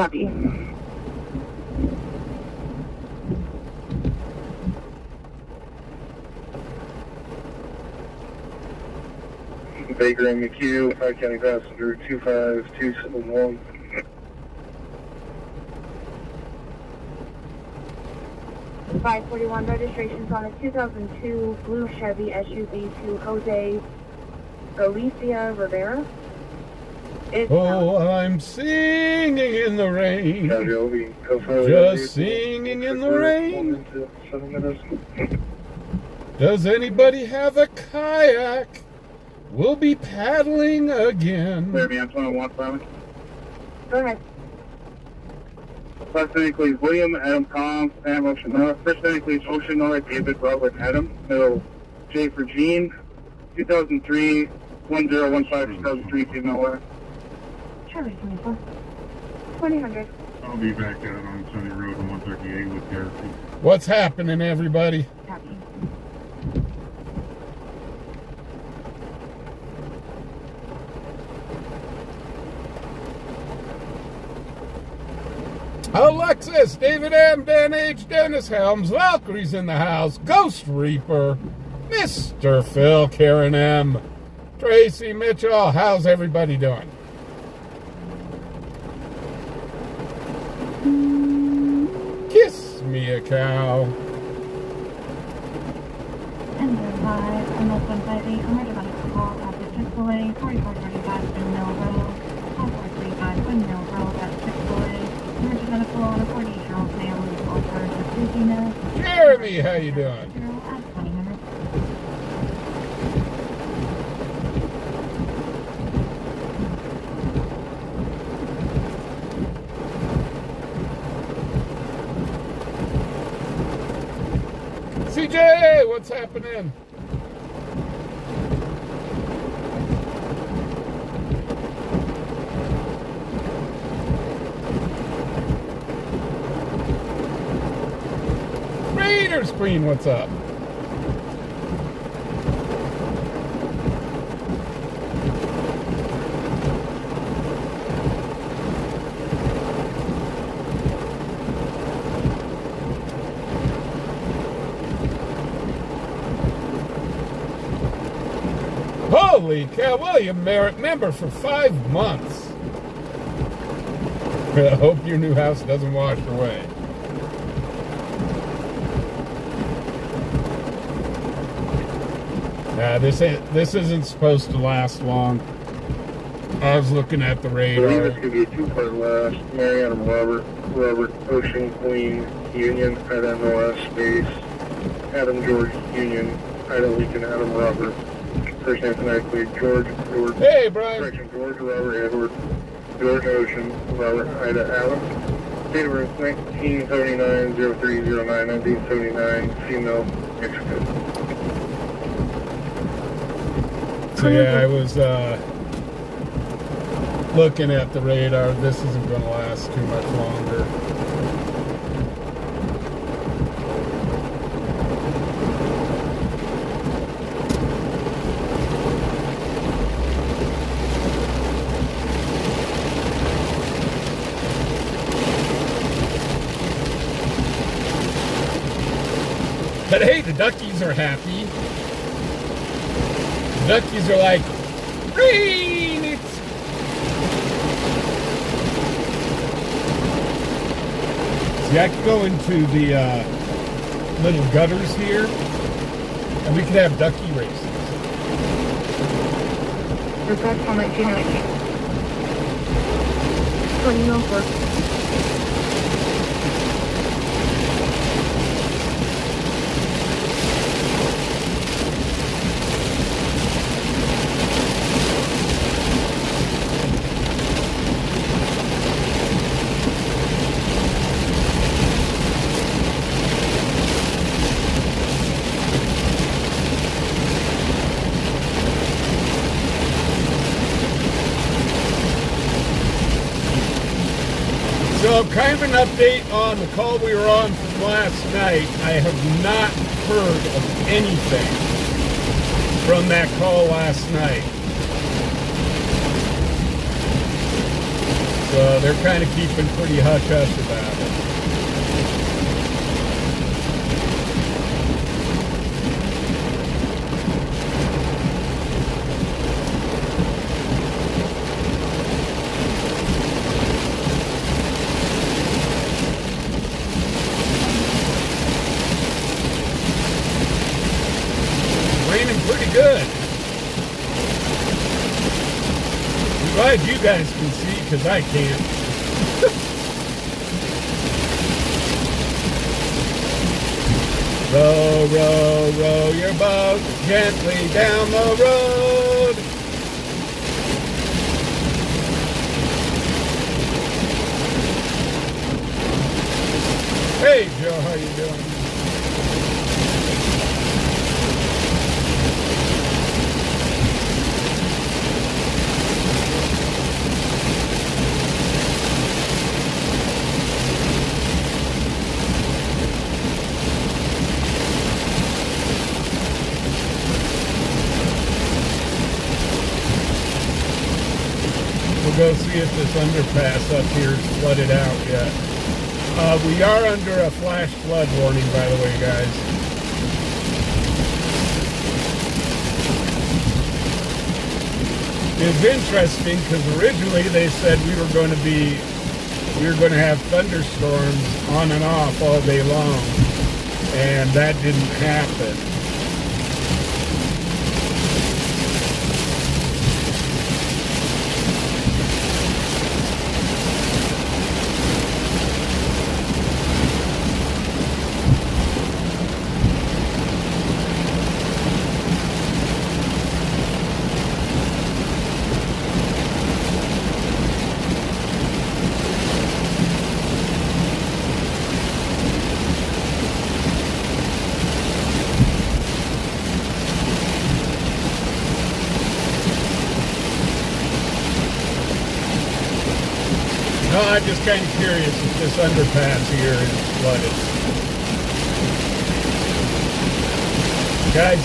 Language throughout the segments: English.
Copy. Baker and McHugh, 5 County Passenger 25271. $541 registrations on a 2002 blue Chevy SUV to Jose Galicia Rivera. I'm singing in the rain. Just singing in the rain. Does anybody have a kayak? We'll be paddling again. Clear me, I'm 21, Simon. Go ahead. First name, please, William, Adam, Tom, Sam, Ocean North. First name, please, Ocean North, David, Robert, Adam. Middle, J for Gene. 2003, 1015, 2003, female order. Charlie 24. 2000. I'll be back out on Sunny Road and 138 with therapy. What's happening, everybody? Copy. Alexis, David M, Dan H, Dennis Helms, Valkyrie's in the house, Ghost Reaper, Mr. Phil, Karen M, Tracy Mitchell. How's everybody doing? Kiss me a cow. And 5, MS 158, emergency medical call at the Chick-fil-A, 4435 Windmill Road, 4435 Windmill Road at Chick-fil-A. Emergency medical on a 48-year-old male who is altered with dizziness. Jeremy, how you doing? At 20 minutes. CJ, what's happening? Raiders Queen, what's up? Holy cow, William Merritt, member for 5 months. I hope your new house doesn't wash away. This isn't supposed to last long. I was looking at the I believe radar. it's going to be a two-part last. Mary Adam Robert, Ocean Queen, Union, Ida NOS, space, Adam George, Union, Ida Lincoln, Adam Robert. First name tonight, please, George, Edward. Hey, Brian. Correction, George, Robert, Edward, George, Ocean, Robert, Ida, Adam. Date of birth, 1979, 0309, 1979, female, Mexico. So yeah, I was looking at the radar. This isn't going to last too much longer. But hey, the duckies are happy. The duckies are like, rain it! See, I could go into the little gutters here, and we could have ducky races. Request on 1990. 2004. So, kind of an update on the call we were on from last night. I have not heard of anything from that call last night. So they're kind of keeping pretty hush-hush about it. Pretty good. I'm glad you guys can see because I can't. Row, row, row your boat gently down the road. Hey Joe, how you doing? We'll go see if this underpass up here is flooded out yet. We are under a flash flood warning, by the way, guys. It's interesting because originally they said we were going to have thunderstorms on and off all day long, and that didn't happen. No, I'm just kind of curious if this underpass here is flooded. Guys,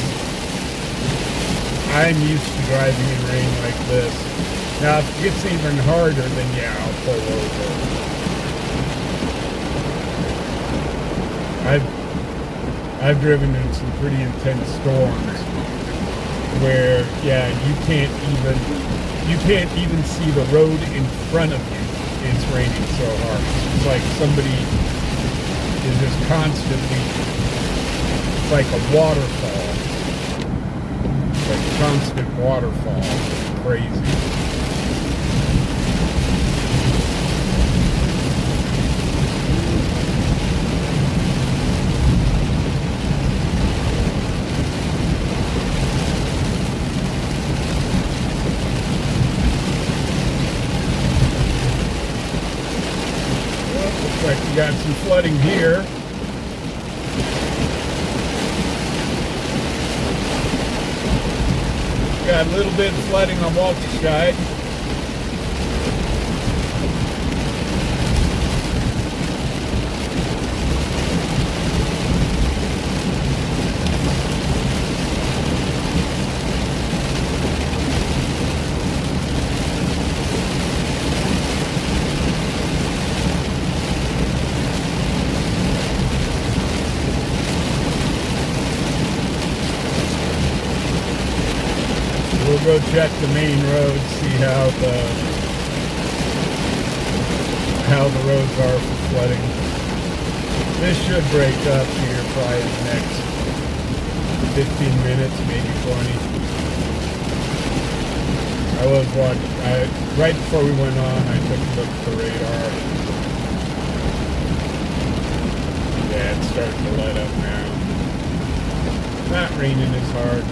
I'm used to driving in rain like this. Now, if it gets even harder, then yeah, I'll pull over. I've driven in some pretty intense storms where, yeah, you can't even see the road in front of you. It's raining so hard. It's like somebody is just constantly, it's like a waterfall. It's like a constant waterfall. It's crazy. Like we got some flooding here. Got a little bit of flooding on Walter's side. We'll go check the main road, see how the roads are for flooding. This should break up here probably in the next 15 minutes, maybe 20. I was watching, right before we went on, I took a look at the radar. Yeah, it's starting to let up now. Not raining as hard.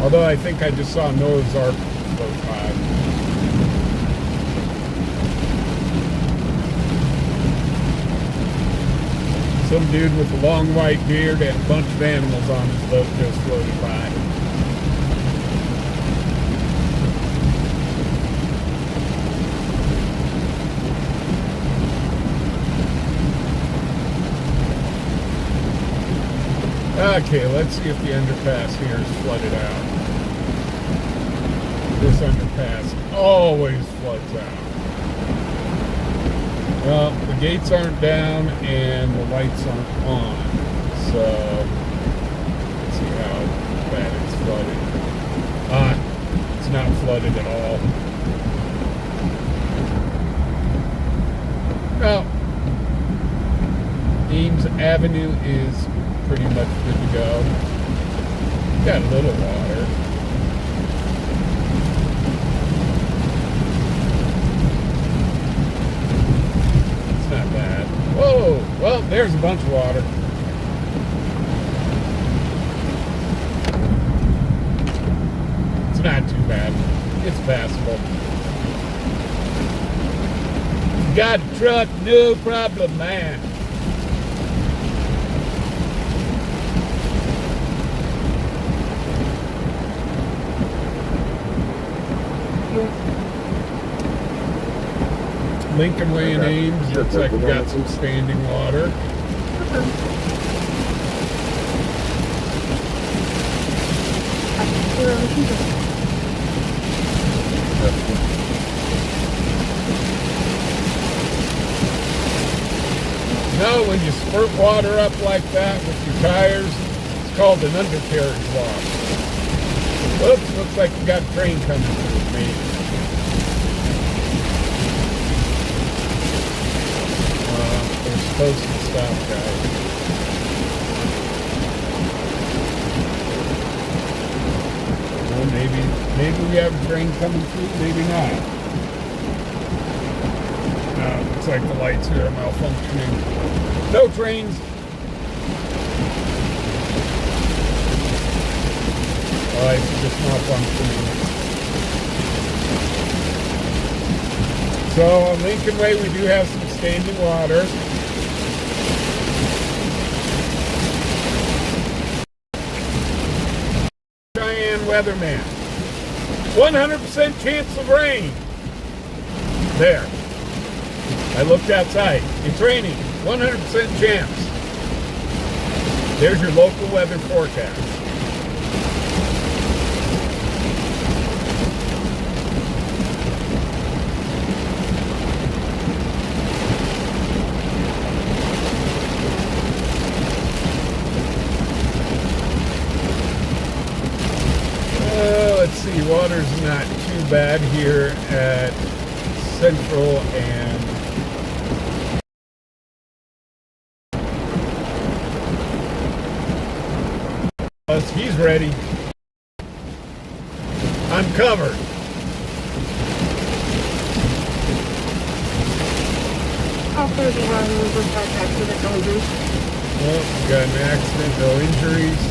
Although I think I just saw Noah's Ark float by. Some dude with a long white beard and a bunch of animals on his boat just floated by. Okay, let's see if the underpass here is flooded out. This underpass always floods out. Well, the gates aren't down and the lights aren't on. So, let's see how bad it's flooded. It's not flooded at all. Well, Ames Avenue is pretty much good to go. Got a little water. It's not bad. Whoa! Well, there's a bunch of water. It's not too bad. It's passable. Got a truck, no problem, man. Lincoln Way and Ames, looks like we got some standing water. Now, when you spurt water up like that with your tires, it's called an undercarriage loss. Whoops, looks like we got a train coming through me. We're supposed to stop, guys. Well, maybe we have a train coming through, maybe not. Looks like the lights here are malfunctioning. No trains. Lights are just malfunctioning. So on Lincoln Way we do have some standing water. Cheyenne weatherman. 100% chance of rain. There. I looked outside. It's raining. 100% chance. There's your local weather forecast. Let's see. Water's not too bad here at Central and he's ready. I'm covered. All 31 was back to the Dodgers. Well, we got an accident, no injuries.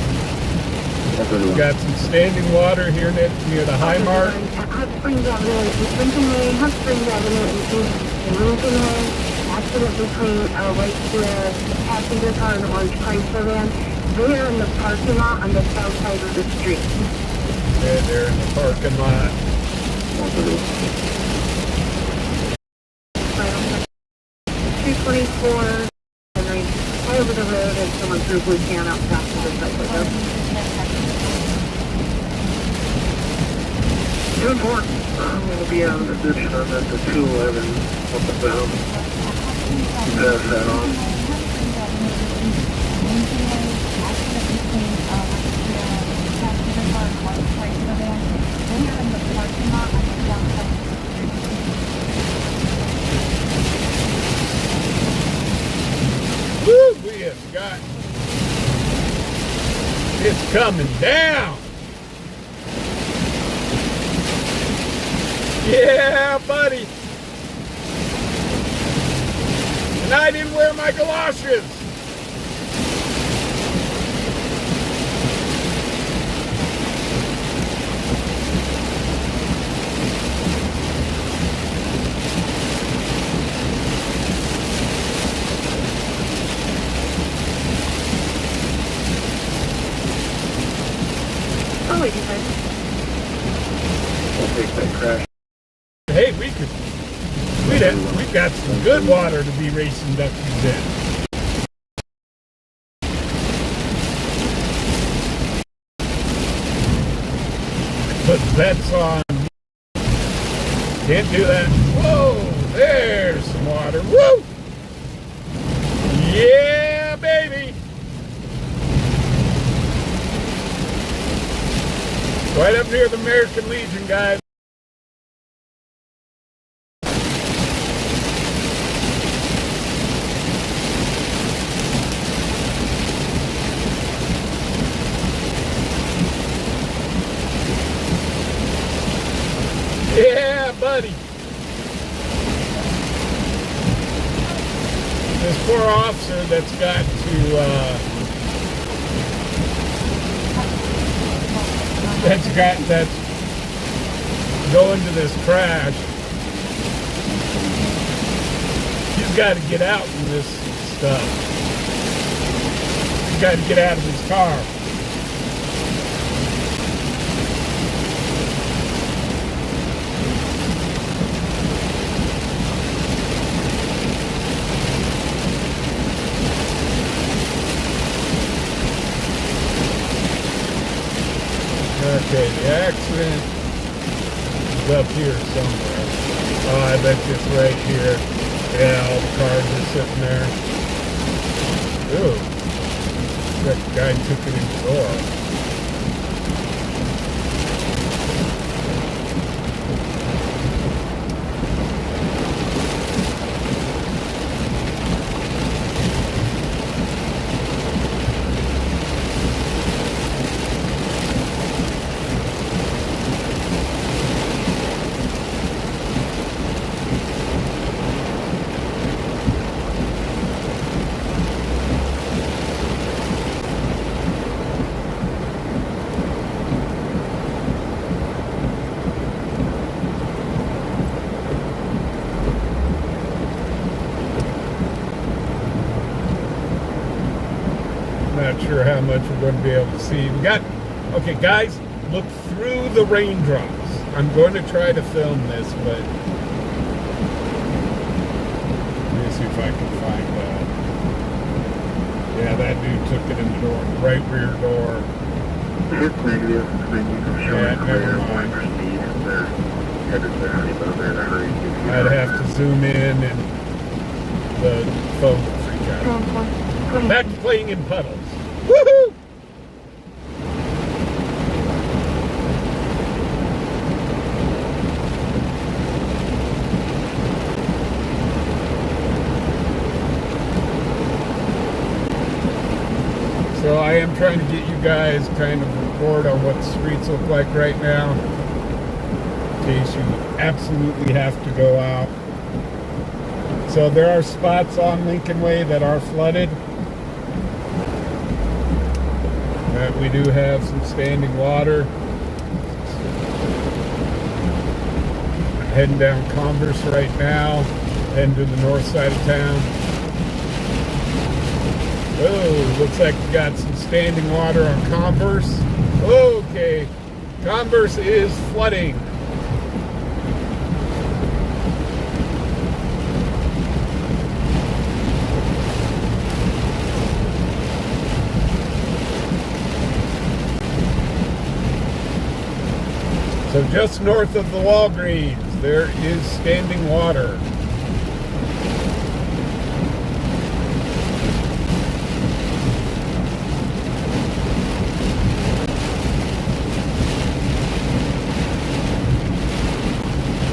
We got some standing water here near the high mark. Hot Springs Avenue and East Lincoln Way, Hot Springs Avenue and East Lincoln Way. Accident between right where passenger car and orange Chrysler van. They're in the parking lot on the south side of the street. Yeah, they're in the parking lot. 224, and I fly over the road and someone threw a blue can out past the recycle. Good morning. I'm going to be on the ditch on at the 211 up and down. Pass that on. Woo! We have got it's coming down. Yeah, buddy. And I didn't wear my galoshes. Oh, wait, you guys. I'll take that crash. Hey, we've got some good water to be racing duckies in. Put bets on Can't do that. Whoa, there's some water. Woo! Yeah, baby. Right up near the American Legion, guys. Yeah, buddy. This poor officer that's got to, that's going to this crash. He's got to get out in this stuff. He's got to get out of his car. Okay, the accident is up here somewhere. Oh, I bet you it's right here. Yeah, all the cars are sitting there. Ooh. That guy took it in the door. Not sure how much we're going to be able to see. We got, okay, guys, look through the raindrops. I'm going to try to film this, but let me see if I can find that. Yeah, that dude took it in the door, right rear door. It's negative. Yeah, never mind. They're headed there. They're in a hurry. I'd have to zoom in and the phone would freak out. Back to playing in puddles. Woohoo! So I am trying to get you guys kind of a report on what the streets look like right now, in case you absolutely have to go out. So there are spots on Lincoln Way that are flooded. We do have some standing water. Heading down Converse right now, heading to the north side of town. Oh, looks like we got some standing water on Converse. Okay, Converse is flooding. So just north of the Walgreens, there is standing water.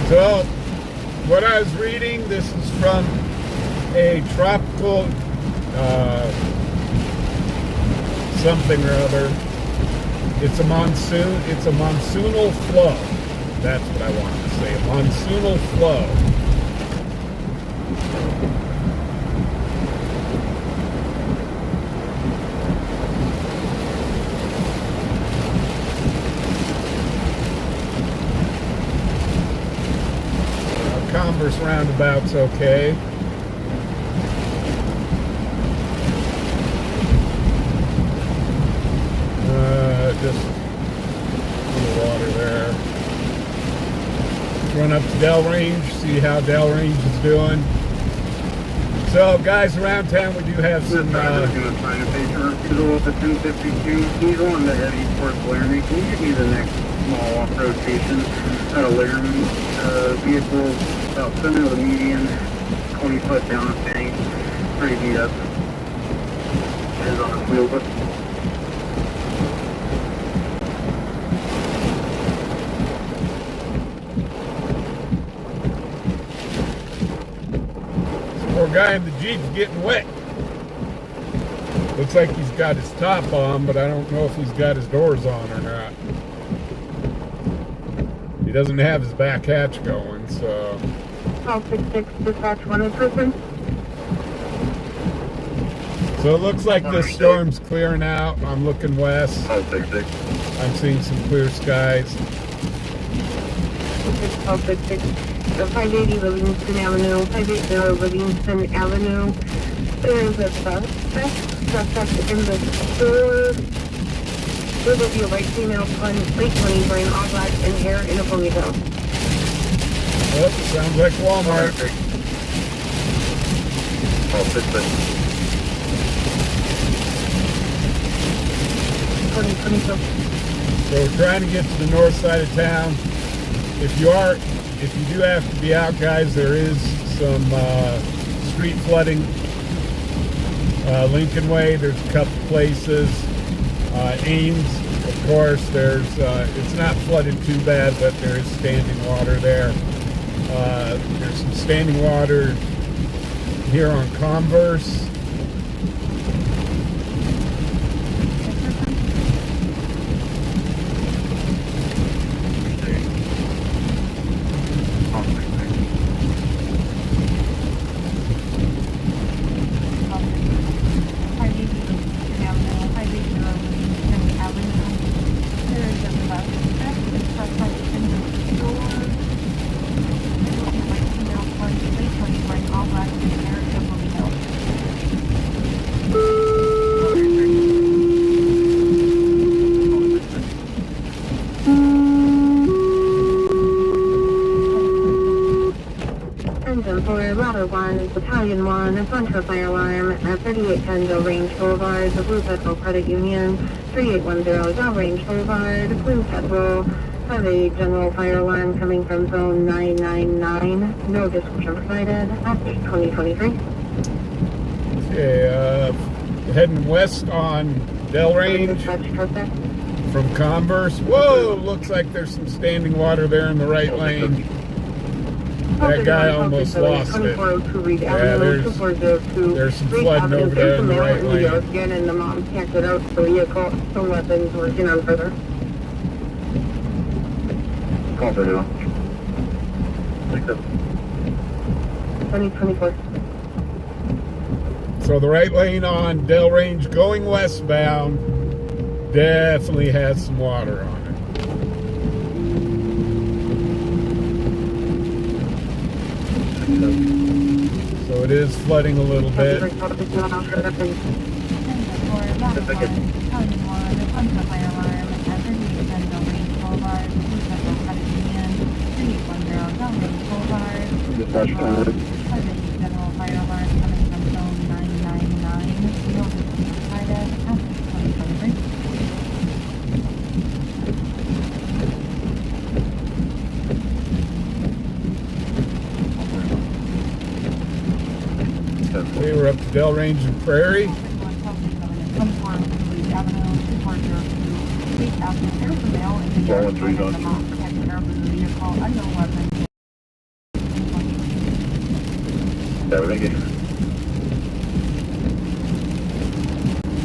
So, what I was reading, this is from a tropical something or other. It's a monsoonal flow. That's what I wanted to say. A monsoonal flow. Converse roundabout's okay. Just a little water there. Run up to Delrange, see how Delrange is doing. So, guys, around town we do have some. Going to find a patient hospital at 1052. He's on the head east towards Laramie. Can you give me the next small off-road station out of Laramie. Vehicle about center of the median, 20 foot down the bank, pretty beat up. Is on its wheel, but poor guy in the Jeep's getting wet. Looks like he's got his top on, but I don't know if he's got his doors on or not. He doesn't have his back hatch going, so... 1266, dispatch 1 person. So it looks like this storm's clearing out. I'm looking west. 1266. I'm seeing some clear skies. 1266. The 580 Livingston Avenue, 580 Livingston Avenue. There's a suspect in the store. There will be a white female, late 20s, wearing all black and hair in a ponytail. Oh, sounds like Walmart. 1266. 2022. So we're trying to get to the north side of town. If you do have to be out, guys, there is some street flooding. Lincoln Way, there's a couple places. Ames, of course, it's not flooded too bad, but there is standing water there. There's some standing water here on Converse. Battalion 1, a bunker fire alarm at 3810 Del Range Boulevard, the Blue Federal Credit Union, 3810 Del Range Boulevard, Blue Federal, have a general fire alarm coming from zone 999, no description provided, update 2023. Okay, heading west on Del Range from Converse. Whoa, looks like there's some standing water there in the right lane. That guy almost lost it. Yeah, there's some flooding over there in the right lane. Again, and the mom can't get out the vehicle, some weapons working on further. Call for you. 2024. So the right lane on Del Range going westbound definitely has some water on it. So it is flooding a little bit. Okay, we're up to Del Range and Prairie.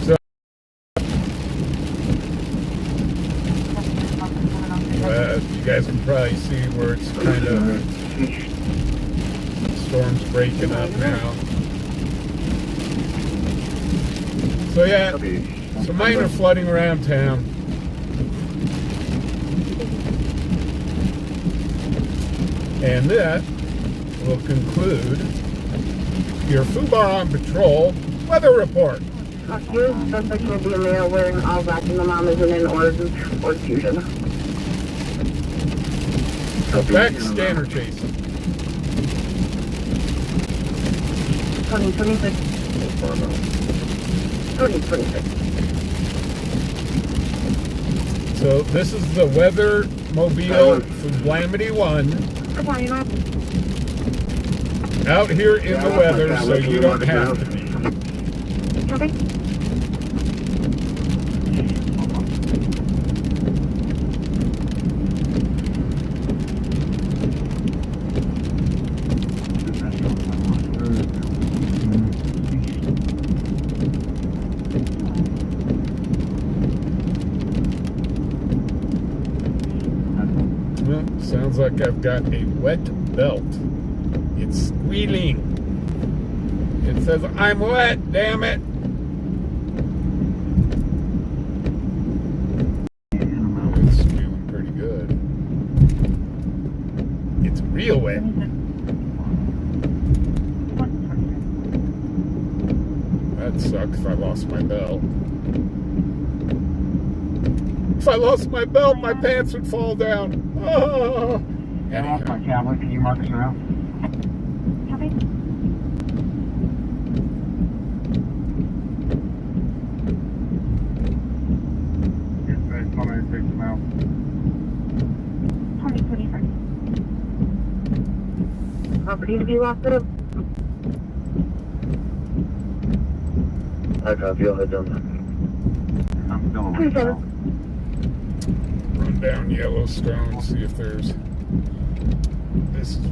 So, you guys can probably see where it's kind of, the storm's breaking up now. So yeah, some minor flooding around town. And that will conclude your Fubar on Patrol weather report. Your suspect will be a male wearing all black and the mom is in an order fusion. Back to scanner chasing. 2026. 2026. So this is the weather mobile Fubaronpatroll 1 out here in the weather, so you don't have to be. Copy. Well, sounds like I've got a wet belt. It's squealing. It says, I'm wet, damn it. It's squealing pretty good. It's real wet. That'd suck if I lost my belt. If I lost my belt, my pants would fall down. Oh. Get off my tablet. Can you mark us around? Copy. Yes, I told me to take them out. 2025. Property to be locked up. I copy, I'll head down. I'm still awake. 27. Run down Yellowstone, see if there's... This is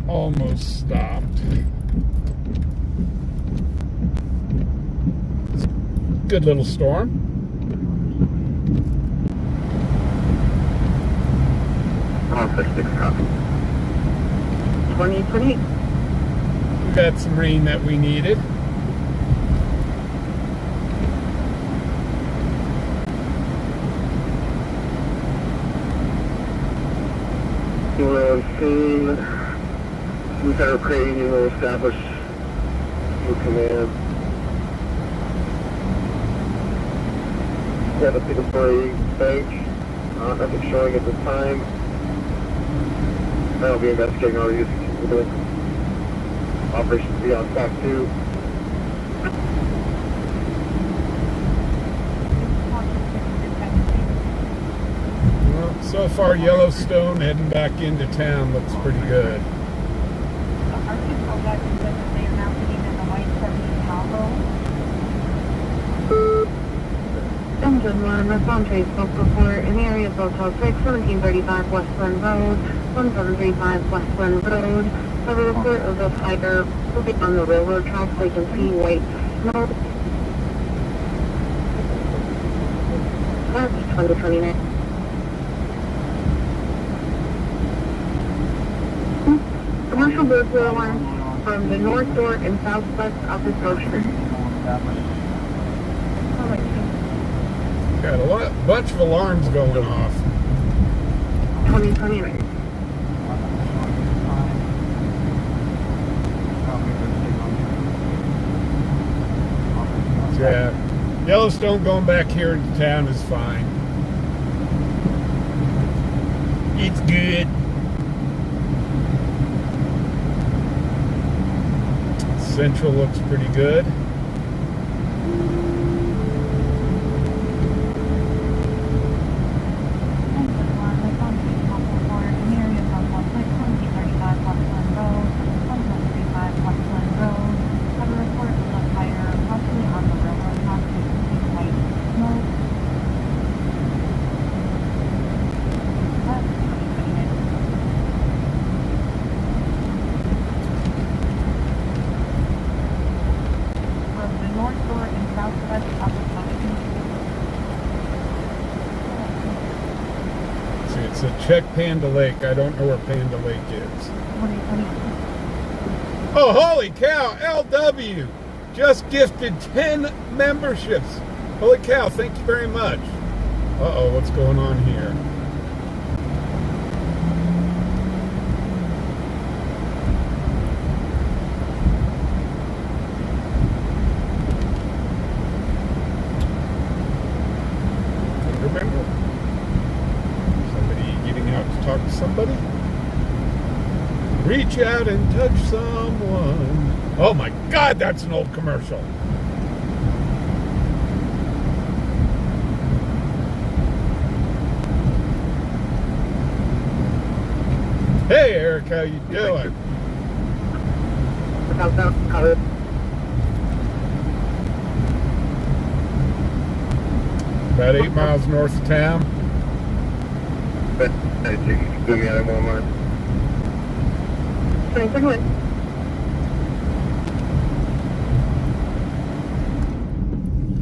almost stopped. Good little storm. Conflict 6 copy. 2028. We got some rain that we needed. We're on scene. Lieutenant Crane, you will establish your command. We have a signatory bank. Nothing showing at this time. I'll be investigating our use of Operation Beyond Stack 2. Well, so far Yellowstone heading back into town looks pretty good. Our people got to that they are now sitting in the white 70 Tahoe. Engine 1, respond to a smoke report in the area of Motel 6, 1735 Westland Road, 1735 Westland Road. For the report of the fire moving on the railroad tracks, they can see white smoke. That's 2029. Commercial burglar alarm from the north door and southwest of the structure. Got a bunch of alarms going off. 2029. Yeah, Yellowstone going back here into town is fine. It's good. Central looks pretty good. It's a check Panda Lake. I don't know where Panda Lake is. Oh, holy cow! LW just gifted 10 memberships. Holy cow, thank you very much. Uh-oh, what's going on here? Remember? Somebody getting out to talk to somebody? Reach out and touch someone. Oh my God, that's an old commercial. Hey, Eric, how you doing? About 8 miles north of town. Give me Adam Walmart. 23rd.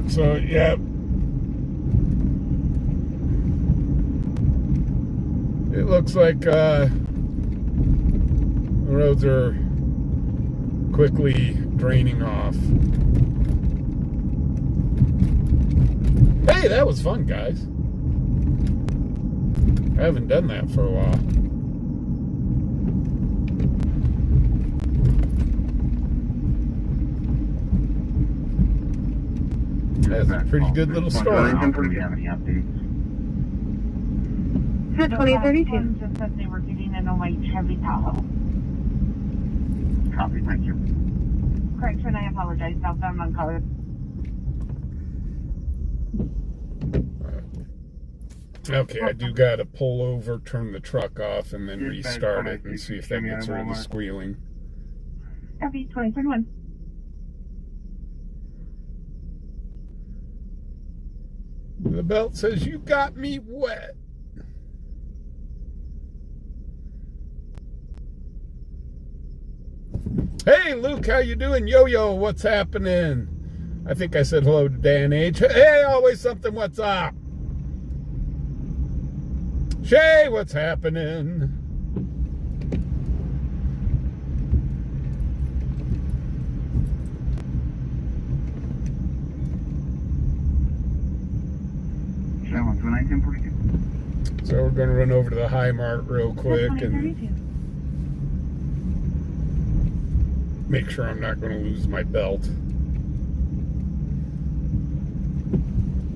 So, yeah. It looks like the roads are quickly draining off. Hey, that was fun, guys. I haven't done that for a while. That's a pretty good little story. Do you have any updates? 2032. One just said they were getting in a white Chevy Tahoe. Copy, thank you. Correction, I apologize. Southbound uncolored. Okay, I do gotta pull over, turn the truck off, and then restart it and see if that gets rid of the squealing. Copy, 2031. The belt says, "You got me wet." Hey, Luke, how you doing? Yo-Yo, what's happening? I think I said hello to Dan H. Hey, always something, what's up? Shay, what's happening? So we're going to run over to the High Mart real quick and make sure I'm not going to lose my belt.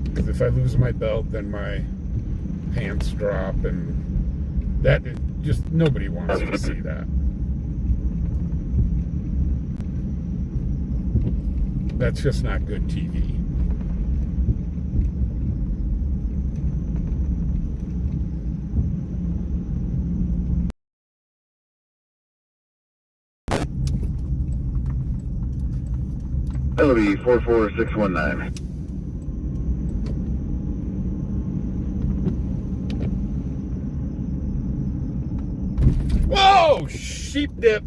Because if I lose my belt, then my pants drop, and that just, nobody wants to see that. That's just not good TV. LB 44619. Whoa! Sheep dip.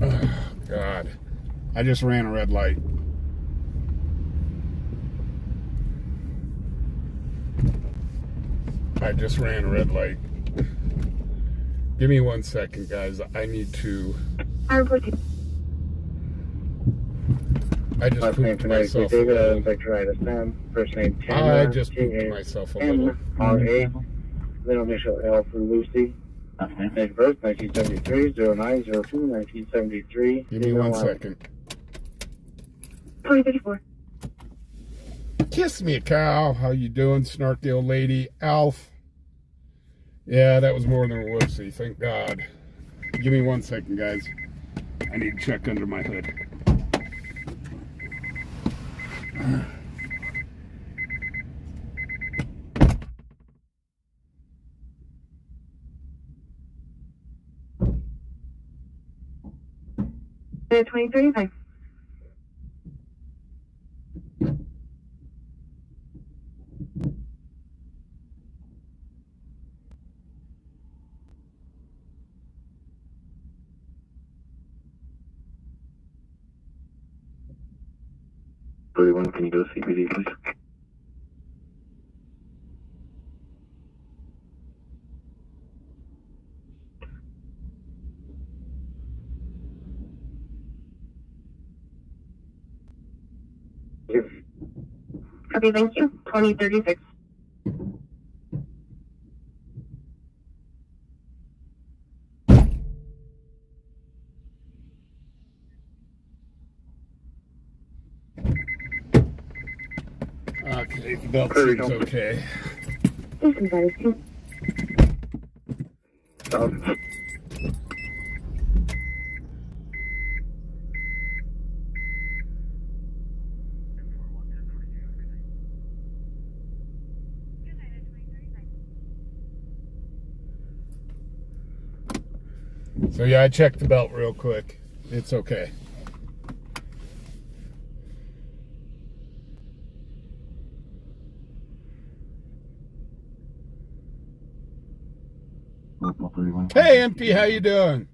Oh, God. I just ran a red light. I just ran a red light. Give me 1 second, guys. I need to... I just pooped myself a little. First name I just pooped myself a little. R.A. Middle initial L for Lucy. Date of birth 1973, 0902, 1973. Give me 1 second. 2034. Kiss me, cow. How you doing, snarky old lady? Alf. Yeah, that was more than a whoopsie, thank God. Give me 1 second, guys. I need to check under my hood. The 2035. Can you go to CBD, please? Okay, thank you. 2036. Okay, the belt seems okay. Listen, buddy. So yeah, I checked the belt real quick. It's okay. Hey, Empty, how you doing?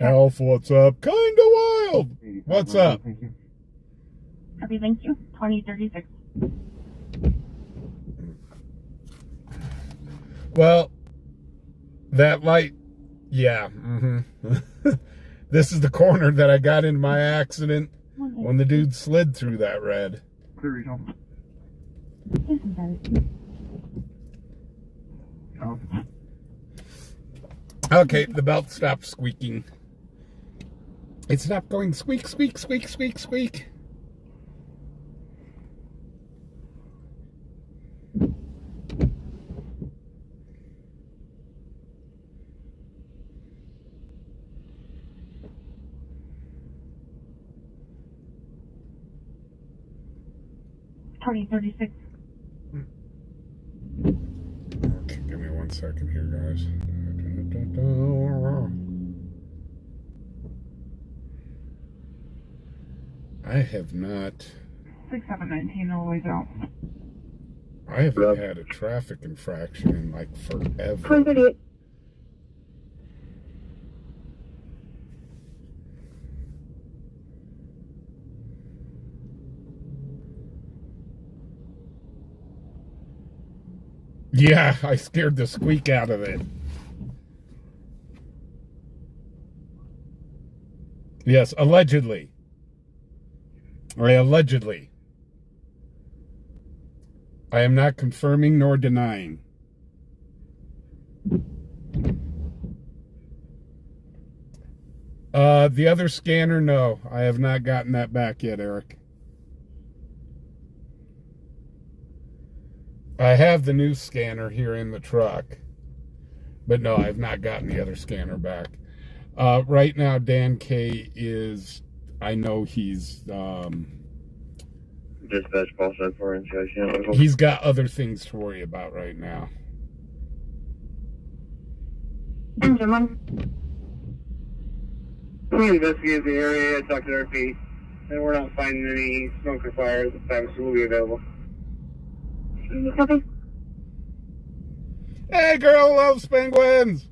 Elf, what's up? Kinda wild. What's up? Copy, thank you. 2036. Well, that light, yeah. This is the corner that I got in my accident when the dude slid through that red. Okay, the belt stopped squeaking. It stopped going squeak, squeak, squeak, squeak, squeak. Party 36. Okay, give me 1 second here, guys. I have not. 6719 all the way out. I haven't had a traffic infraction in like forever. 2038. Yeah, I scared the squeak out of it. Yes, allegedly. Allegedly. I am not confirming nor denying. The other scanner, no. I have not gotten that back yet, Eric. I have the new scanner here in the truck. But no, I have not gotten the other scanner back. Right now, Dan K is, I know he's, Dispatch call set for NCIC. he's got other things to worry about right now. Engine 1. We investigate the area, talked to RP, and we're not finding any smoke or fire at this time, so we'll be available. Copy. Hey, girl loves penguins!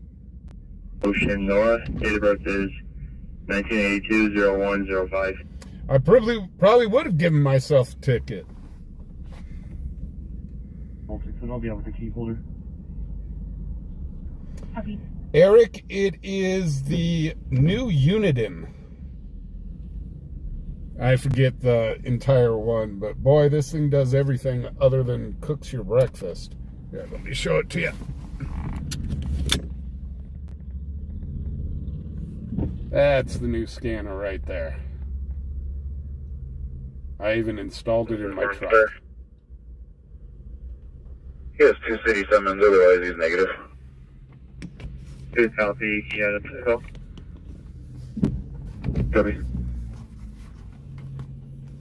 Ocean Noah, date of birth is 1982-0105. I probably would have given myself a ticket. I'll be able to key holder. Copy. Eric, it is the new Uniden. I forget the entire one, but boy, this thing does everything other than cooks your breakfast. Yeah, let me show it to you. That's the new scanner right there. I even installed it in my truck. Yes, 2 city summons, otherwise he's negative. 2 copy, yeah, that's it. Copy.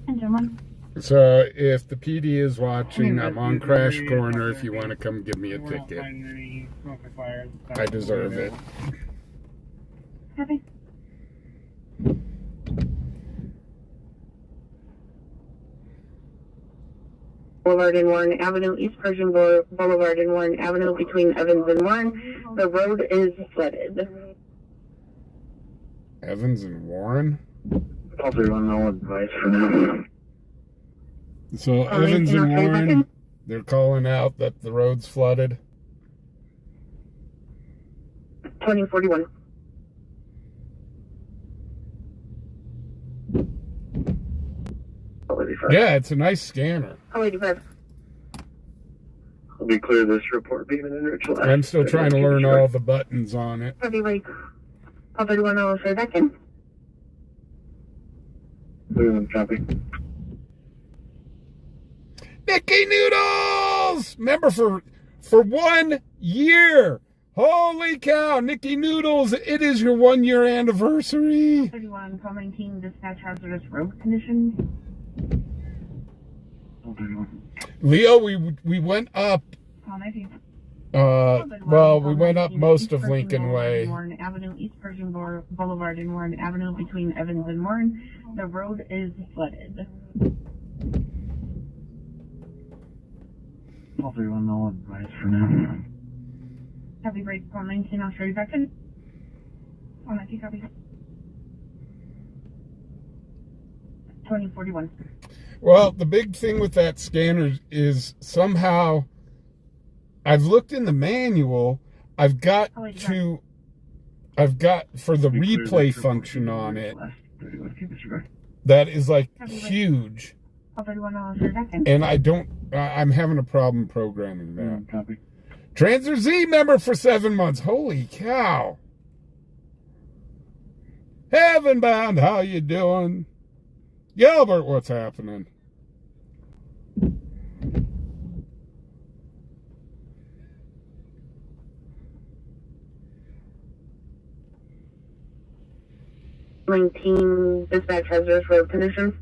Engine 1. So if the PD is watching, I'm on Crash Corner if you want to come give me a ticket. I deserve it. Copy. Boulevard and Warren Avenue, East Persian Boulevard and Warren Avenue between Evans and Warren. The road is flooded. Evans and Warren? I'll do no advice for now. So Evans and Warren, they're calling out that the road's flooded. 2041. Yeah, it's a nice scanner. 85. I'll be clear this report being an neutral. I'm still trying to learn all the buttons on it. Heavyweight. I'll be 1 for a second. Copy. Mickey Noodles! Remember, for 1 year. Holy cow, Nicky Noodles, it is your 1 year anniversary. 31, call 19, dispatch hazardous road conditions. Leo, we went up. Call 19. Well, we went up most of Lincoln Way. Warren Avenue, East Pershing Boulevard, and Warren Avenue between Evans and Warren. The road is flooded. All 31, no advice for now. Copy, break, call 19, I'll show you back in. Call 19, copy. 2041. Well, the big thing with that scanner is somehow I've looked in the manual. I've got for the replay function on it. That is like huge. And I'm having a problem programming that. Copy. Transer Z member for 7 months. Holy cow. Heaven bound, how you doing? Gilbert, what's happening? Dispatch hazardous road conditions.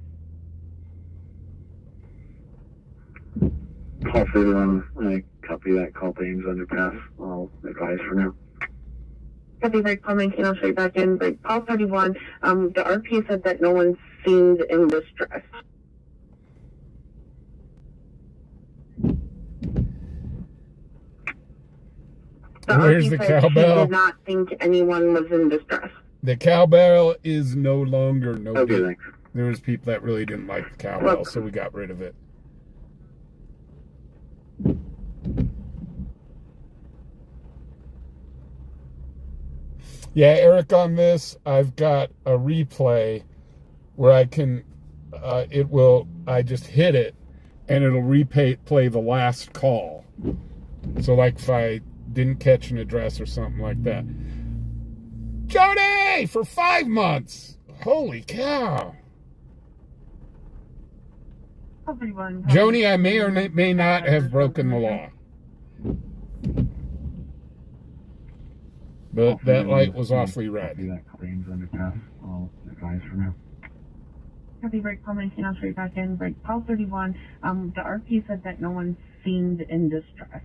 Call 31, I copy that. Call Thames underpass. I'll advise for now. Copy, break, call 19, I'll show you back in. Break, call 31. The RP said that no one seemed in distress. Where's the cowbell? Did not think anyone was in distress. The cowbell is no longer Okay, thanks. There was people that really didn't like the cowbell, so we got rid of it. Yeah, Eric, on this, I've got a replay where I can, I just hit it, and it'll play the last call. So, like, if I didn't catch an address or something like that. Jody, for 5 months. Holy cow. Joni, I may or may not have broken the law. But that light was awfully red. I'll advise for now. Copy, break, call 19, I'll show you back in. Break, call 31. The RP said that no one seemed in distress.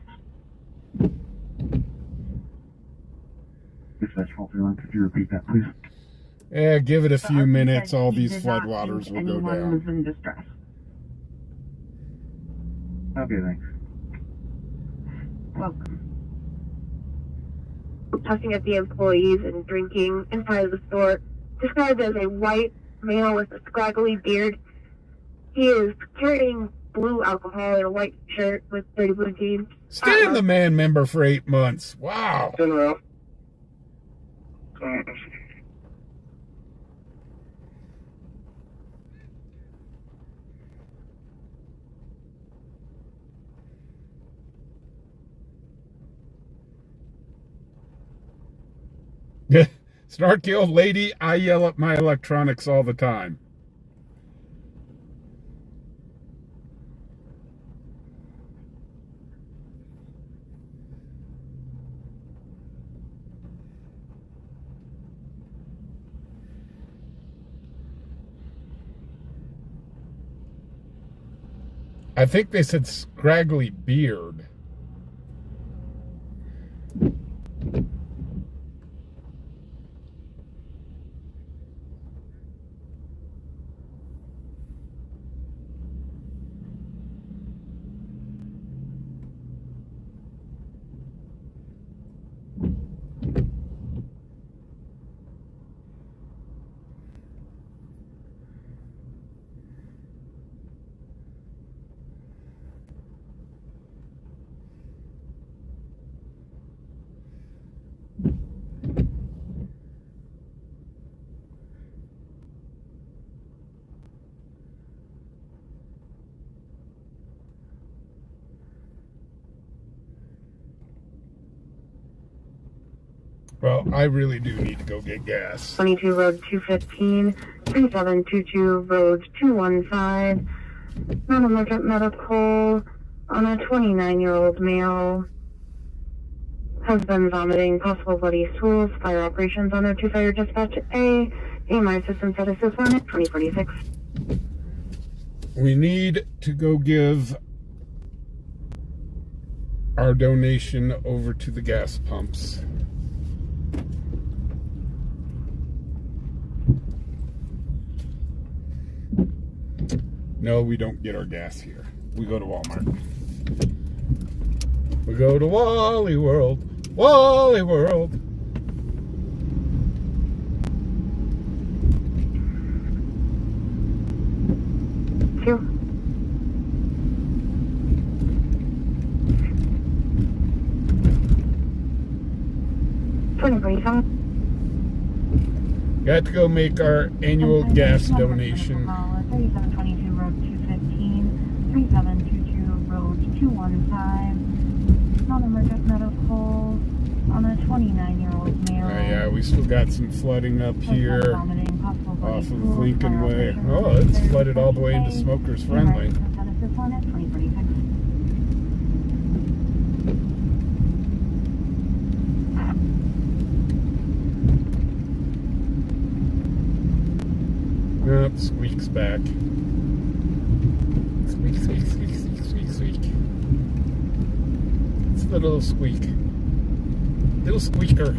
Dispatch 31, could you repeat that, please? Yeah, give it a few minutes. All these Did not floodwaters think will go anyone down. was in distress. Okay, thanks. Welcome. Puffing at the employees and drinking inside of the store. Described as a white male with a scraggly beard. He is carrying blue alcohol in a white shirt with dirty blue jeans. Stay in the man member for 8 months. Wow. Turn around. Snarky old lady, I yell at my electronics all the time. I think they said scraggly beard. Well, I really do need to go get gas. 22 Road 215, 3722 Road 215, non-emergent medical on a 29-year-old male. Has been vomiting, possible bloody stools, fire operations on 02 Fire Dispatch A. AMI system status is 1 at 2046. We need to go give our donation over to the gas pumps. No, we don't get our gas here. We go to Walmart. We go to Wally World. Wally World. Sure. Got to go make our annual gas donation. 3722 Road 215, 3722 Road 215, non-emergent medical on a 29-year-old male. Yeah, we still got some flooding up here off of Lincoln Way. Oh, it's flooded all the way into Smokers Friendly. Nope, squeak's back. Squeak, squeak, squeak, squeak, squeak, squeak. It's the little squeak. Little squeaker.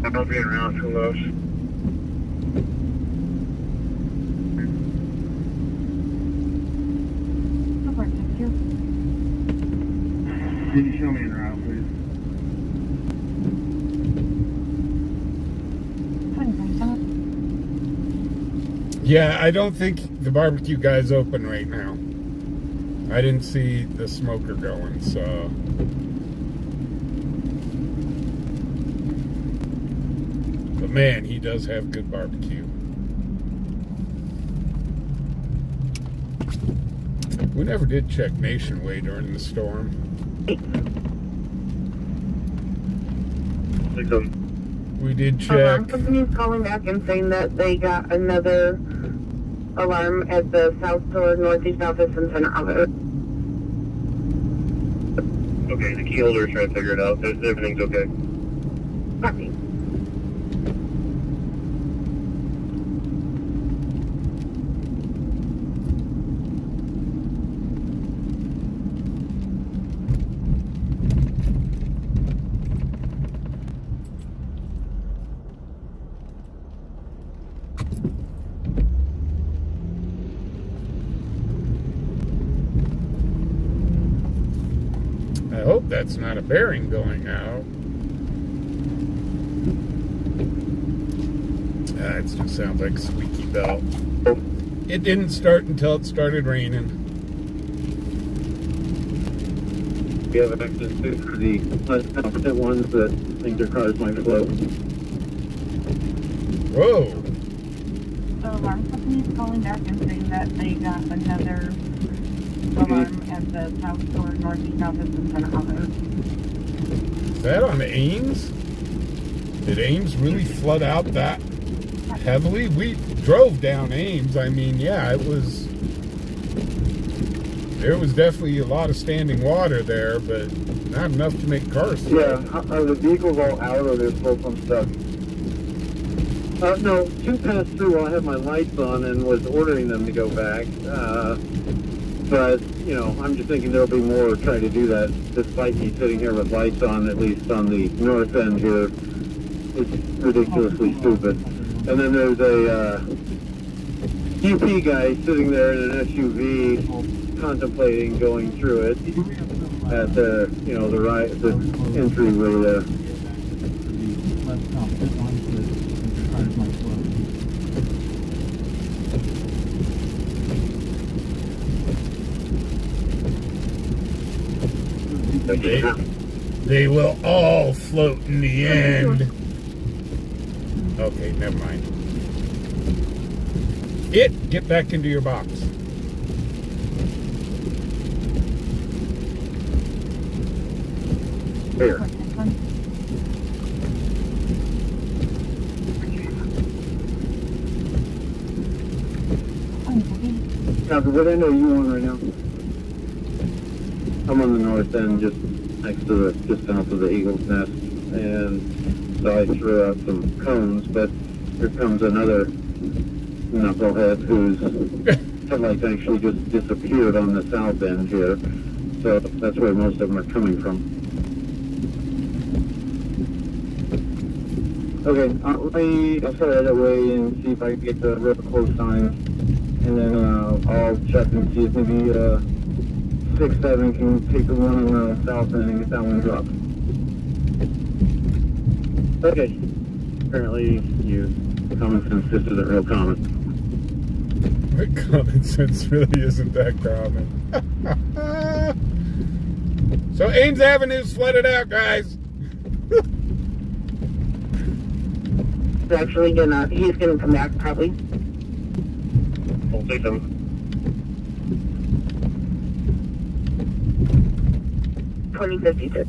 I'm not being around too much. Can you show me the route, please? Yeah, I don't think the barbecue guy's open right now. I didn't see the smoker going, so... But man, he does have good barbecue. We never did check Nationway during the storm. We did check. Alarm company's calling back and saying that they got another alarm at the South Shore Northeast office in Santa Ana. Okay, the key holder is trying to figure it out. Everything's okay. Copy. I hope that's not a bearing going out. It just sounds like a squeaky belt. It didn't start until it started raining. We have access to the unconfident ones that think their cars might float. Whoa! The alarm company is calling back and saying that they got another alarm at the South Shore Northeast office in Santa Ana. Is that on Ames? Did Ames really flood out that heavily? We drove down Ames. I mean, yeah, it was... There was definitely a lot of standing water there, but not enough to make cars float. Yeah, are the vehicles all out or they're still some stuff? No, two passed through while I had my lights on and was ordering them to go back. But, you know, I'm just thinking there'll be more trying to do that despite me sitting here with lights on, at least on the north end here. It's ridiculously stupid. And then there's a UP guy sitting there in an SUV contemplating going through it at the, you know, the entryway there. They will all float in the end. Okay, never mind. Get back into your box. Here. Copy, what end are you on right now? I'm on the north end, just next to just south of the Eagle's Nest, and so I threw out some cones, but here comes another knucklehead whose headlights actually just disappeared on the south end here. So that's where most of them are coming from. Okay, I'll start that way and see if I can get the real close signs. And then I'll check and see if maybe 6-7 can take the one on the south end and get that one dropped. Okay. Apparently, common sense just isn't real common. But common sense really isn't that common. So Ames Avenue's flooded out, guys. He's gonna come back probably. We'll take them. 2052.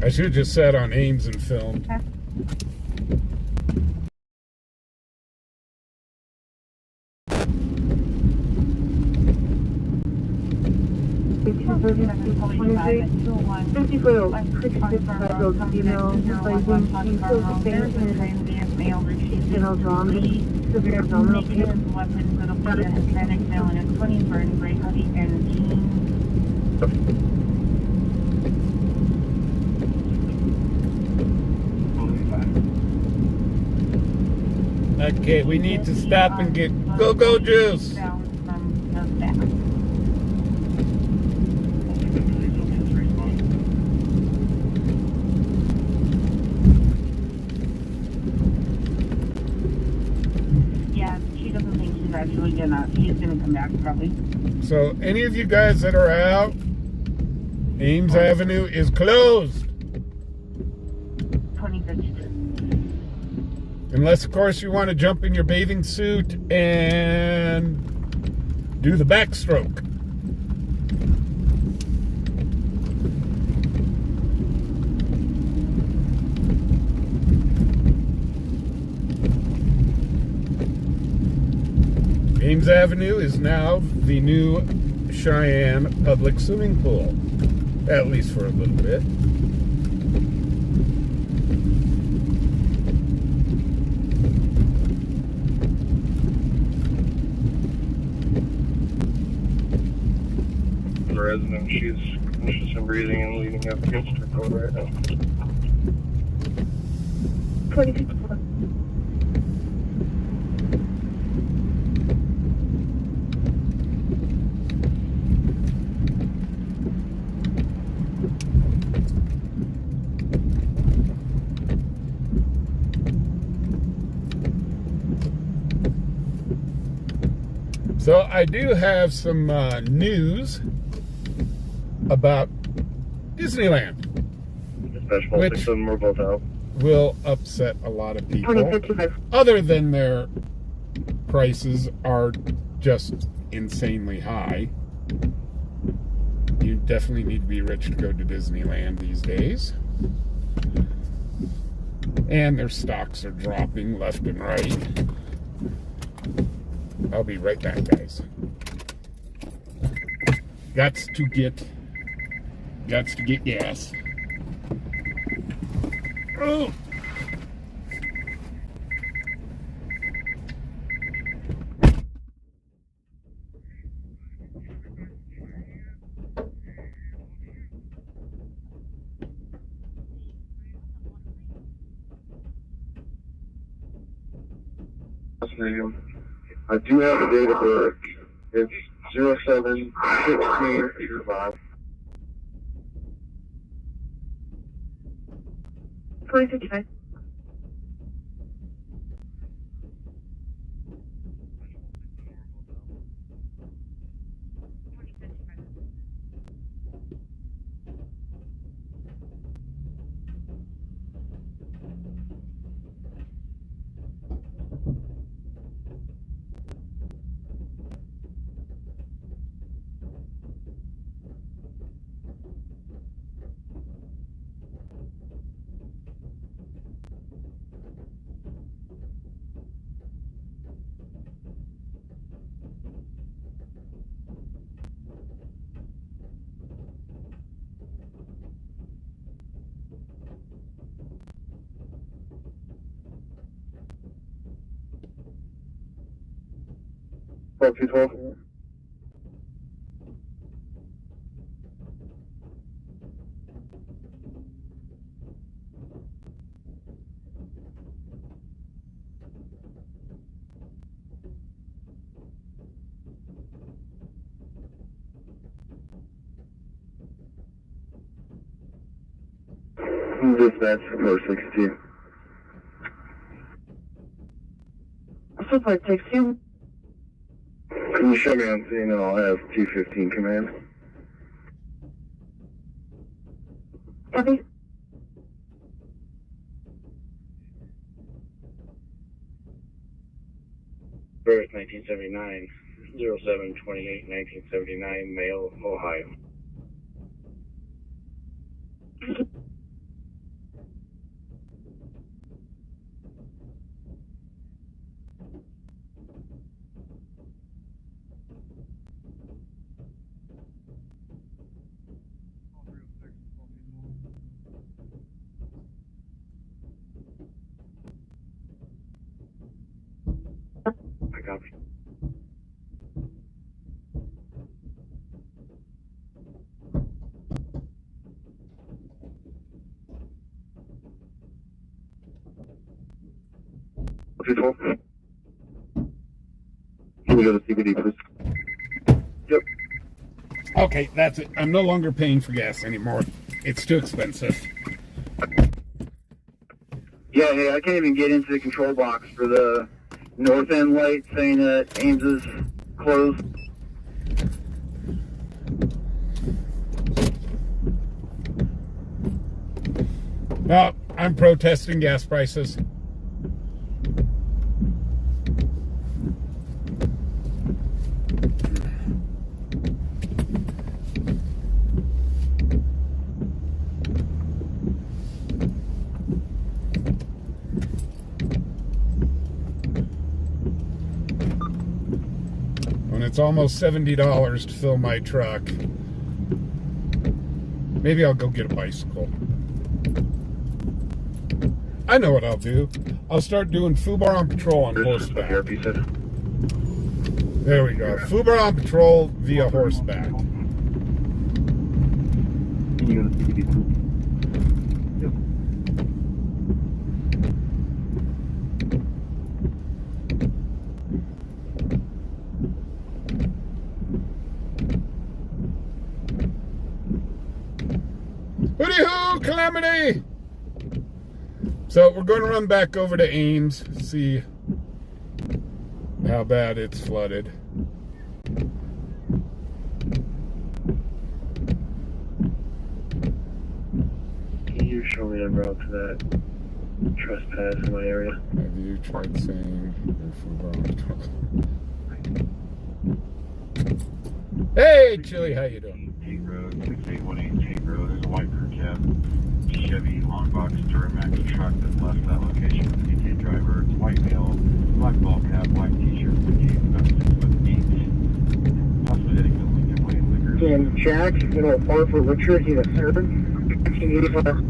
I should have just sat on Ames and filmed. Severe abdominal pain. Weapons that'll put in Hispanic male in his 20s wearing gray hoodie and jeans. Okay, we need to stop and get go-go juice. Down from the back. Yeah, she doesn't think she's actually he's gonna come back probably. So any of you guys that are out, Ames Avenue is closed. 2052. Unless, of course, you want to jump in your bathing suit and do the backstroke. Ames Avenue is now the new Cheyenne public swimming pool, at least for a little bit. The resident, she's interested in breathing and leading up against her code right now. 2054. So I do have some news about Disneyland, Special Which- 6-7 more both out. will upset a lot of people. 2055. Other than their prices are just insanely high. You definitely need to be rich to go to Disneyland these days. And their stocks are dropping left and right. I'll be right back, guys. Gots to get gas. Oh. I do have a date of birth. It's 07/16/5. 2055. 12-2-12. Dispatch 462. Super 62. Can you show me on scene and I'll have 215 command? Copy. Birth 1979, 07/28, 1979, male, Ohio. I copy. Can we go to CBD, please? Yep. Okay, that's it. I'm no longer paying for gas anymore. It's too expensive. Yeah, hey, I can't even get into the control box for the north end light saying that Ames is closed. No, I'm protesting gas prices. When it's almost $70 to fill my truck, maybe I'll go get a bicycle. I know what I'll do. I'll start doing fubaronpatroll on horseback. There we go. Fubaronpatroll via horseback. Can you go to CBD, please? Yep. Hooty-hoo, Calamity! So we're going to run back over to Ames, see how bad it's flooded. Can you show me a route to that trespass in my area? Have you tried saying your fubaronpatroll? Hey, Chili, how you doing? Tate Road, 6818 Tate Road. There's a white crew cab, Chevy long box Duramax truck that left that location with the DK driver. It's white male, black ball cap, white t-shirt, 58, about 6'8". Possibly heading to Lincoln Way Liquors. And Jack, middle of 4 for Richard, he's a third. 1985.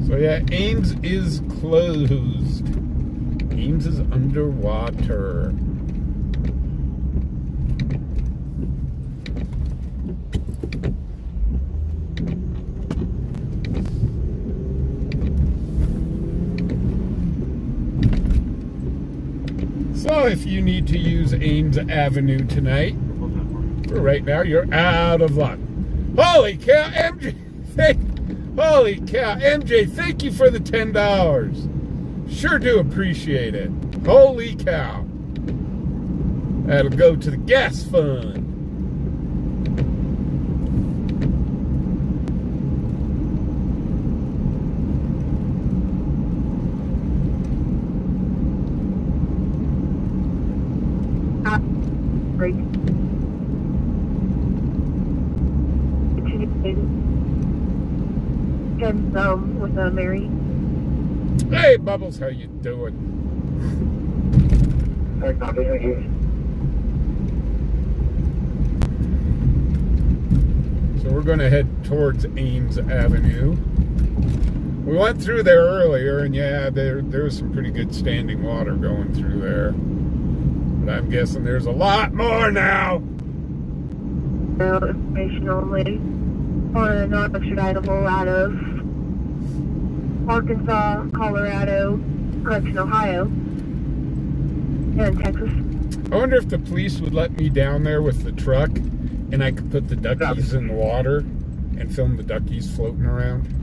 So yeah, Ames is closed. Ames is underwater. So if you need to use Ames Avenue tonight, for right now, you're out of luck. Holy cow, MJ! Holy cow, MJ, thank you for the $10. Sure do appreciate it. Holy cow. That'll go to the gas fund. Break. And with Mary. Hey, Bubbles, how you doing? I copy, thank you. So we're going to head towards Ames Avenue. We went through there earlier, and yeah, there was some pretty good standing water going through there. But I'm guessing there's a lot more now. Information only for non-extraditable out of Arkansas, Colorado, Ohio, and Texas. I wonder if the police would let me down there with the truck, and I could put the duckies in the water and film the duckies floating around.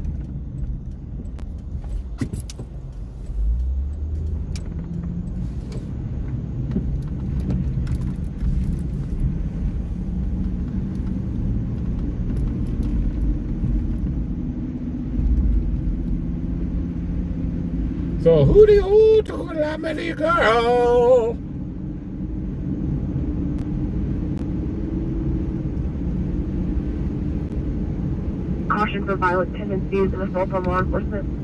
So hooty hoo to la many girl. Caution for violent tendencies and assault on law enforcement.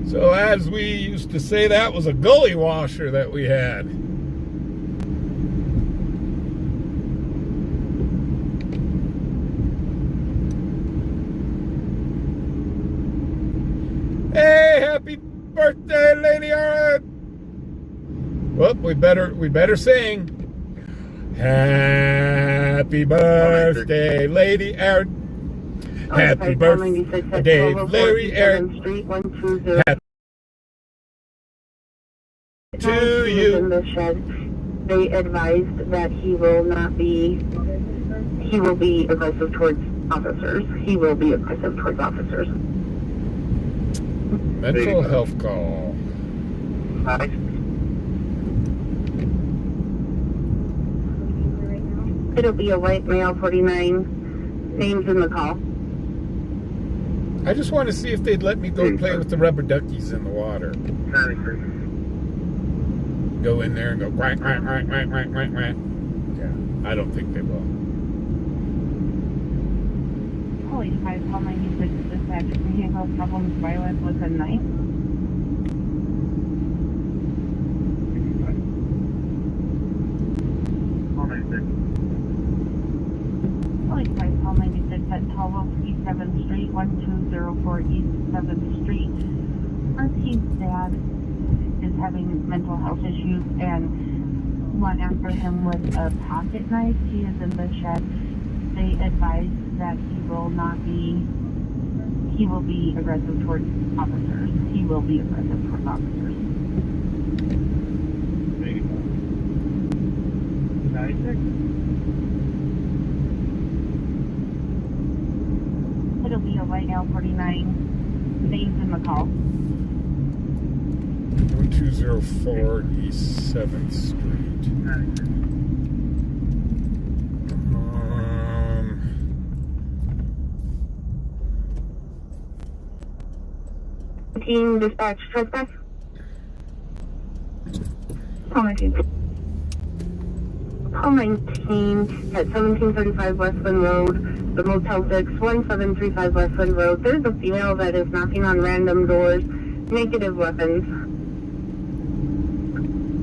So as we used to say, that was a gully washer that we had. Hey, happy birthday, Lady Art! Well, we better sing. Happy birthday, Lady Art. Happy birthday, Larry Aaron. Happy to you. In the shed, they advised that he will be aggressive towards officers. He will be aggressive towards officers. Mental health call. It'll be a white male, 49, names in the call. I just want to see if they'd let me go play with the rubber duckies in the water. Go in there and go quack, quack, quack, quack, quack, quack, quack. Yeah, I don't think they will. Holy 5, call 96 dispatch. Vehicle problems, violence with a knife. Holy 5, call 96 at 12 East 7th Street, 1204 East 7th Street. Our team's dad is having mental health issues and went after him with a pocket knife. He is in the shed. They advise that he will be aggressive towards officers. He will be aggressive towards officers. 96. It'll be a white L49. Names in the call. 1204 East 7th Street. Team dispatch trespass. Call 19. Call 19 at 1735 Westland Road, the Motel 6, 1735 Westland Road. There's a female that is knocking on random doors, negative weapons.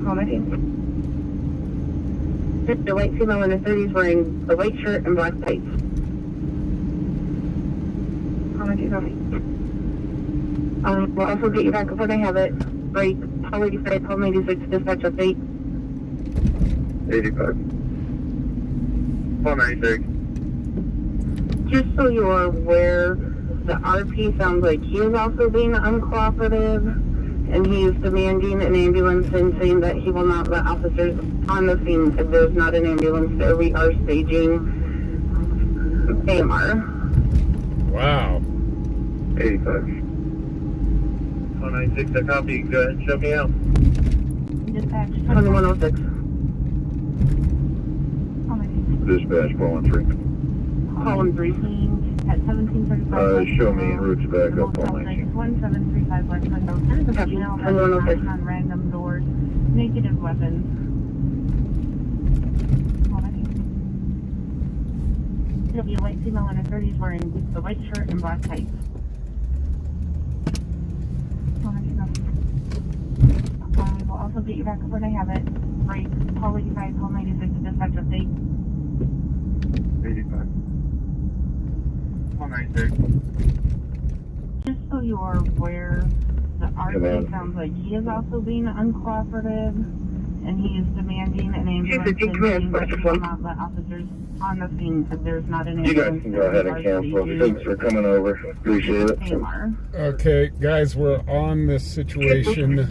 Call 19. Just a white female in her 30s wearing a white shirt and black tights. Call 19, call me. We'll also get you back before they have it. Break, call 85, call 96, dispatch update. 85. Call 96. Just so you're aware, the RP sounds like he is also being uncooperative, and he is demanding an ambulance and saying that he will not let officers on the scene if there's not an ambulance there. We are staging AMR. Wow. 85. 196, I copy. Go ahead and show me out. Dispatch 2106. Dispatch 413. Column 3. At 1735. Show me en route back up on 19. 1735 West Window. There's a female that is knocking on random doors. Negative weapons. It'll be a white female in her 30s wearing a white shirt and black tights. We will also get you back up when I have it. Right, call 85, call 96 to dispatch update. 85. 196. Just so you are aware, the RC sounds like he is also being uncooperative, and he is demanding an ambulance, and he will not let officers on the scene if there's not an You ambulance. guys can go ahead and cancel. Thanks for coming over. Appreciate it. Okay, guys, we're on this situation.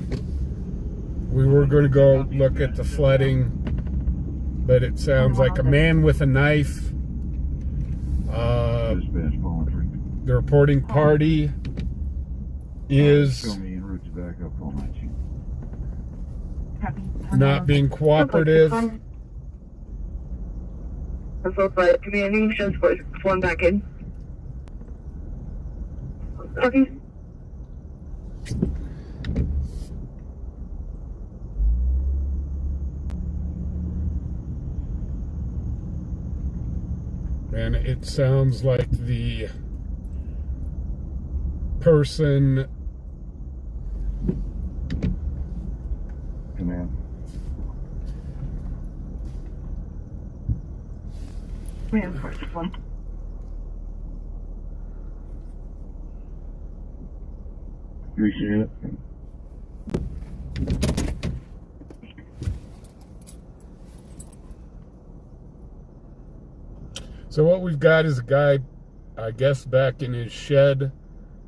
We were going to go look at the flooding, but it sounds like a man with a knife. Dispatch, phone 3. The reporting party is Show me en route to back up, phone 19. not being cooperative. Assault by commanding, transport one back in. Copy. And it sounds like the person Command. Appreciate it. So what we've got is a guy, I guess, back in his shed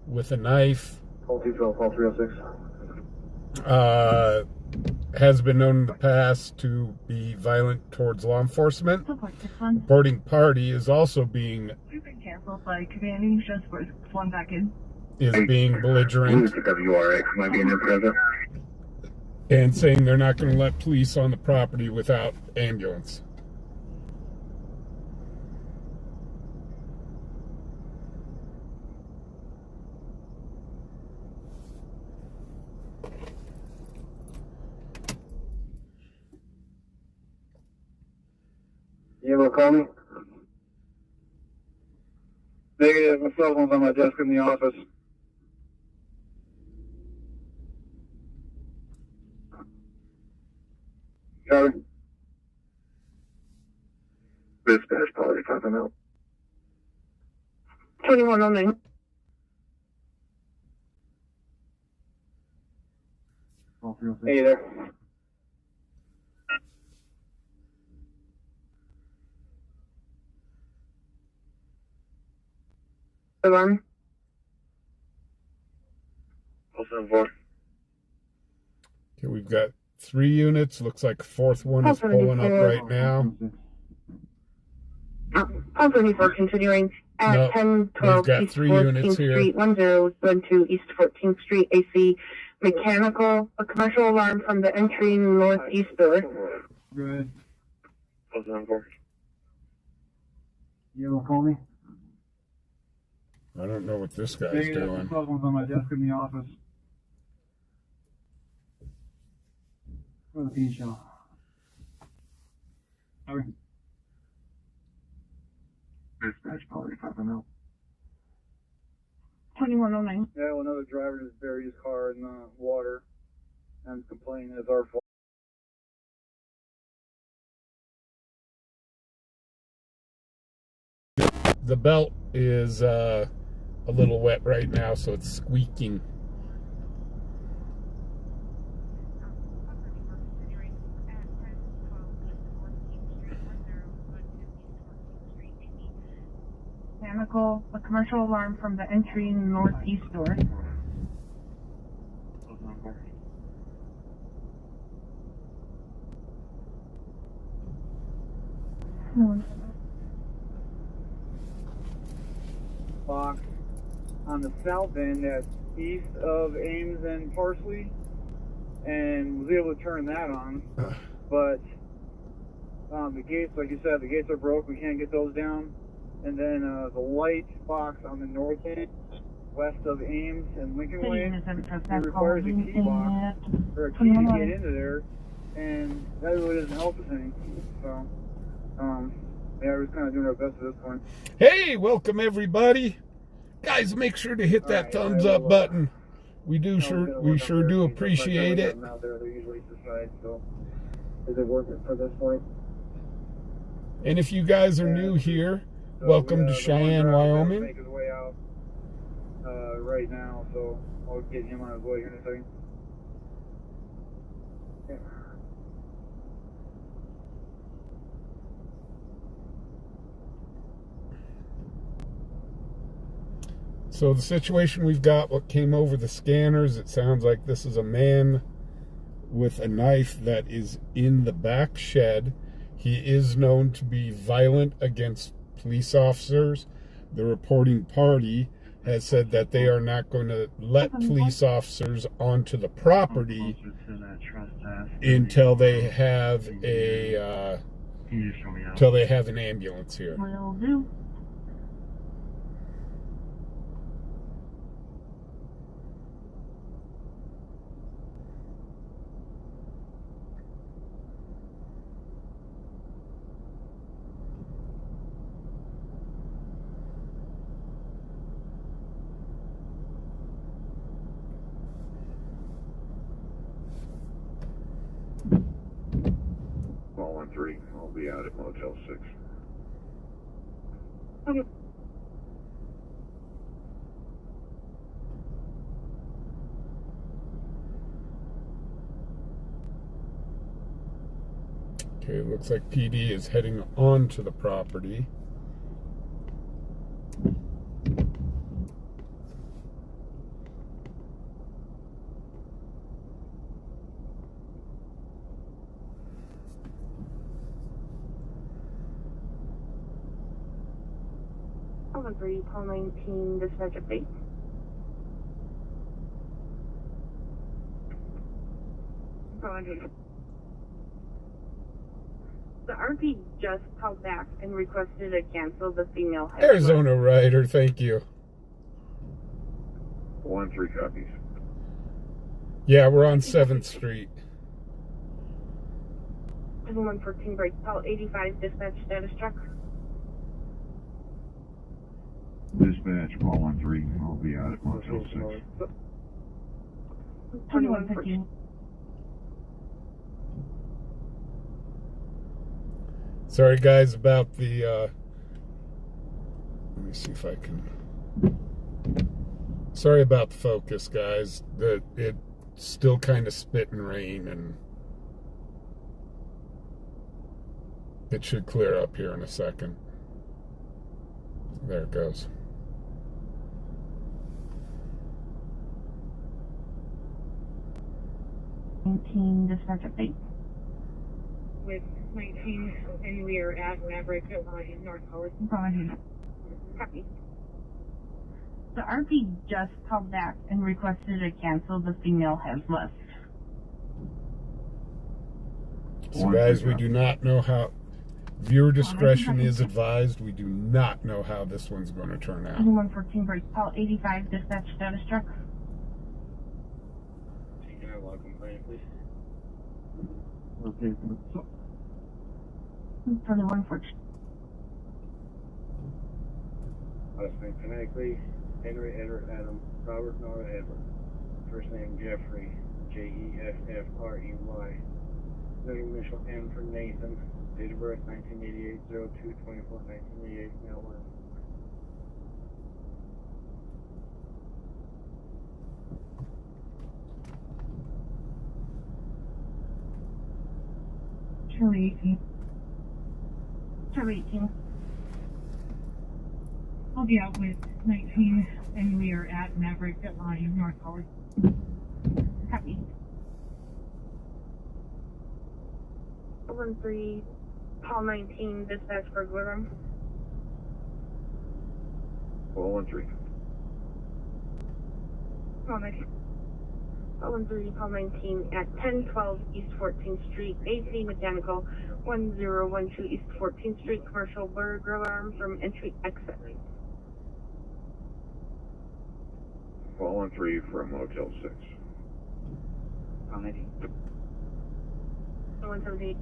with a knife. Call 212, call 306. Has been known in the past to be violent towards law enforcement. Reporting party is also being Canceled by commanding, transport one back in. being belligerent WRX might be in there present. and saying they're not going to let police on the property without ambulance. You able to call me? Negative. My cell phone's on my desk in the office. Copy. Dispatch, call 85 out. 2109. Call 306. Hey there. Alarm. Call 74. Okay, we've got 3 units. Looks like a 4th one is pulling up right now. Call 34 continuing at No, 1012 we've got East 3 14th units here. Street, 1012 East 14th Street, AC mechanical, a commercial alarm from the entry northeast door. Good. Call 74. You able to call me? I don't know what this guy's Negative. My doing. cell phone's on my desk in the office. For the P show. Copy. Dispatch, call 85 out. 2109. Yeah, well, another driver just buried his car in the water and complaining it's our fault. The belt is a little wet right now, so it's squeaking. Mechanical, a commercial alarm from the entry northeast door. Box on the south end that's east of Ames and Parsley, and was able to turn that on, but the gates, like you said, the gates are broke, we can't get those down. And then the light box on the north end, west of Ames and Lincoln Way, it requires a key box or a key to get into there, and that really doesn't help us any. So, Yeah, we're kind of doing our best at this point. Hey, welcome everybody. Guys, make sure to hit that thumbs up button. We sure do appreciate it. Out there, they're usually decide, so is it worth it for this point? And if you guys are new here, welcome to Cheyenne, Wyoming. Make his way out right now, so I'll get him on his way here in a second. Yeah. So the situation we've got, what came over the scanners, it sounds like this is a man with a knife that is in the back shed. He is known to be violent against police officers. The reporting party has said that they are not going to let police officers onto the property until they have an ambulance here. Will do. Call 13. I'll be out at Motel 6. Okay. Okay, it looks like PD is heading onto the property. Call 19, dispatch update. Roger. The RP just called back and requested to cancel the female head. Arizona Rider, thank you. 1-3 copies. Yeah, we're on 7th Street. 114 break. Call 85, dispatch status truck. Dispatch, call 13. I'll be out at Motel 6. 2115. Sorry guys about the let me see if I can. Sorry about the focus, guys. It's still kind of spitting rain, and it should clear up here in a second. There it goes. Dispatch update. With 19, and we are at Maverick in North Howard. Roger. Copy. The RP just called back and requested to cancel the female has left. So guys, we do not know how. Viewer discretion is advised. We do not know how this one's going to turn out. 114 break. Call 85, dispatch status truck. Okay. 2114. Last name phonetically, Henry Edward Adam, Robert Nora Edward. First name Jeffrey, Jeffrey. Middle initial N for Nathan. Date of birth 1988, 02/24/1988, male 1. Charlie 18. Charlie 18. I'll be out with 19, and we are at Maverick in North Howard. Copy. 13, call 19, dispatch burglar room. Call 13. Call 19. Call 13, call 19 at 1012 East 14th Street, AC Mechanical, 1012 East 14th Street, commercial burglar alarm from entry exit. Call 13 from Motel 6. Call 19. 178.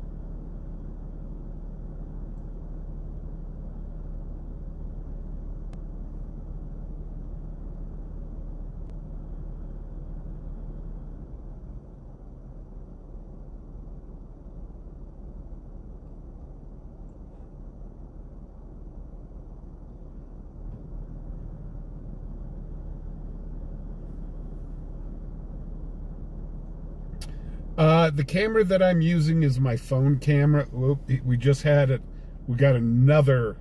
The camera that I'm using is my phone camera. We just had it. We got another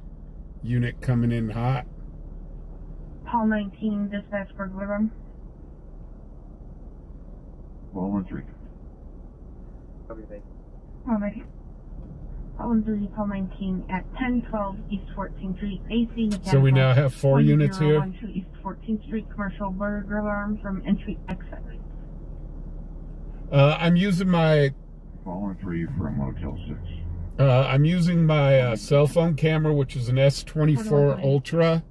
unit coming in hot. Hall 19, dispatch burglar room. Well, 1-3. Everything. Alright. Hall 13, Hall 19 at 1012 East 14th Street, AC mechanical. So we now have 4 units here. 1012 East 14th Street, commercial burglar alarm from entry exit. I'm using my Well, 1-3 for a motel 6. I'm using my cell phone camera, which is an S24 Ultra.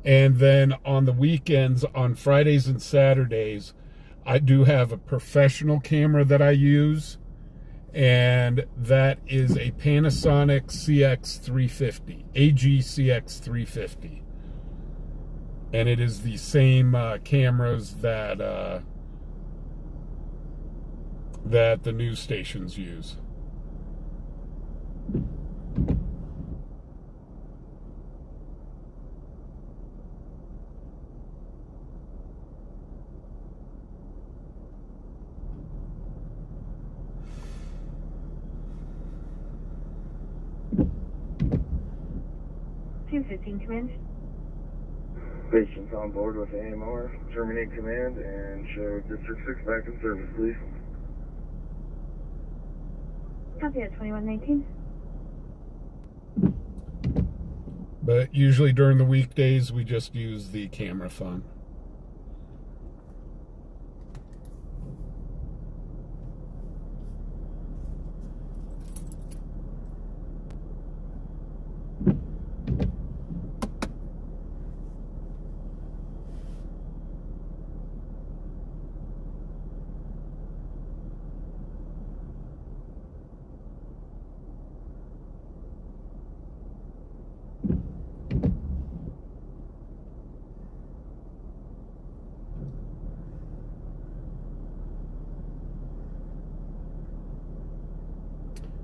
And then on the weekends, on Fridays and Saturdays, I do have a professional camera that I use. And that is a Panasonic CX350, AG CX350. And it is the same cameras that that the news stations use. Command. Patients on board with AMR. Terminate command and show District 6 back in service, please. Copy at 2119. But usually during the weekdays, we just use the camera phone.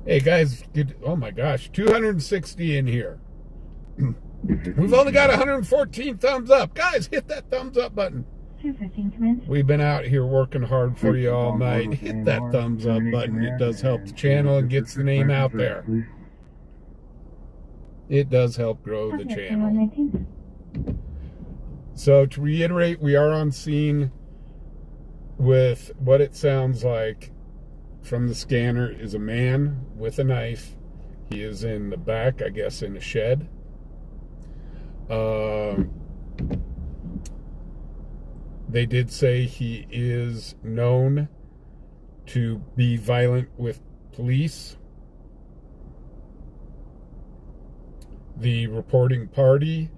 Hey guys, oh my gosh, 260 in here. We've only got 114 thumbs up. Guys, hit that thumbs up button. 215 command. We've been out here working hard for you all night. Hit that thumbs up button. It does help the channel and gets the name out there. It does help grow the channel. So to reiterate, we are on scene with what it sounds like from the scanner is a man with a knife. He is in the back, I guess, in a shed. They did say he is known to be violent with police. The reporting party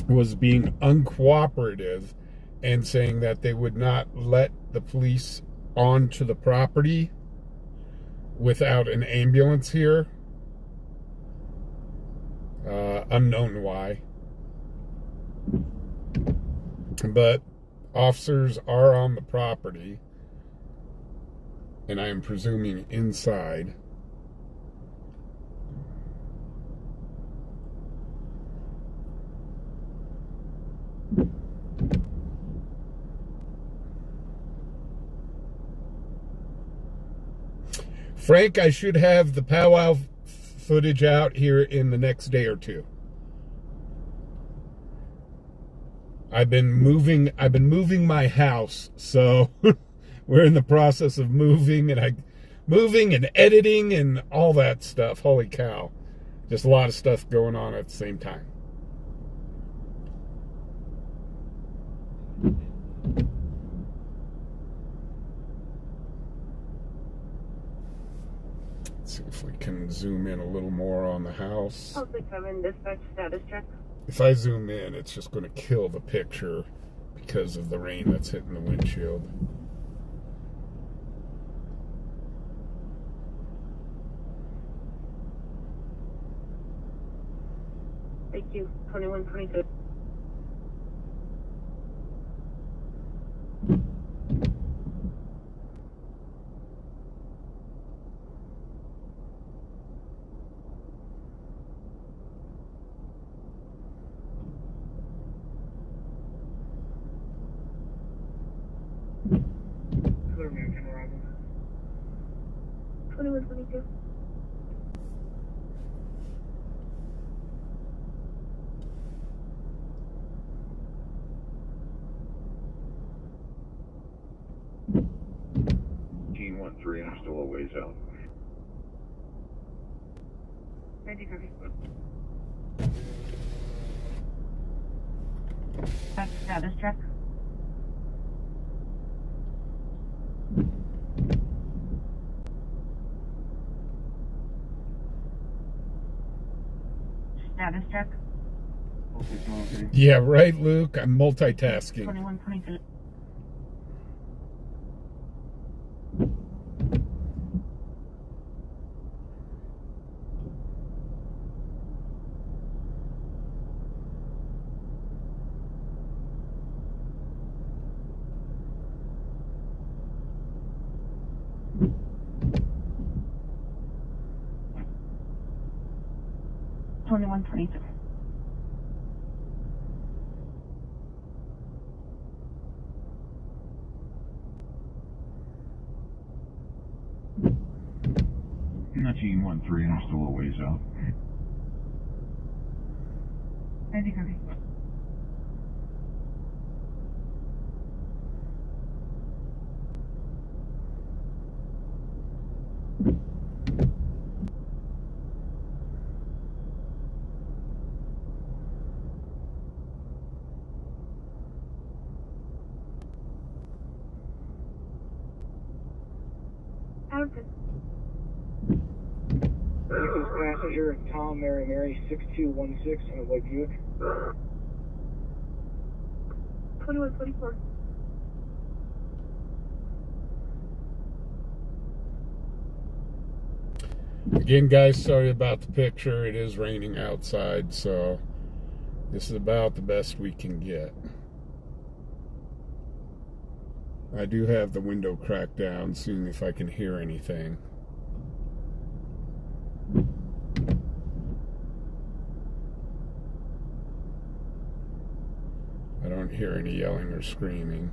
was being uncooperative and saying that they would not let the police onto the property without an ambulance here. Unknown why. But officers are on the property, and I am presuming inside. Frank, I should have the powwow footage out here in the next day or two. I've been moving my house, so we're in the process of moving and editing and all that stuff. Holy cow. Just a lot of stuff going on at the same time. Let's see if we can zoom in a little more on the house. Dispatch status check. If I zoom in, it's just going to kill the picture because of the rain that's hitting the windshield. Thank you. 2122. Clear American arrival. 2122. Team 1-3, I'm still a ways out. Ready, copy. That's status check. Status check. Yeah, right, Luke. I'm multitasking. 2122. Twenty-one 22. Team 1-3, I'm still a ways out. Ready, copy. Vehicle's passenger, Tom, Mary, 6216 on a white Buick. 2124. Again, guys, sorry about the picture. It is raining outside, so this is about the best we can get. I do have the window cracked down, seeing if I can hear anything. I don't hear any yelling or screaming.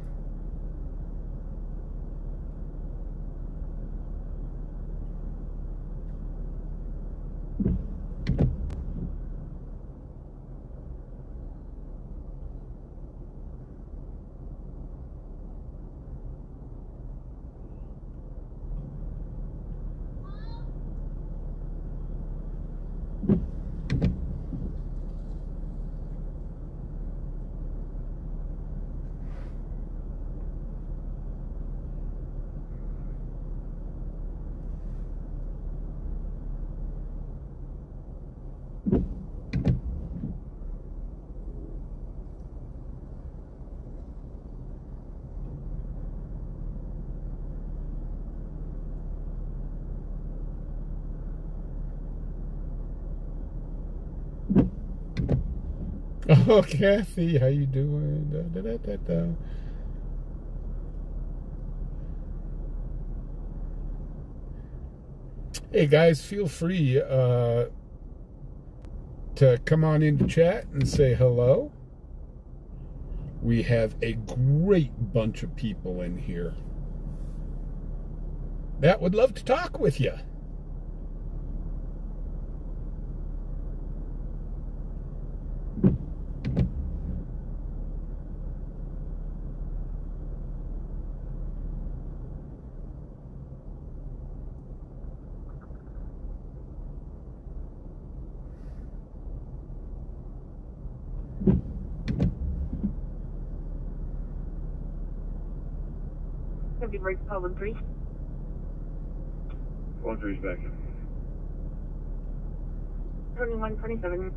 Oh, Kathy, how you doing? Da, da, da, da, da. Hey guys, feel free to come on into chat and say hello. We have a great bunch of people in here that would love to talk with you. Gonna be right call 13. 1-3's back in. 2127.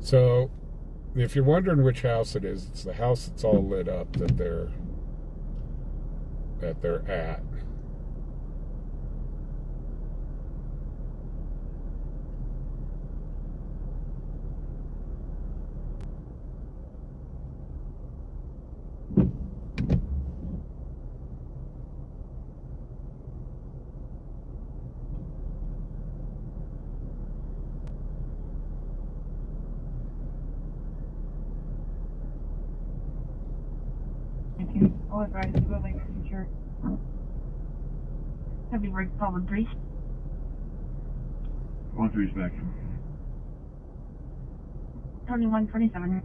So, if you're wondering which house it is, it's the house that's all lit up that they're at. I'll advise you go like future. Heavy break solid 3. 1-3's back. 2127.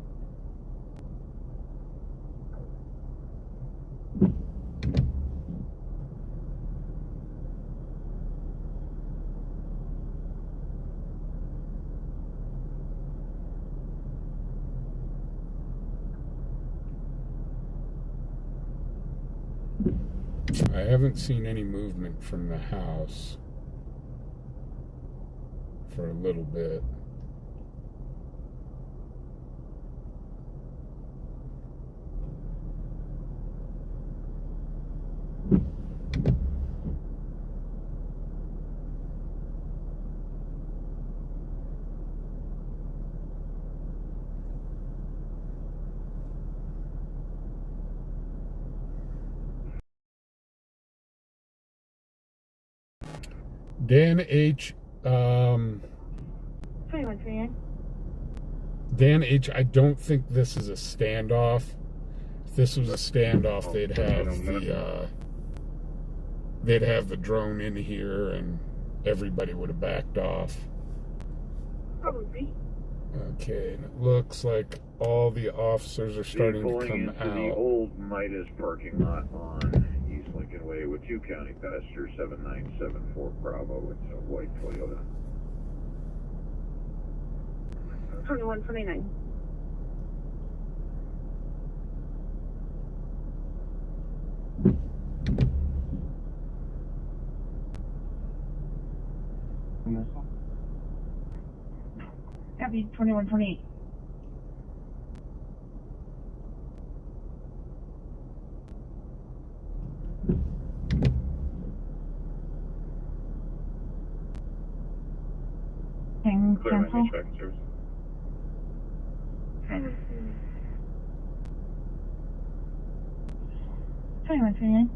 I haven't seen any movement from the house for a little bit. Dan H. 2129. Dan H. I don't think this is a standoff. If this was a standoff, they'd have the drone in here, and everybody would have backed off. Probably. Okay, and it looks like all the officers are starting to Pulling come into out. the old Midas parking lot on East Lincoln Way with 2 county passengers, 7974 Bravo. It's a white Toyota. 2129. Happy 2128. And Clear my cancel. HVAC service. 2129.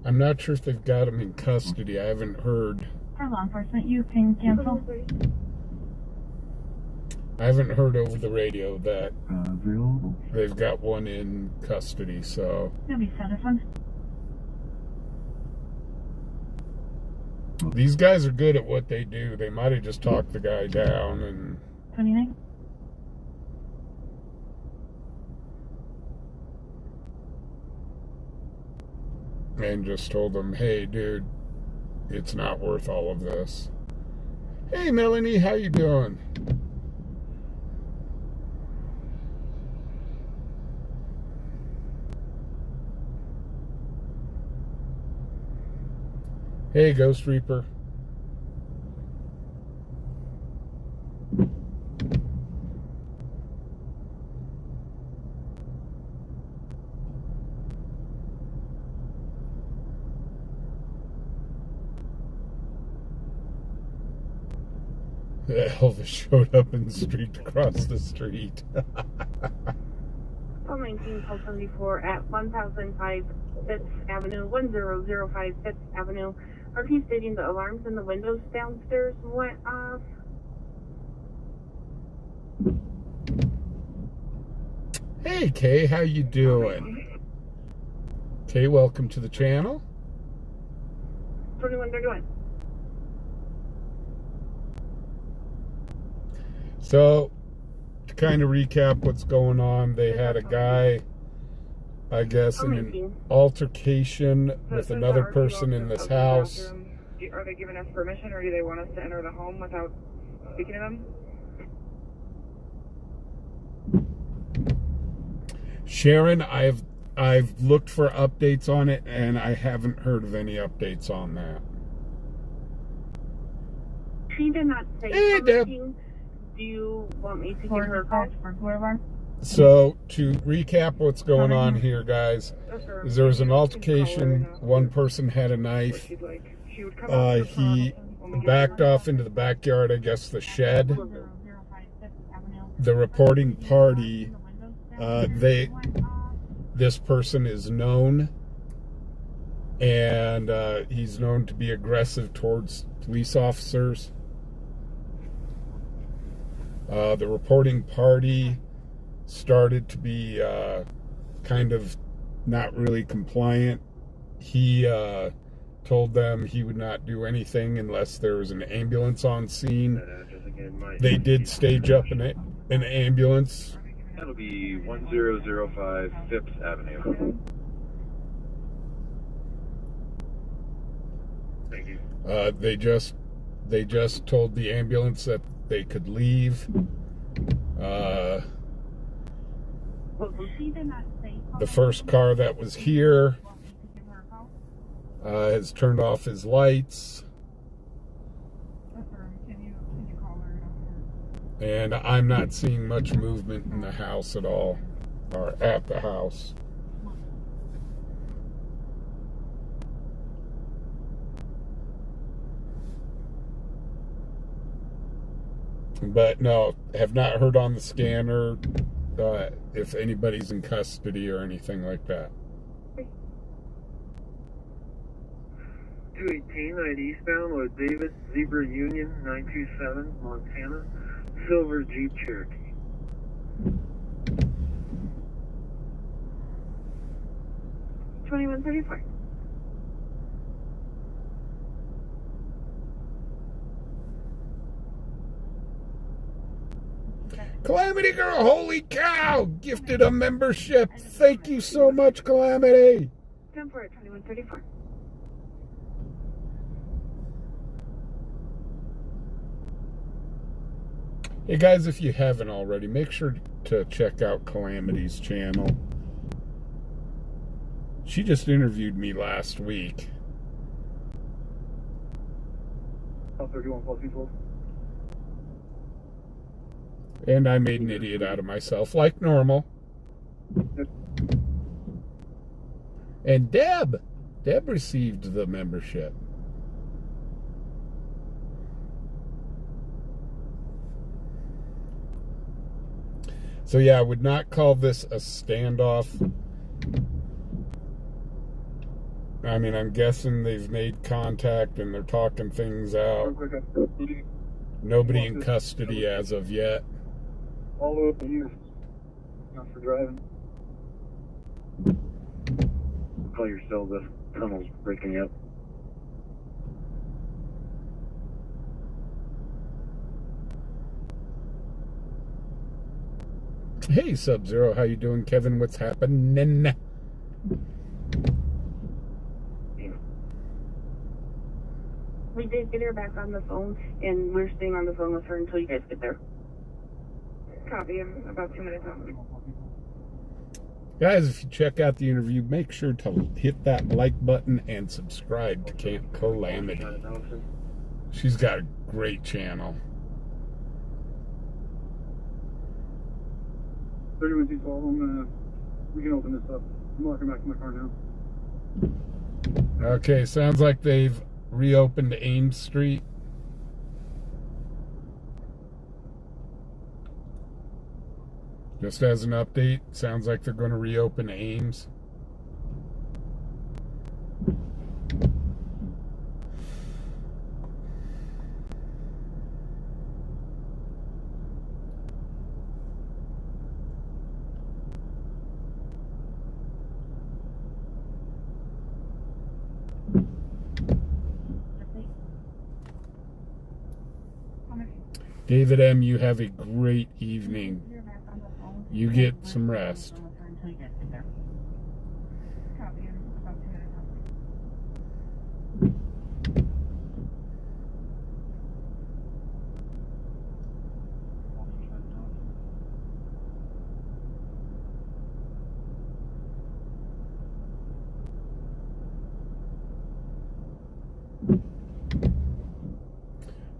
I'm not sure if they've got him in custody. I haven't heard. For law enforcement, you can cancel. I haven't heard over the radio that Available. they've got one in custody. So You'll be citizen. these guys are good at what they do. They might have just talked the guy down and 29. just told them, "Hey, dude, it's not worth all of this." Hey, Melanie, how you doing? Hey, Ghost Reaper. Elvis showed up in the street across the street. 19 call 74 at 1005 5th Avenue, 1005 5th Avenue. Are you stating the alarms in the windows downstairs went off? Hey, Kay, how you doing? Kay, welcome to the channel. 2131. So, to kind of recap what's going on, they had a guy, I guess, in an altercation with another person in this house. Are they giving us permission, or do they want us to enter the home without speaking to them? Sharon, I've looked for updates on it, and I haven't heard of any updates on that. She did not say Hey, Deb. Do you want me to give her a call? So, to recap what's going on here, guys, is there was an altercation. One person had a knife. He backed off into the backyard, I guess the shed. The reporting party, this person is known and he's known to be aggressive towards police officers. The reporting party started to be kind of not really compliant. He told them he would not do anything unless there was an ambulance on scene. They did stage up an ambulance. That'll be 1005 Phipps Avenue. Thank you. They just told the ambulance that they could leave. The first car that was here has turned off his lights. And I'm not seeing much movement in the house at all, or at the house. But no, have not heard on the scanner if anybody's in custody or anything like that. 218 at eastbound with David, Zebra Union, 927, Montana, silver Jeep Cherokee. $21.34. Calamity Girl, holy cow! Gifted a membership. Thank you so much, Calamity. Come for it, $21.34. Hey guys, if you haven't already, make sure to check out Calamity's channel. She just interviewed me last week. 31 plus people. And I made an idiot out of myself, like normal. And Deb received the membership. So yeah, I would not call this a standoff. I mean, I'm guessing they've made contact and they're talking things out. Nobody in custody as of yet. All the way up to you. Not for driving. Call your cell, the tunnel's breaking up. Hey, Sub-Zero, how you doing? Kevin, what's happening? We did get her back on the phone, and we're staying on the phone with her until you guys get there. Copy. I'm about 2 minutes out. Guys, if you check out the interview, make sure to hit that like button and subscribe to Camp Calamity. She's got a great channel. 3112, we can open this up. I'm walking back to my car now. Okay, sounds like they've reopened Ames Street. Just as an update, sounds like they're going to reopen Ames. David M., you have a great evening. You get some rest.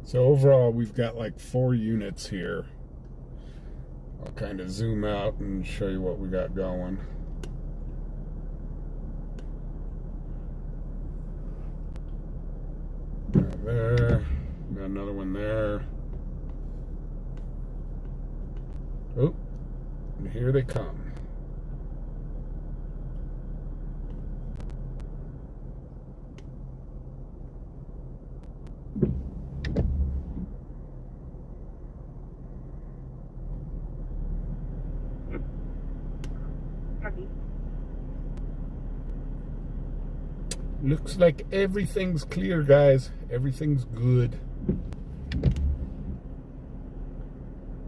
So overall, we've got like 4 units here. I'll kind of zoom out and show you what we got going. Got there, got another one there. Oh, and here they come. Looks like everything's clear, guys. Everything's good.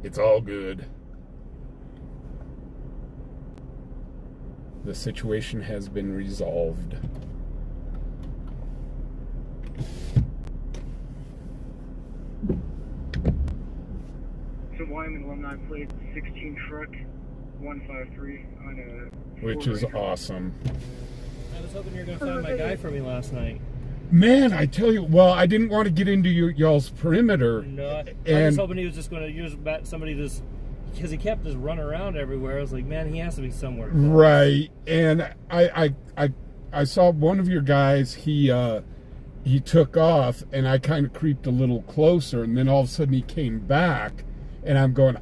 It's all good. The situation has been resolved. Wyoming alumni plate 16 truck 153 on a. Which is awesome. I was hoping you were going to find my guy for me last night. Man, I tell you, well, I didn't want to get into y'all's perimeter. No, I was hoping he was just going to use somebody just because he kept just running around everywhere. I was like, man, he has to be somewhere close. Right, and I saw one of your guys. He took off, and I kind of creeped a little closer, and then all of a sudden he came back, and I'm going,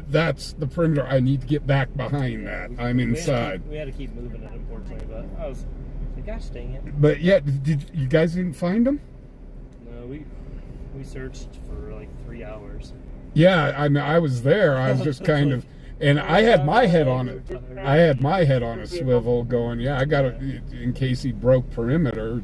that's the perimeter. I need to get back behind that. I'm inside. We had to keep moving it, unfortunately, but I was like, gosh dang it. But yeah, did you guys didn't find him? No, we searched for like 3 hours. Yeah, I mean, I was there. I was just kind of, and I had my head on it. I had my head on a swivel, going, yeah, I got it in case he broke perimeter.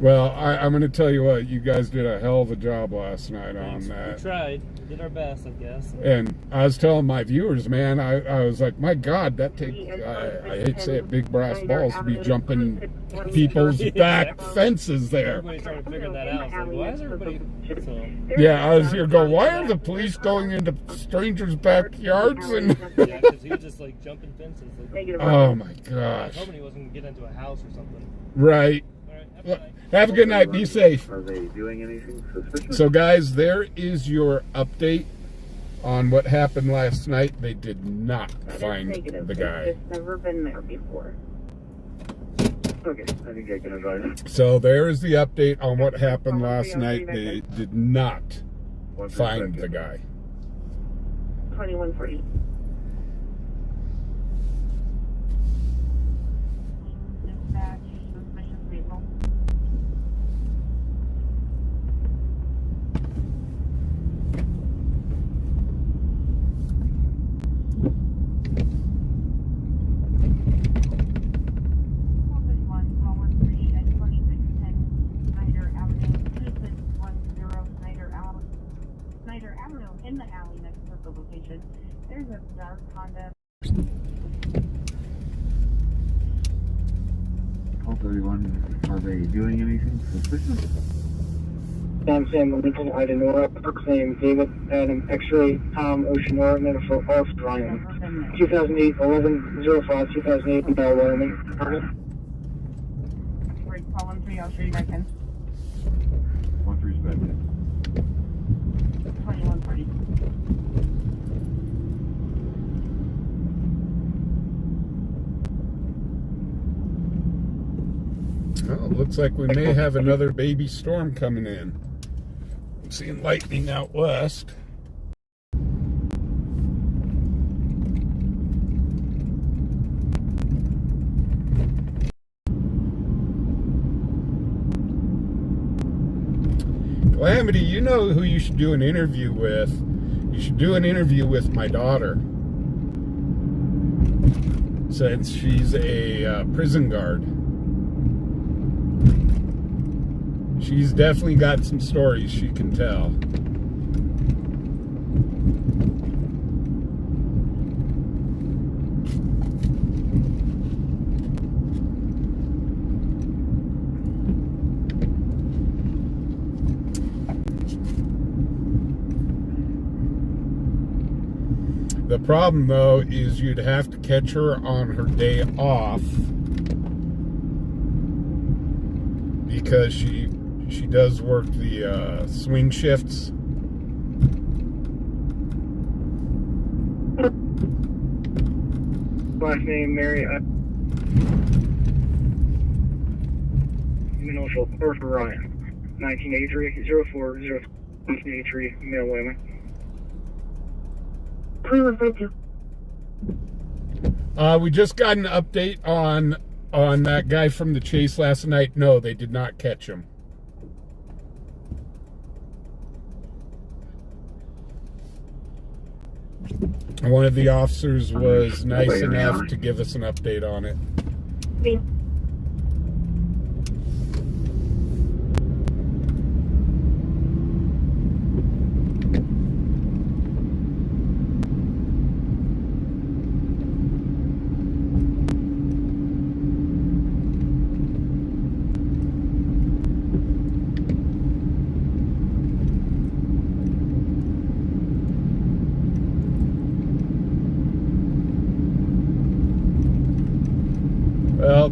Well, I'm going to tell you what, you guys did a hell of a job last night on that. We tried. We did our best, I guess. And I was telling my viewers, man, I was like, my God, that takes, I hate to say it, big brass balls to be jumping people's back fences there. Everybody started figuring that out. It's like, why is everybody... So, yeah, I was here going, why are the police going into strangers' backyards? And yeah, because he was just like jumping fences. Like, oh my I was gosh. hoping he wasn't going to get into a house or something. Right. All right, Have a good night. Be safe. Are they doing anything suspicious? So, guys, there is your update on what happened last night. They did not find the guy. It's never been there before. Okay, I think I can advise. So there is the update on what happened last night. They did not find the guy. 2140. Dispatch, suspicious vehicle. In the alley next to the location, there's a dark Honda. 1231, are they doing anything suspicious? Sam Lincoln, Ida Nora, first name David, Adam, X-ray, Tom, Ocean Nora, and then for Alf Ryan. 2008, 1105, 2008, Wyoming. Great, call 13, I'll show you back in. 13's back in. 2140. Well, it looks like we may have another baby storm coming in. I'm seeing lightning out west. Calamity, you know who you should do an interview with. You should do an interview with my daughter, since she's a prison guard. She's definitely got some stories she can tell. The problem, though, is you'd have to catch her on her day off, because she does work the swing shifts. Last name Mary. Initial for Ryan. 1983 040 1983 male women. 2152. We just got an update on that guy from the chase last night. No, they did not catch him. One of the officers was nice enough to give us an update on it.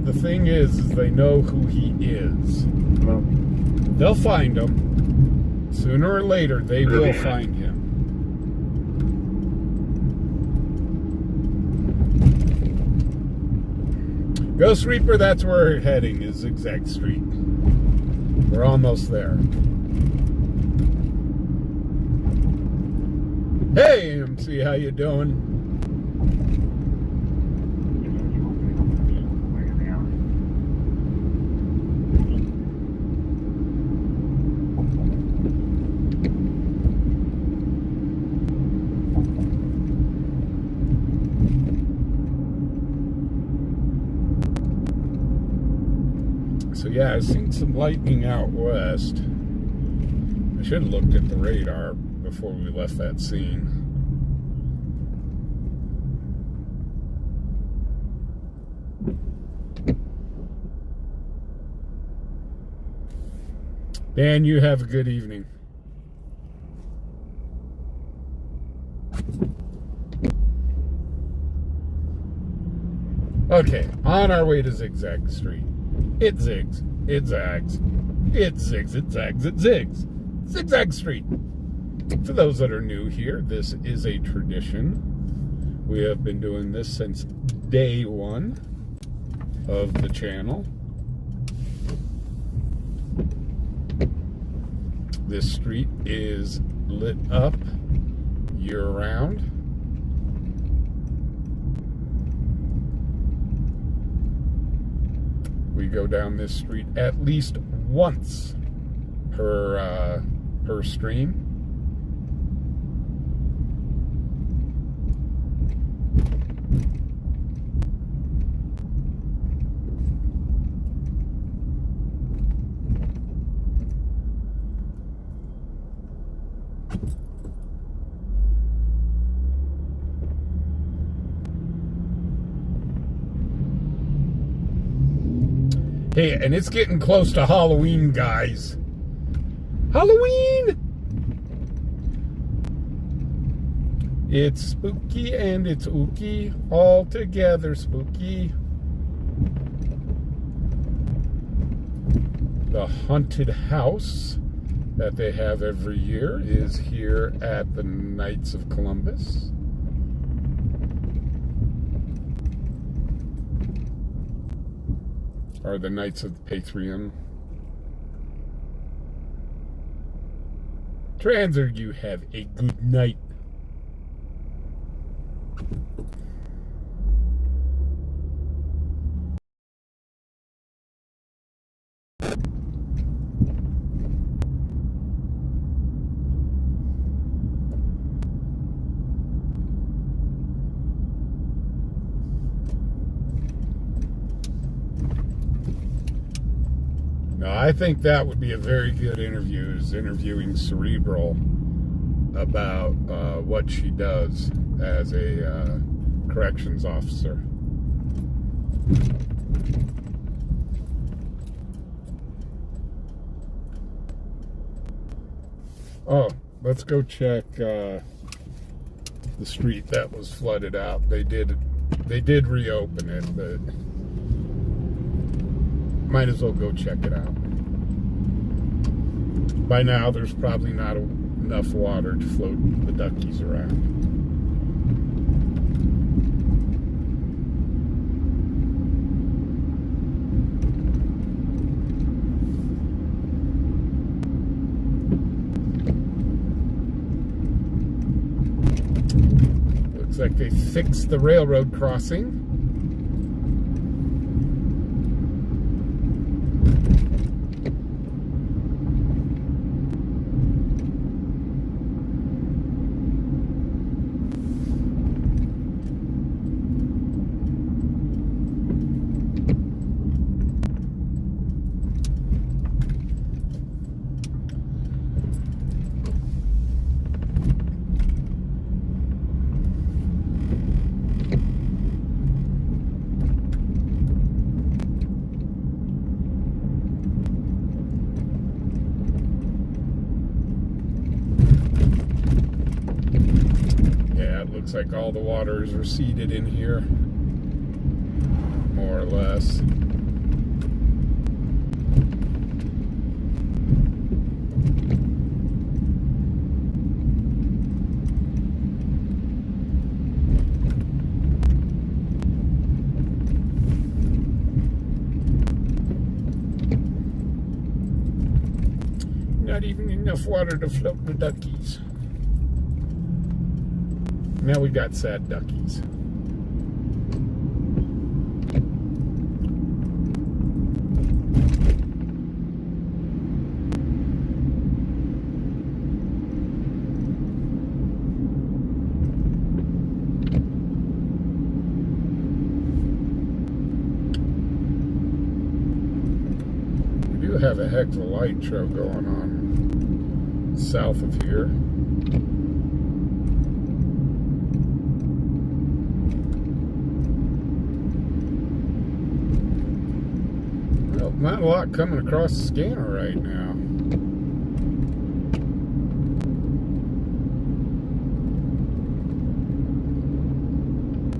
But the thing is they know who he is. Well, They'll find him. Sooner or later, they will find him. Ghost Reaper, that's where we're heading, is Zigzag Street. We're almost there. Hey, MC, how you doing? So yeah, I've seen some lightning out west. I should have looked at the radar before we left that scene. Dan, you have a good evening. Okay, on our way to Zigzag Street. It zigs, it zags, it zigs, it zags, it zigs. Zigzag Street. For those that are new here, this is a tradition. We have been doing this since day one of the channel. This street is lit up year-round. We go down this street at least once per stream. Hey, and it's getting close to Halloween, guys. Halloween! It's spooky and it's ooky, all together spooky. The haunted house that they have every year is here at the Knights of Columbus. Or the Knights of the Patreon. Transer, you have a good night. I think that would be a very good interview, is interviewing Cerebral about what she does as a corrections officer. Oh, let's go check the street that was flooded out. They did reopen it, but might as well go check it out. By now, there's probably not enough water to float the duckies around. Looks like they fixed the railroad crossing. Looks like all the water is receded in here, more or less. Not even enough water to float the duckies. Now we got sad duckies. Have a heck of a light show going on south of here. Well, not a lot coming across the scanner right now.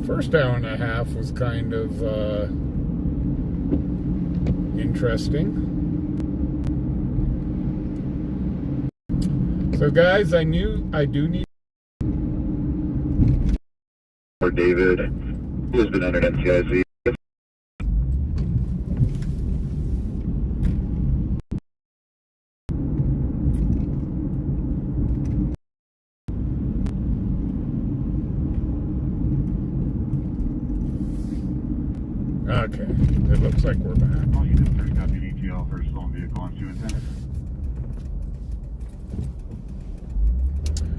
First hour and a half was kind of interesting. So guys, I do need Or David, who has been entered NCIC. Okay, it looks like we're back. All units are copy ETL for stolen vehicle on 2 intended.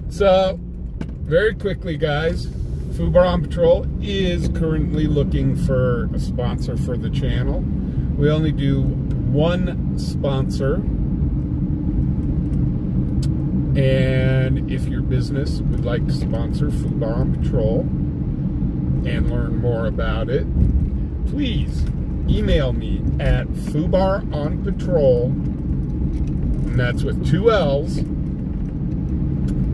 So, very quickly, guys, fubarOnPatrol is currently looking for a sponsor for the channel. We only do one sponsor. And if your business would like to sponsor fubarOnPatrol and learn more about it, please email me at fubaronpatroll, and that's with 2 L's,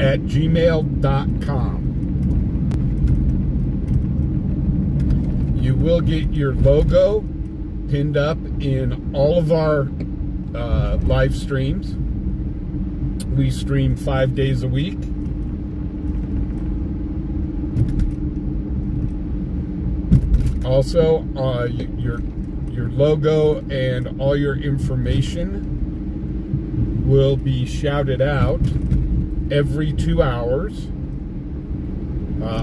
at gmail.com. You will get your logo pinned up in all of our live streams. We stream 5 days a week. Also, your logo and all your information will be shouted out every 2 hours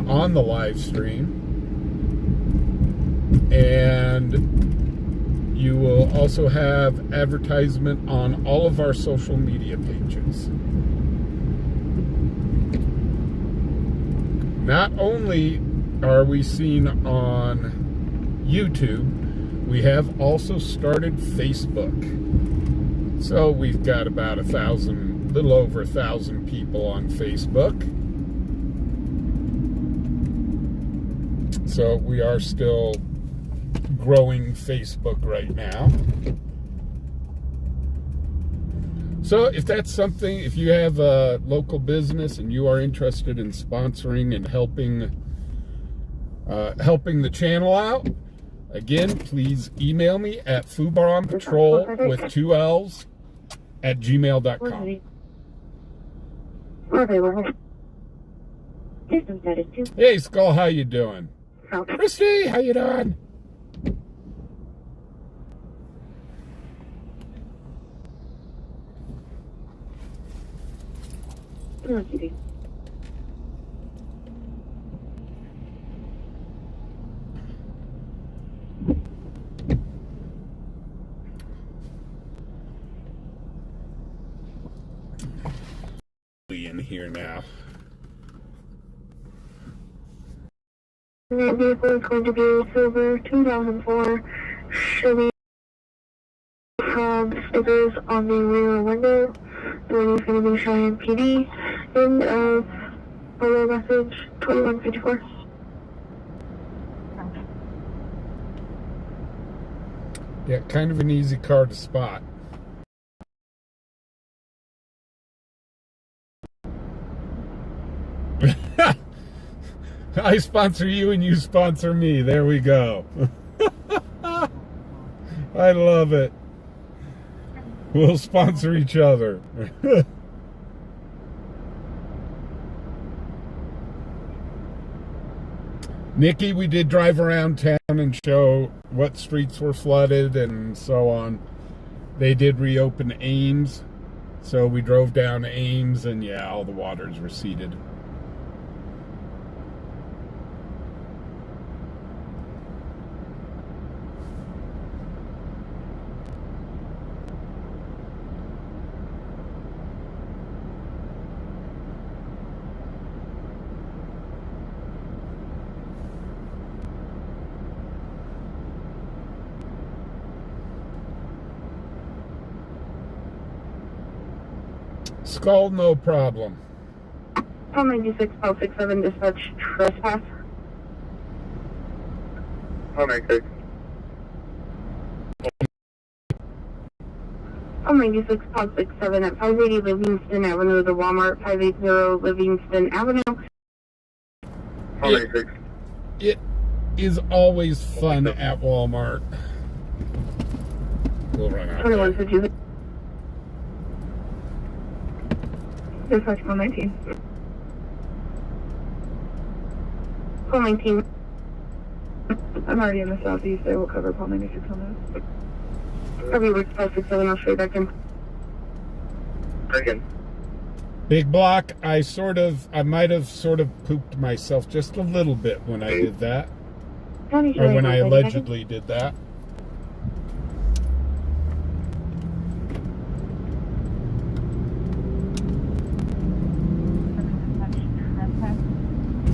on the live stream, and you will also have advertisement on all of our social media pages. Not only are we seen on YouTube, we have also started Facebook. So we've got about 1,000, little over 1,000 people on Facebook. So we are still growing Facebook right now. So if that's something, if you have a local business and you are interested in sponsoring and helping the channel out, again, please email me at fubaronpatroll with 2 L's at gmail.com. Hey, Skull, how you doing? Christy, how you doing? In here now. That vehicle is going to be a silver 2004 Chevy. Have stickers on the rear window. The name is going to be Cheyenne PD. And photo message 2154. Yeah, kind of an easy car to spot. I sponsor you and you sponsor me. There we go. I love it. We'll sponsor each other. Nikki, we did drive around town and show what streets were flooded and so on. They did reopen Ames So we drove down to Ames, and yeah, all the water's receded. Skull, no problem. Call 96, call 67, dispatch trespass. Call 96. Call 96, call 67 at 580 Livingston Avenue, the Walmart, 580 Livingston Avenue. Call 96. It is always fun at Walmart. We'll run out 2150. there. Dispatch call 19. Call 19. I'm already in the southeast. I will cover call 96 on that. Copy, works call 67, I'll show you back in. Again. Big block, I might have sort of pooped myself just a little bit when I did that. Or when I allegedly did that.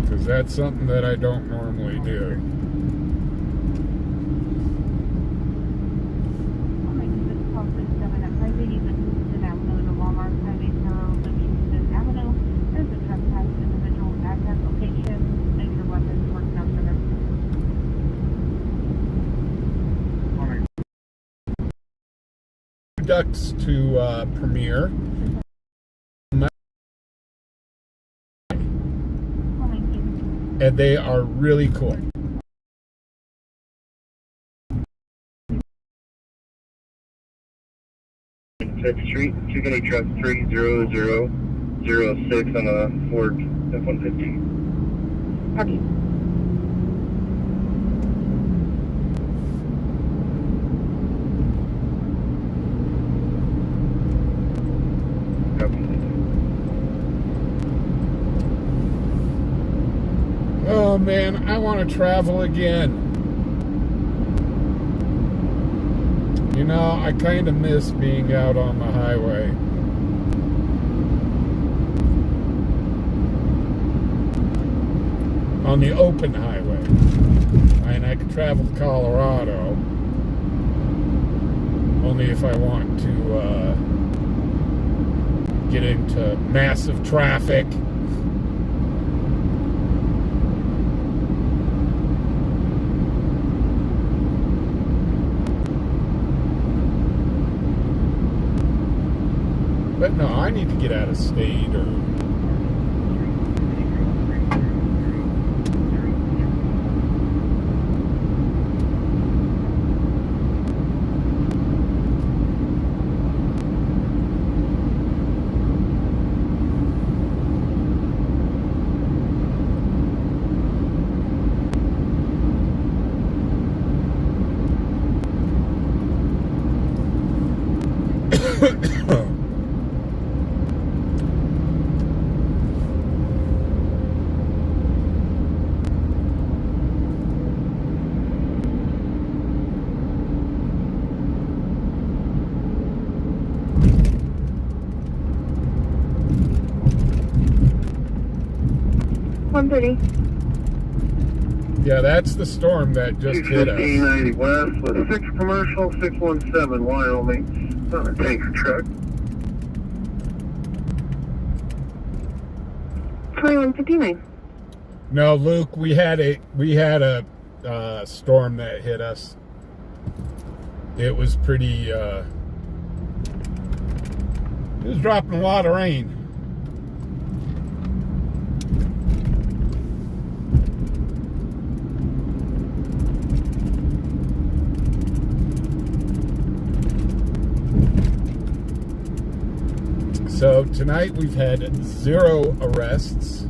Because that's something that I don't normally do. Ducks to Premiere. And they are really cool. Fifth Street, you can trust 30006 on a Ford F-150. Copy. Oh man, I want to travel again. You know, I kind of miss being out on the highway. On the open highway. And I could travel to Colorado. Only if I want to get into massive traffic. But no, I need to get out of state or... Yeah, that's the storm that just hit us. 1590 West with 6 commercial, 617 Wyoming. It's on a tanker truck. 2159. No, Luke, we had a storm that hit us. It was pretty it was dropping a lot of rain. So tonight we've had 0 arrests.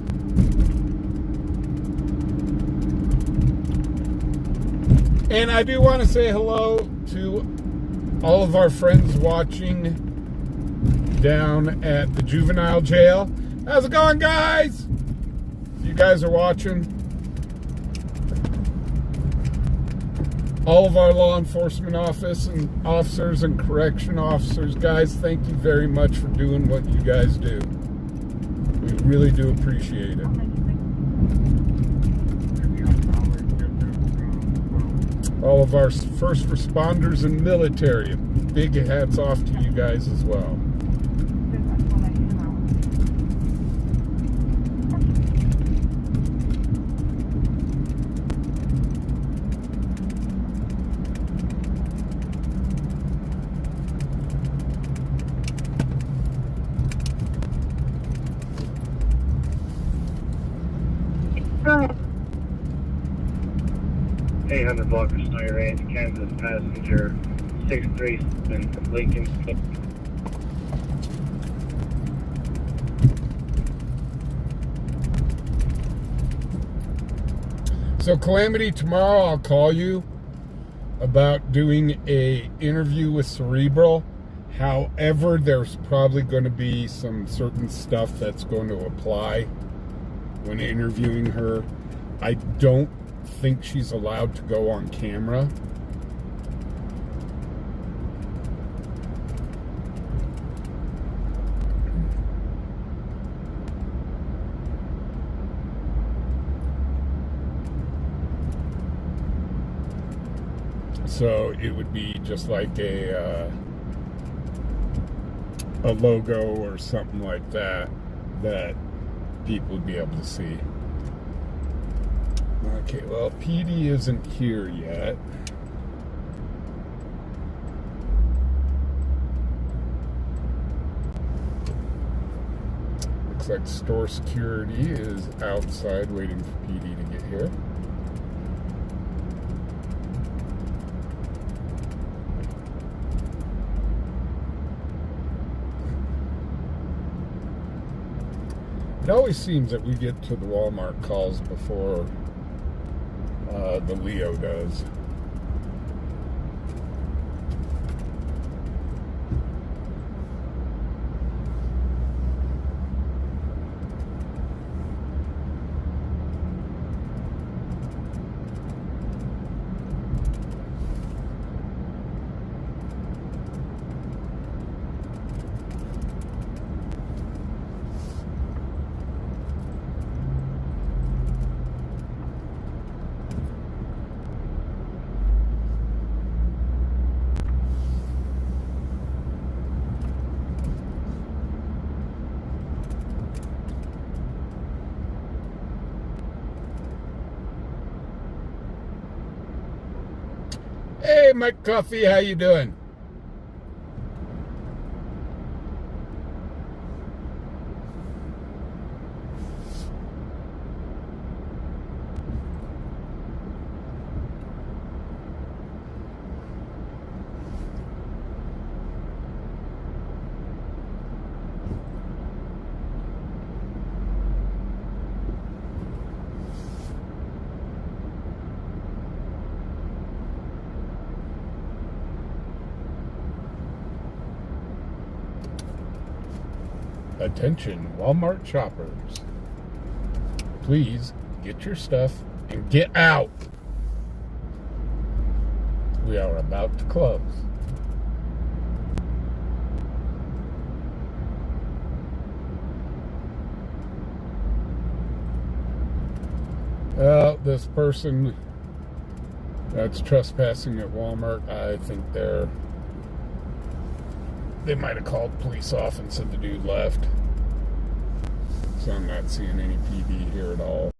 And I do want to say hello to all of our friends watching down at the juvenile jail. How's it going, guys? If you guys are watching, all of our law enforcement officers and correction officers, guys, thank you very much for doing what you guys do. We really do appreciate it. All of our first responders and military, big hats off to you guys as well. Go ahead. 800 block of Snowy Range, Kansas, passenger 637 Lincoln. So Calamity, tomorrow I'll call you about doing a interview with Cerebral. However, there's probably going to be some certain stuff that's going to apply when interviewing her. I don't think she's allowed to go on camera. So it would be just like a logo or something like that people would be able to see. Okay, well, PD isn't here yet. Looks like store security is outside waiting for PD to get here. It always seems that we get to the Walmart calls before the Leo does. Hey, Mike Coffee, how you doing? Attention, Walmart shoppers. Please get your stuff and get out. We are about to close. Well, this person that's trespassing at Walmart, I think they might have called police off and said the dude left. So I'm not seeing any PD here at all.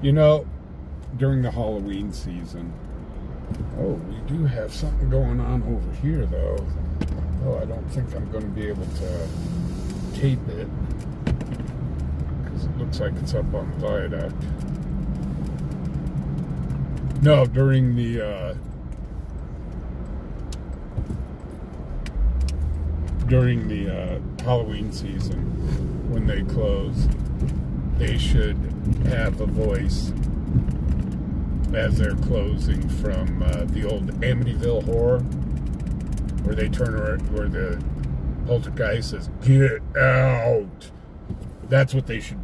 You know, during the Halloween season, oh, we do have something going on over here, though. Oh, I don't think I'm going to be able to tape it. Looks like it's up on the viaduct. No, during the Halloween season, when they close, they should have a voice as they're closing from the old Amityville Horror, where they turn around, where the poltergeist says, "Get out." That's what they should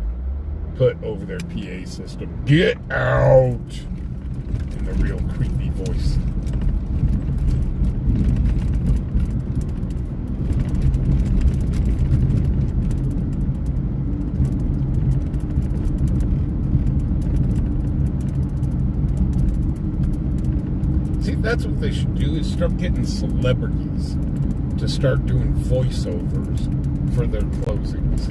put over their PA system. "Get out," in the real creepy voice. See, that's what they should do, is start getting celebrities to start doing voiceovers for their closings.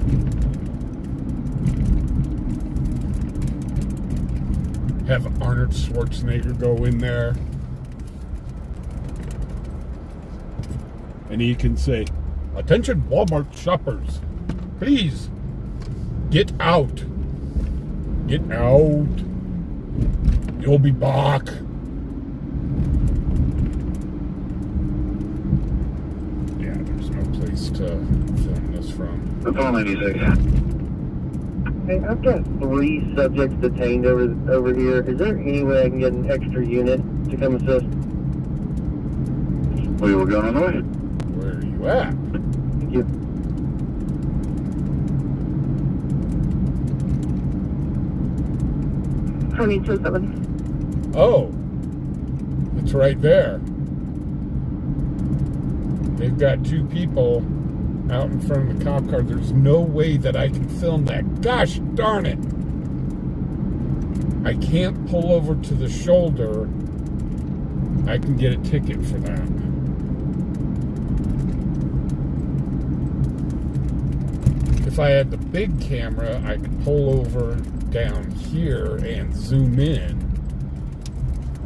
Have Arnold Schwarzenegger go in there, and he can say, "Attention Walmart shoppers, please get out. Get out. You'll be back." Yeah, there's no place to film this from. That's all 96. Hey, I've got 3 subjects detained over here. Is there any way I can get an extra unit to come assist? We were going on the way. Where are you at? Thank you. Oh, it's right there. They've got 2 people out in front of the cop car. There's no way that I can film that. Gosh darn it. I can't pull over to the shoulder. I can get a ticket for that. If I had the big camera, I could pull over down here and zoom in.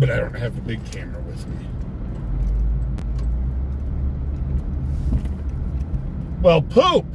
But I don't have the big camera with me. Well, poop!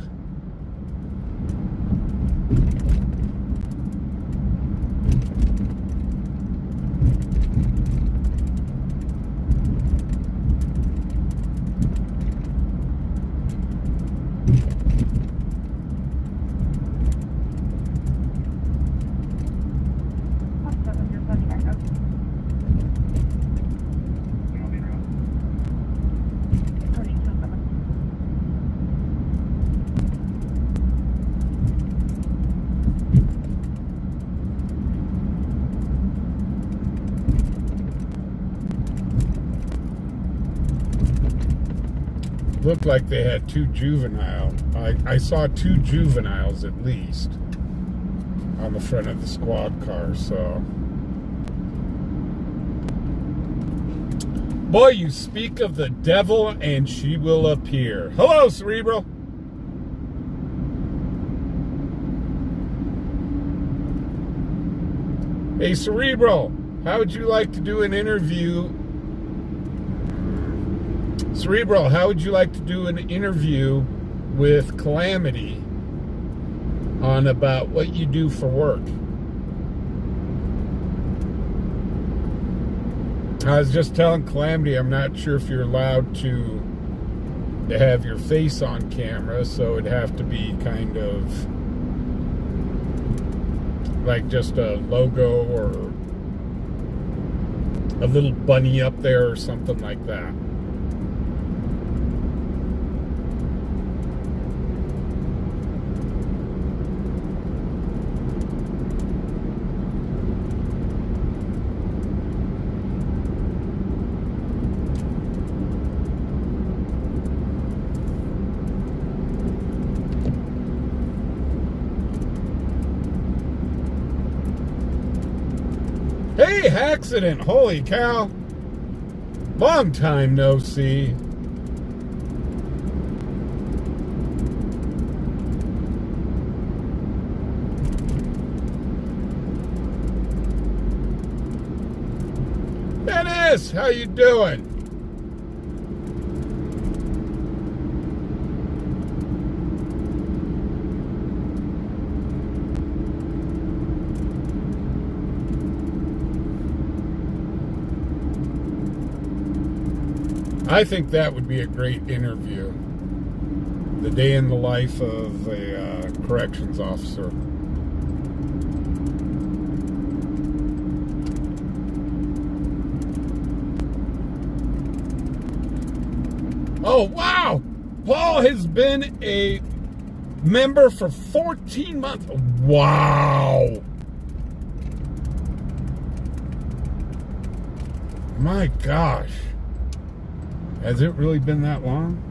Looked like they had 2 juvenile. I saw 2 juveniles at least on the front of the squad car, so. Boy, you speak of the devil and she will appear. Hello, Cerebral. Hey, Cerebral, how would you like to do an interview? Cerebral, how would you like to do an interview with Calamity on about what you do for work? I was just telling Calamity I'm not sure if you're allowed to have your face on camera, so it'd have to be kind of like just a logo or a little bunny up there or something like that. Hey, accident! Holy cow! Long time no see. Dennis, how you doing? I think that would be a great interview. The day in the life of a corrections officer. Oh, wow! Paul has been a member for 14 months. Wow! My gosh. Has it really been that long?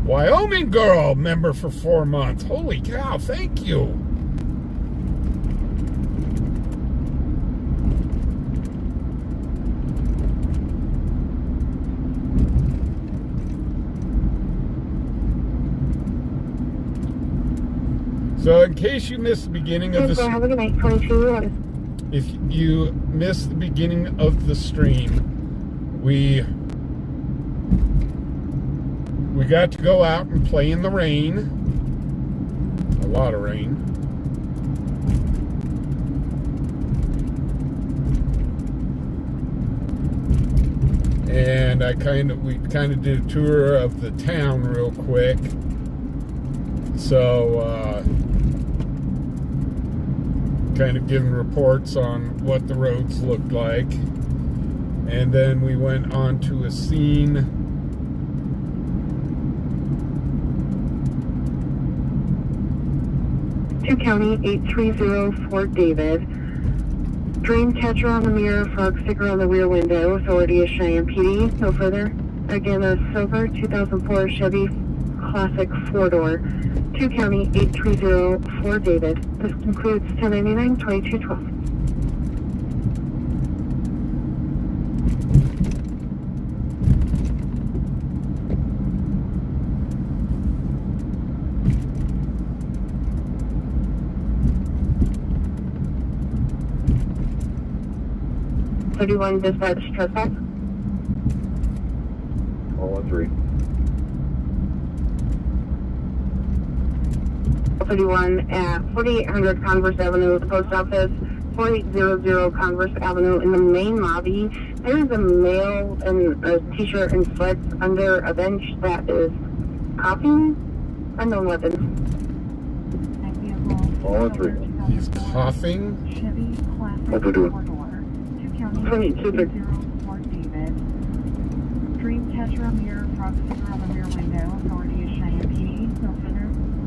Wyoming girl, member for 4 months. Holy cow, thank you. So in case you missed the beginning of the Have a good night, 22. if you missed the beginning of the stream, we got to go out and play in the rain. A lot of rain. And we kind of did a tour of the town real quick. So kind of giving reports on what the roads looked like. And then we went on to a scene. County 830 Fort David. Dream catcher on the mirror, fog sticker on the rear window. Authority is Cheyenne PD. No further. Again, a silver 2004 Chevy Classic 4-door. 2 County 830 Fort David. This concludes 1099-2212. Thirty-one dispatch trespass. All on 3. 31 at 4800 Converse Avenue, the post office, 4800 Converse Avenue. In the main lobby, there is a male in a t-shirt and sweats under a bench that is coughing. Unknown weapons. All on 3. He's coughing. Chevy Classic What we doing? 4-door. 2 County 22. 830 Fort David. Dream catcher on mirror, fog sticker on the rear window. Authority is Cheyenne PD. No further.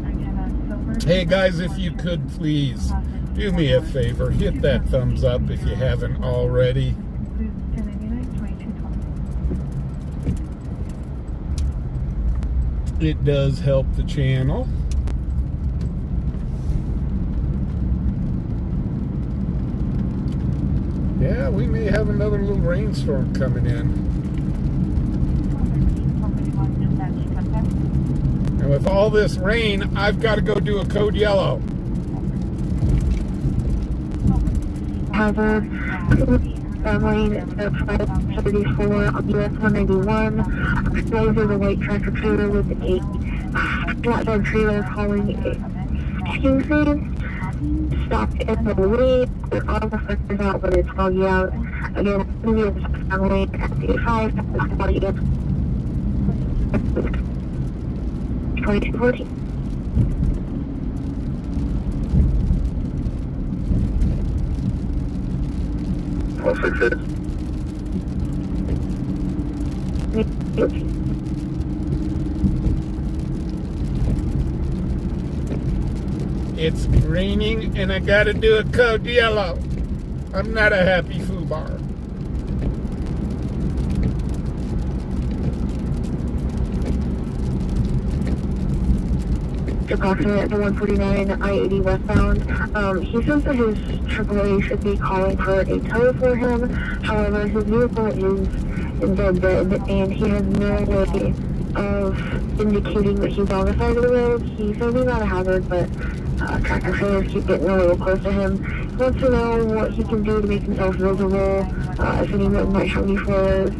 Again, a silver. Hey guys, if you could please do me a favor, hit that thumbs up if you haven't already. It does help the channel. Yeah, we may have another little rainstorm coming in. And with all this rain, I've got to go do a code yellow. Hazard. Lane at 534 on US 191. Over the white tractor trailer with a flatbed trailer hauling a excuse stopped in the lane. All the sectors out, but it's foggy out. Again, maybe it's on lane at 85. It's foggy out. 2240. All 6 hits. It's raining and I gotta do a code yellow. I'm not a happy foobar. Approximately at the 149 I-80 westbound. He says that his AAA should be calling for a tow for him. However, his vehicle is in dead and he has no way of indicating that he's on the side of the road. He says he's not a hazard, but tractor trailers keep getting a little close to him. He wants to know what he can do to make himself visible, if anyone might have any flares,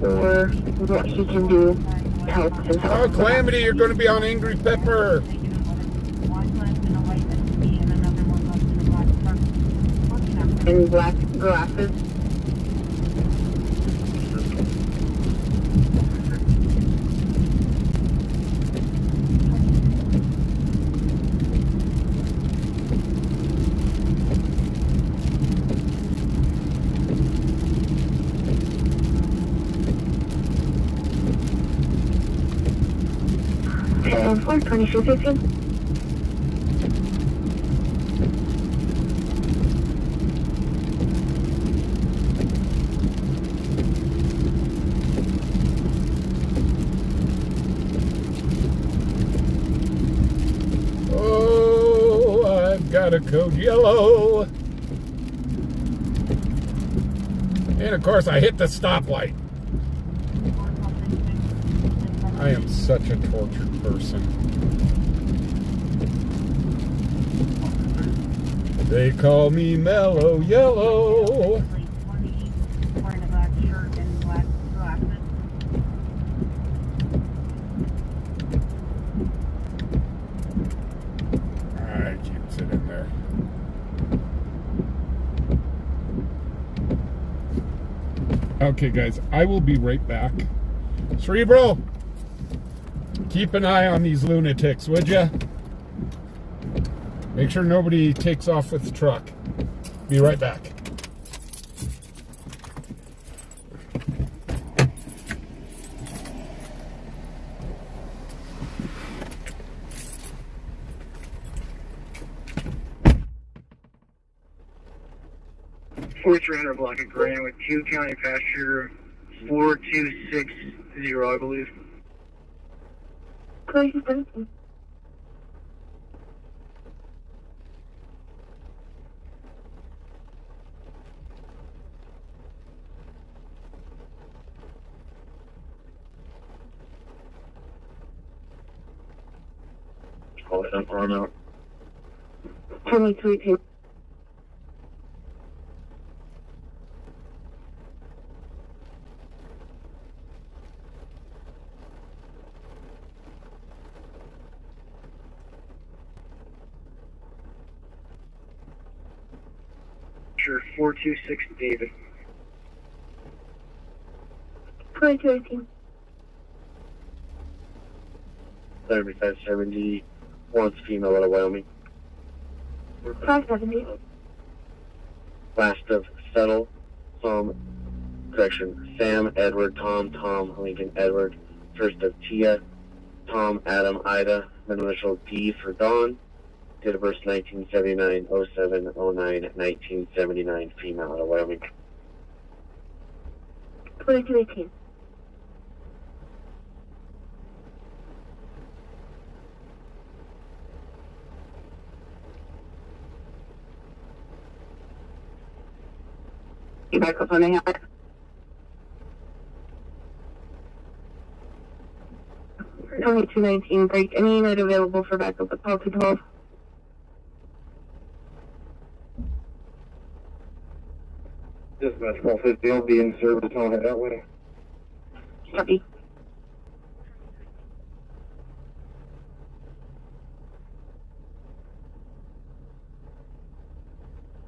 or what he can do to help himself. Oh, Calamity, you're going to be on Angry Pepper. in black glasses. And 42215. Oh, I've got a code yellow. And of course I hit the stoplight. I am such a tortured person. They call me Mellow Yellow. Wearing a black shirt and black glasses. Alright, keeps it in there. Okay, guys, I will be right back. Cerebral, keep an eye on these lunatics, would ya? Make sure nobody takes off with the truck. Be right back. Block of Grand with 2 County Pasture 4260, I believe. Call it up, arm out. 2218. Sure, 426 David. 2218. 7570 wants female out of Wyoming. 570. Last of Settle, Sam, Edward, Tom, Lincoln, Edward. First of Tia, Tom, Adam, Ida. Middle initial D for Dawn. Date of birth 1979, 07, 09, 1979, female out of Wyoming. 2218. You back up on the hammer. 2219, break any unit available for backup at Policy 12. Dispatch call 50, I'll be in service, I'll head that way. Copy.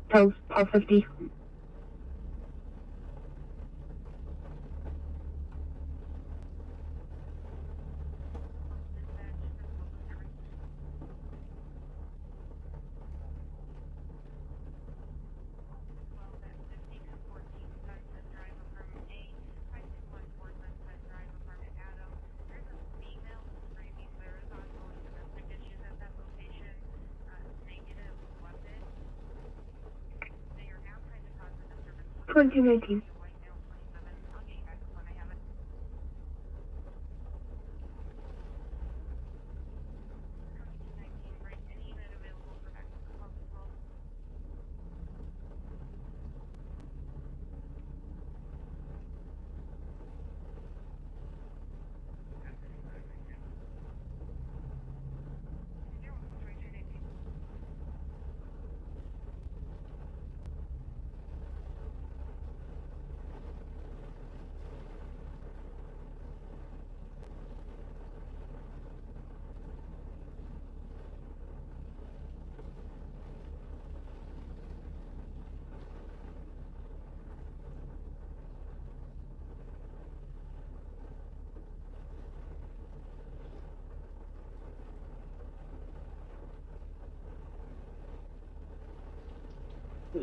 Pulse 50. Going to 19.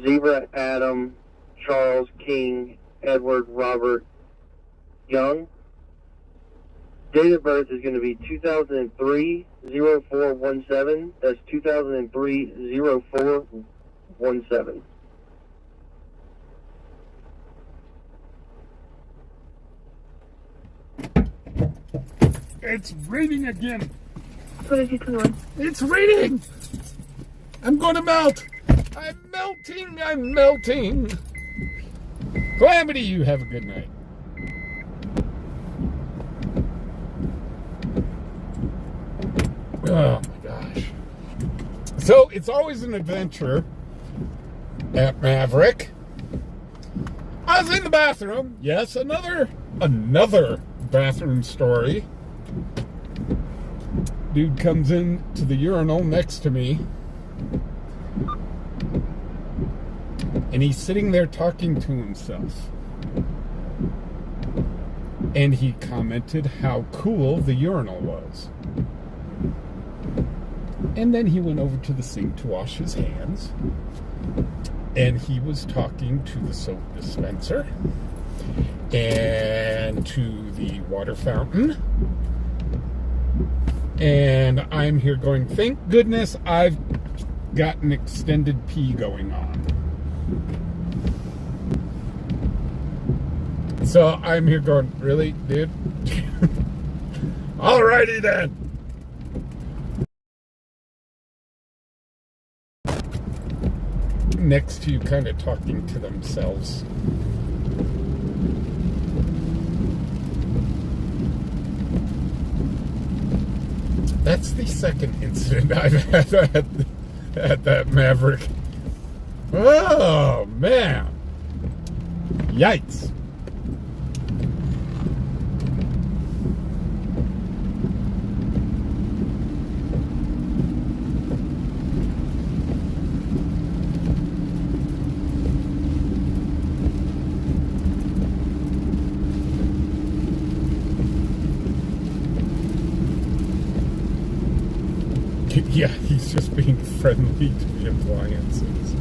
Zebra Adam Charles King Edward Robert Young. Date of birth is going to be 2003-0417. That's 2003-0417. It's raining again. What is he doing? It's raining. I'm going to melt. I'm melting. I'm melting. Calamity, you have a good night. Oh my gosh. So it's always an adventure at Maverick. I was in the bathroom. Yes, another bathroom story. Dude comes in to the urinal next to me, and he's sitting there talking to himself. And he commented how cool the urinal was. And then he went over to the sink to wash his hands, and he was talking to the soap dispenser and to the water fountain. And I'm here going, thank goodness I've got an extended pee going on. So I'm here going, really, dude? Alrighty then. Next to you kind of talking to themselves. That's the second incident I've had at that Maverick. Oh, man. Yikes. Yeah, he's just being friendly to the appliances.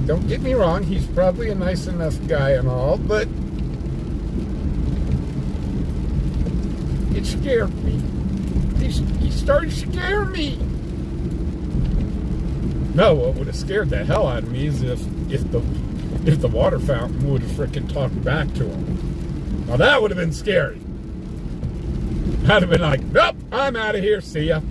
Don't get me wrong, he's probably a nice enough guy and all, but it scared me. He started to scare me. No, what would have scared the hell out of me is if the water fountain would have frickin' talked back to him. Now that would have been scary. I'd have been like, nope, I'm out of here, see ya.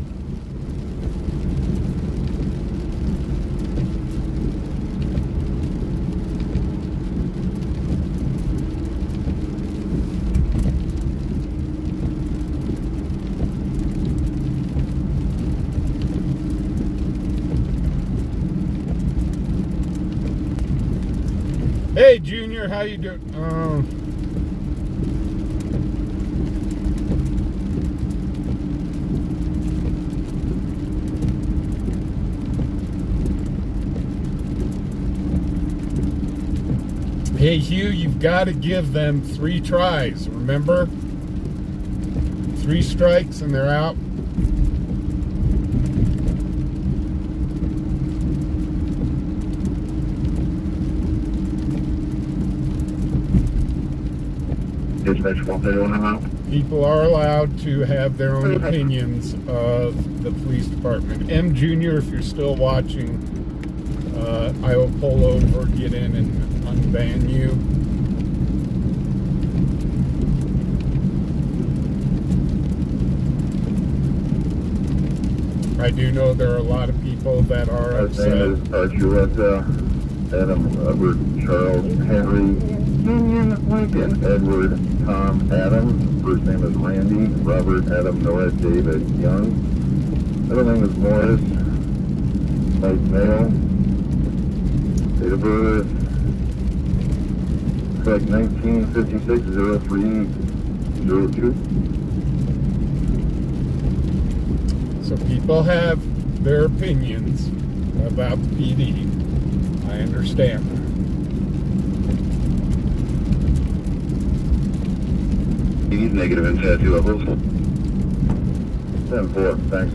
Hey, Junior, how you doing? Hey, Hugh, you've got to give them 3 tries, remember? 3 strikes and they're out. People are allowed to have their own opinions of the police department. M. Junior, if you're still watching, I will pull over, get in, and unban you. I do know there are a lot of people that are upset. His name is Adam Robert Charles Henry Union Lincoln Edward Tom Adam. First name is Randy Robert Adam Noah David Young. Middle name is Morris. White male. Date of birth. Correct 1956-03-02. So people have their opinions about the PD. I understand. Negative into 2 levels. 7-4, thanks.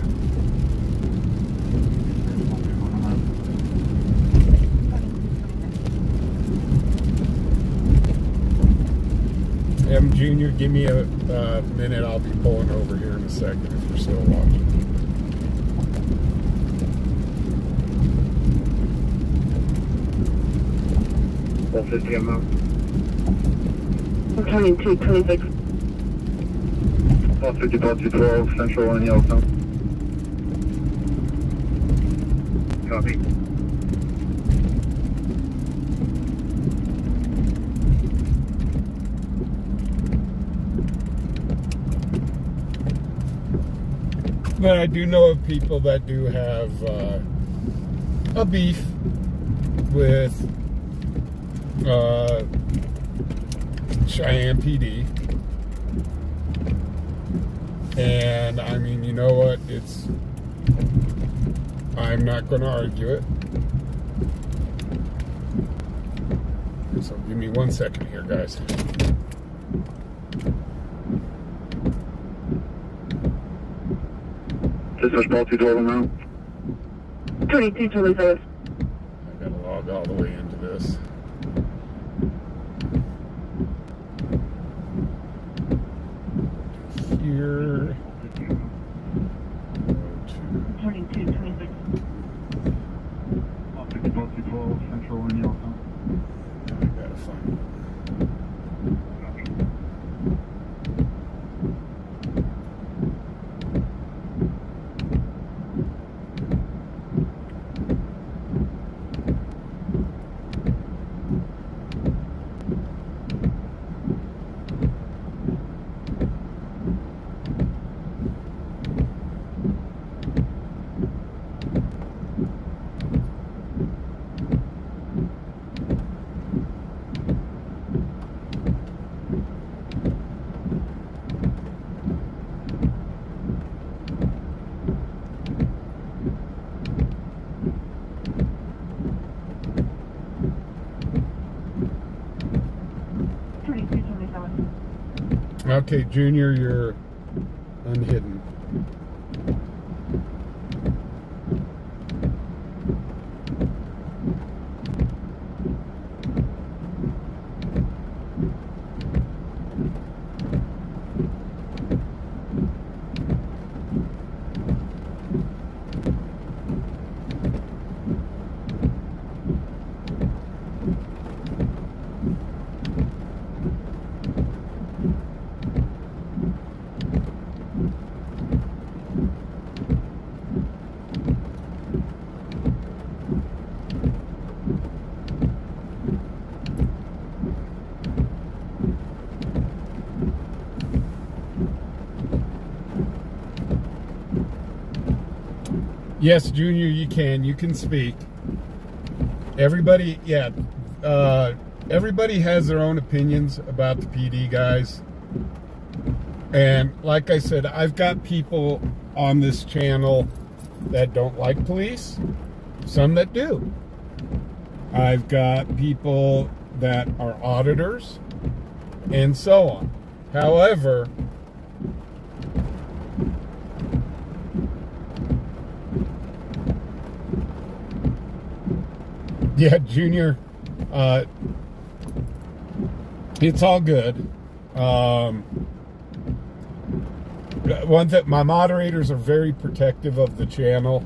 M Junior, give me a minute. I'll be pulling over here in a second if you're still watching. Well, 50 I'm out. I'm turning 226. Ball 50, ball 212, Central and Yellowstone. Copy. But I do know of people that do have a beef with Cheyenne PD. And I mean, you know what? I'm not going to argue it. So give me 1 second here, guys. Dispatch ball 212 now. 2227. I gotta log all the way into this. Here. Turning 226. Ball 50, ball 212, Central and Yellowstone. I gotta find it. Okay, Junior, you're unhidden. Yes, Junior, you can speak. Everybody, yeah, everybody has their own opinions about the PD guys. And like I said, I've got people on this channel that don't like police, some that do. I've got people that are auditors, and so on. However, yeah, Junior, it's all good. One that my moderators are very protective of the channel.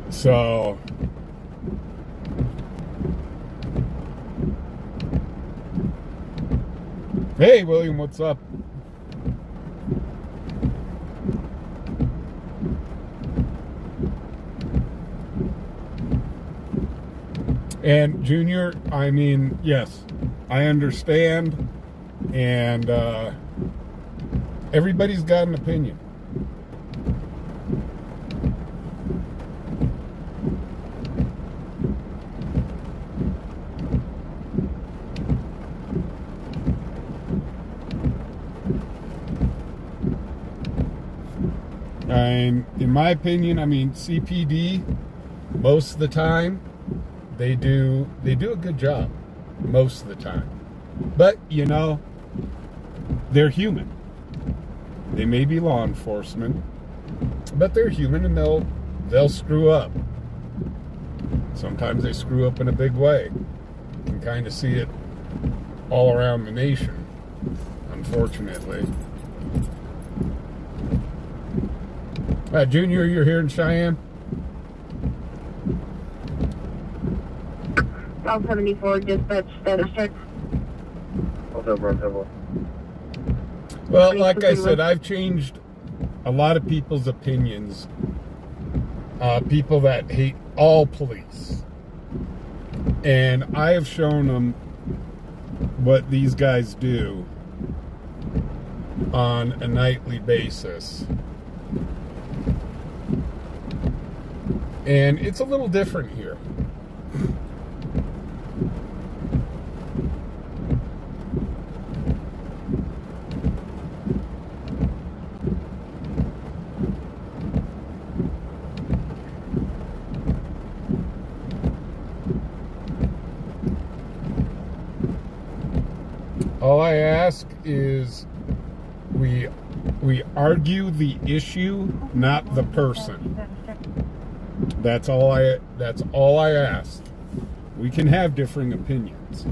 So hey, William, what's up? And Junior, I mean, yes, I understand, and everybody's got an opinion. And in my opinion, I mean, CPD, most of the time, they do a good job most of the time. But, you know, they're human. They may be law enforcement, but they're human, and they'll screw up. Sometimes they screw up in a big way. You can kind of see it all around the nation, unfortunately. Junior, you're here in Cheyenne? 1274, dispatch status check. Well, like I said, I've changed a lot of people's opinions. People that hate all police. And I have shown them what these guys do on a nightly basis. And it's a little different here. All I ask is we argue the issue, not the person. That's all I ask. We can have differing opinions.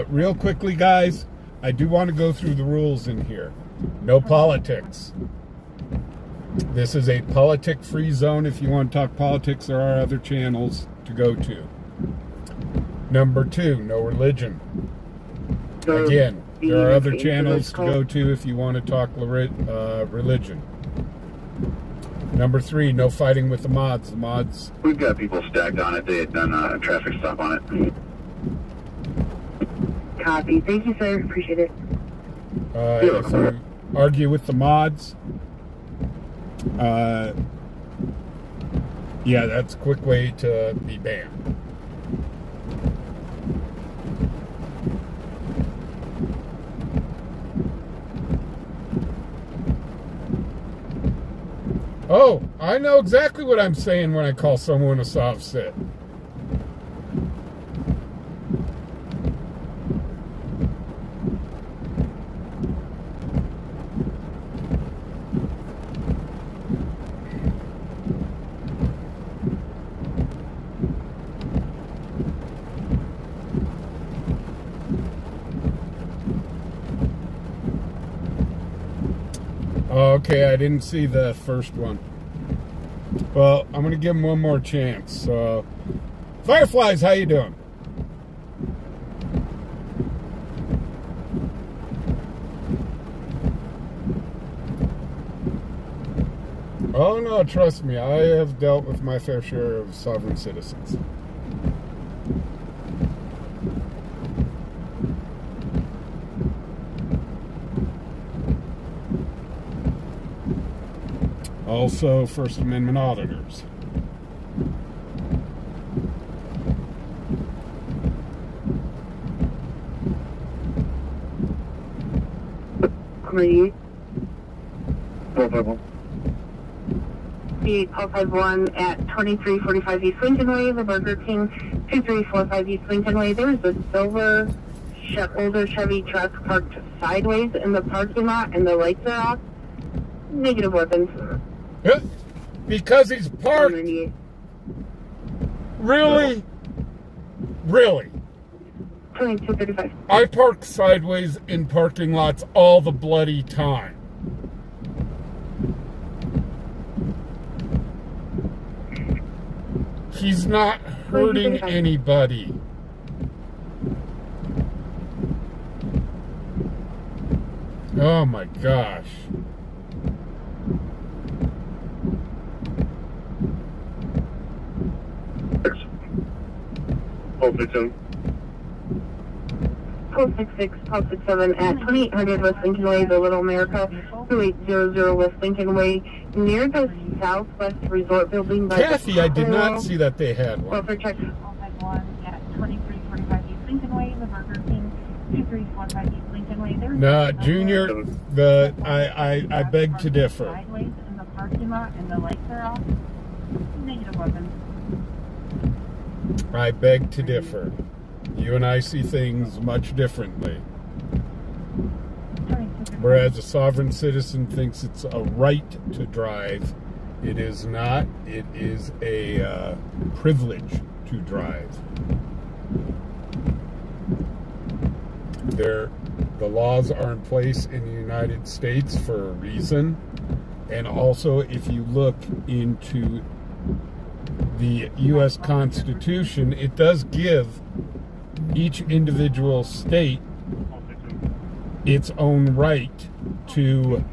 Real quickly, guys, I do want to go through the rules in here. No politics. This is a politic-free zone. If you want to talk politics, there are other channels to go to. Number 2, no religion. Again, there are other channels to go to if you want to talk religion. Number 3, no fighting with the mods. The mods... We've got people stacked on it. They had done a traffic stop on it. Copy. Thank you, sir. Appreciate it. If you argue with the mods, yeah, that's a quick way to be banned. Oh, I know exactly what I'm saying when I call someone a soft sit. Okay, I didn't see the first one. Well, I'm gonna give him one more chance. Fireflies, how you doing? Oh no, trust me, I have dealt with my fair share of sovereign citizens. Also, First Amendment auditors. Please. 451. The 1251 at 2345 East Lincoln Way, the Burger King, 2345 East Lincoln Way. There is a silver older Chevy truck parked sideways in the parking lot, and the lights are off. Negative weapons. Because he's parked. Really? Really? 2235. I park sideways in parking lots all the bloody time. He's not hurting anybody. Oh my gosh. Hold victim. 1266, 1267 at 2800 West Lincoln Way, the Little America, 2800 West Lincoln Way, near the Southwest Resort Building. By Kathy, I did not see that they had one. Welfare check. 1251 at 2345 East Lincoln Way, the Burger King, 2345 East Lincoln Way. There's No, Junior, I beg to differ. Sideways in the parking lot, and the lights are off. Negative weapons. I beg to differ. You and I see things much differently. Whereas a sovereign citizen thinks it's a right to drive, it is not. It is a privilege to drive. The laws are in place in the United States for a reason. And also, if you look into the U.S. Constitution, it does give each individual state its own right to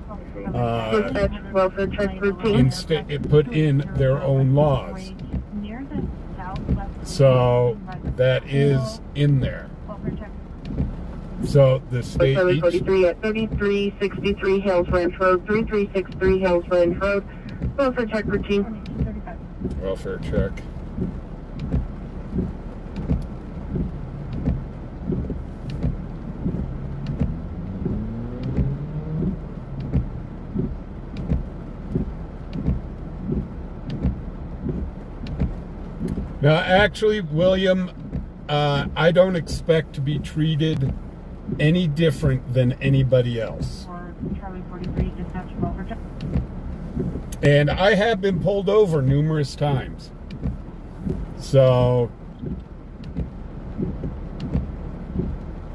put in their own laws. So that is in there. So the state 43 at 3363 Hills Ranch Road, 3363 Hills Ranch Road. Welfare check routine. Welfare check. Now, actually, William, I don't expect to be treated any different than anybody else. And I have been pulled over numerous times. So,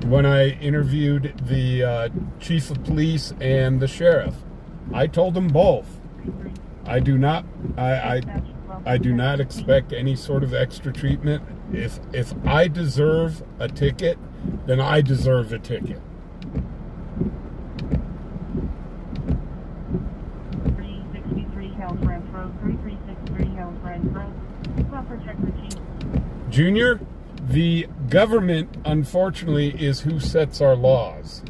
when I interviewed the chief of police and the sheriff, I told them both. I do not expect any sort of extra treatment. If I deserve a ticket, then I deserve a ticket. Junior, the government, unfortunately, is who sets our laws.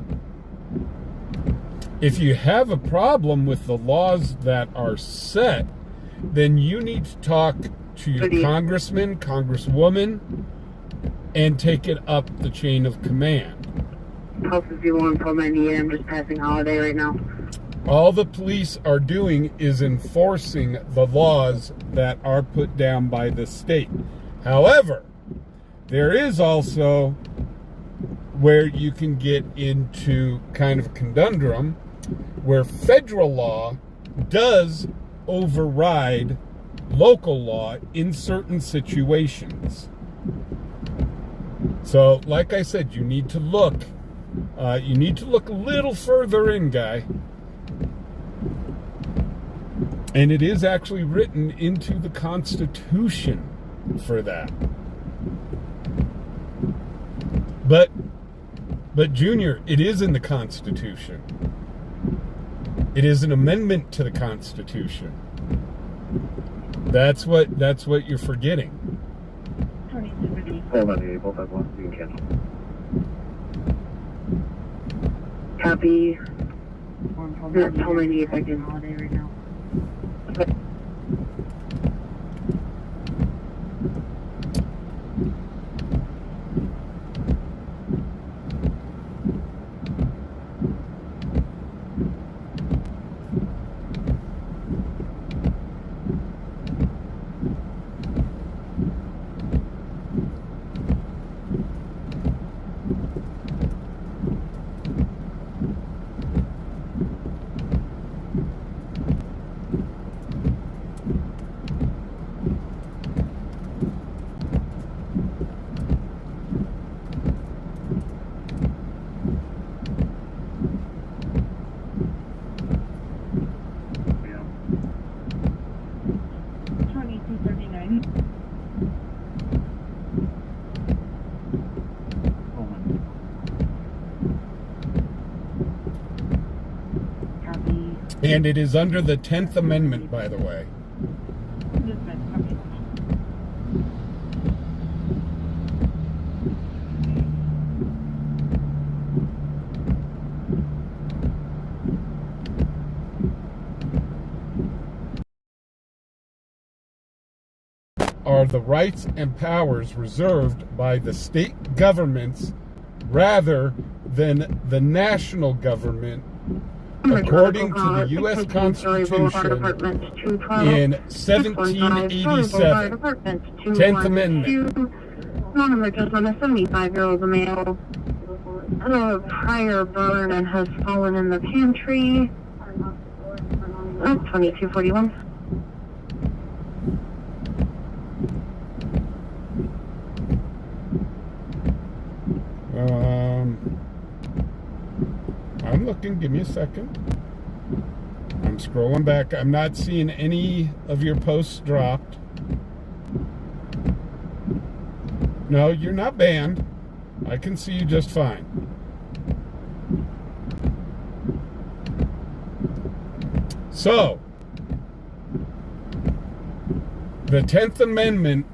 If you have a problem with the laws that are set, then you need to talk to your congressman, congresswoman, and take it up the chain of command. House is 01 I'm just passing holiday right now. All the police are doing is enforcing the laws that are put down by the state. However, there is also where you can get into kind of a conundrum where federal law does override local law in certain situations. So, like I said, you need to look a little further in, guy. And it is actually written into the Constitution for that. But Junior, it is in the Constitution. It is an amendment to the Constitution. That's what you're forgetting. Hold on, you both have one. You can cancel. Copy. Tell me if I can holiday right now. And it is under the 10th Amendment, by the way. Are the rights and powers reserved by the state governments rather than the national government according to the U.S. Constitution in 1787, 10th Amendment. Non-emergent on a 75-year-old male. A prior burn and has fallen in the pantry. 2241. I'm looking. Give me a second. I'm scrolling back. I'm not seeing any of your posts dropped. No, you're not banned. I can see you just fine. So, the 10th Amendment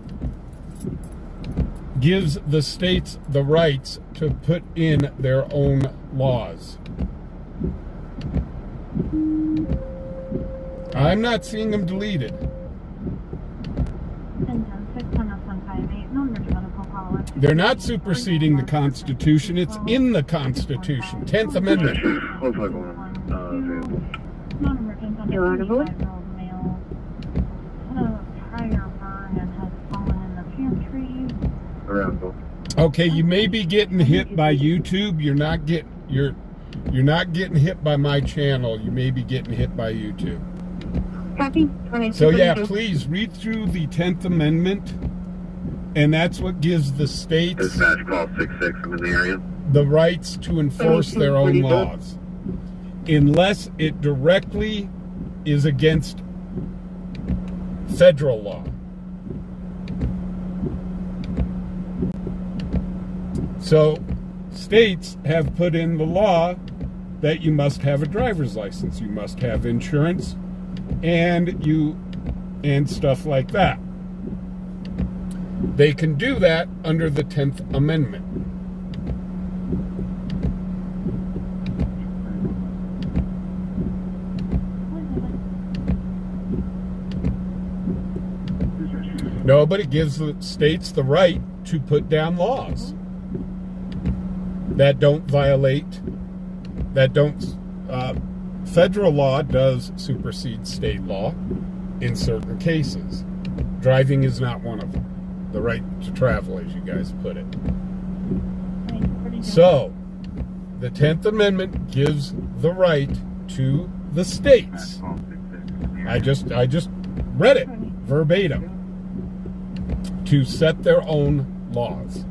gives the states the rights to put in their own laws. I'm not seeing them deleted. They're not superseding the Constitution. It's in the Constitution. 10th Amendment. You are the board? Okay, you may be getting hit by YouTube. You're not getting hit by my channel. You may be getting hit by YouTube. Copy. So yeah, please read through the 10th Amendment, and that's what gives the states Dispatch call 66. I'm in the area. the rights to enforce their own laws, unless it directly is against federal law. So states have put in the law that you must have a driver's license, you must have insurance, and stuff like that. They can do that under the 10th Amendment. No, but it gives the states the right to put down laws that don't violate, federal law does supersede state law in certain cases. Driving is not one of them. The right to travel, as you guys put it. So, the 10th Amendment gives the right to the states. I just read it verbatim. To set their own laws.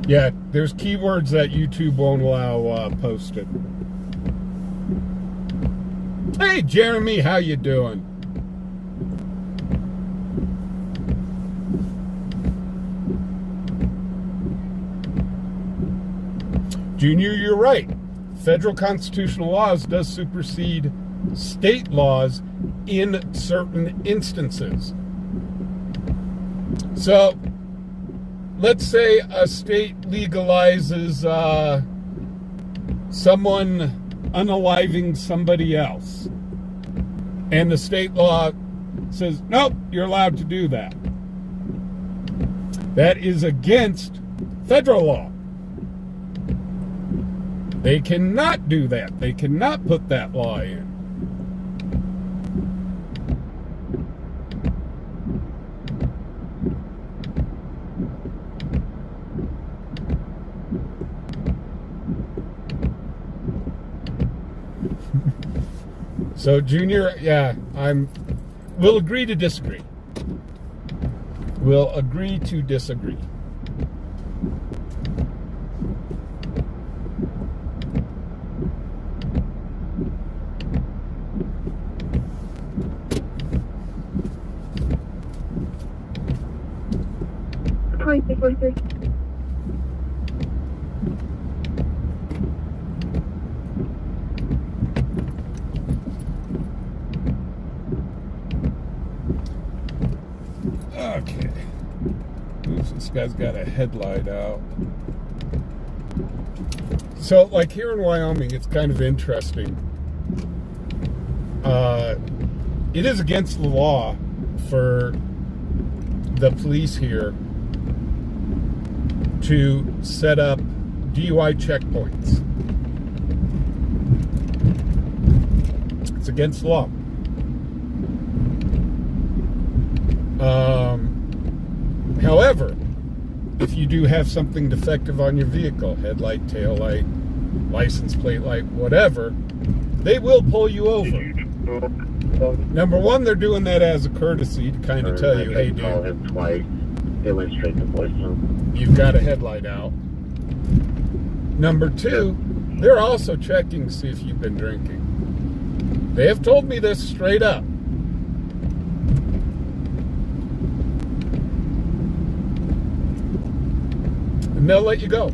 Yeah, there's keywords that YouTube won't allow posted. Hey, Jeremy, how you doing? Junior, you're right. Federal constitutional laws does supersede state laws in certain instances. So, let's say a state legalizes someone unaliving somebody else, and the state law says, nope, you're allowed to do that. That is against federal law. They cannot do that. They cannot put that law in. So, Junior, yeah, we'll agree to disagree. We'll agree to disagree. Okay. Oops, this guy's got a headlight out. So, like here in Wyoming, it's kind of interesting. It is against the law for the police here to set up DUI checkpoints. It's against the law. However, if you do have something defective on your vehicle, headlight, tail light, license plate light, whatever, they will pull you over. Number one, they're doing that as a courtesy to kind of tell you, hey, Call dude, him twice. It went straight to voicemail. you've got a headlight out. Number two, they're also checking to see if you've been drinking. They have told me this straight up. And they'll let you go.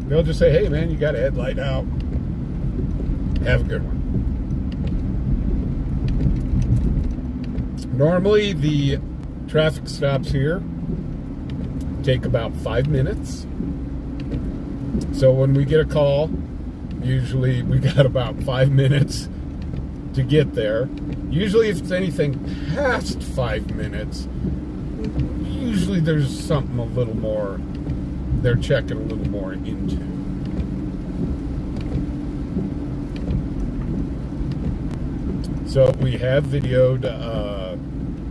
They'll just say, hey, man, you got a headlight out. Have a good one. Normally, the traffic stops here take about 5 minutes. So when we get a call, usually we got about 5 minutes to get there. Usually if it's anything past 5 minutes, usually there's something a little more, they're checking a little more into. So we have videoed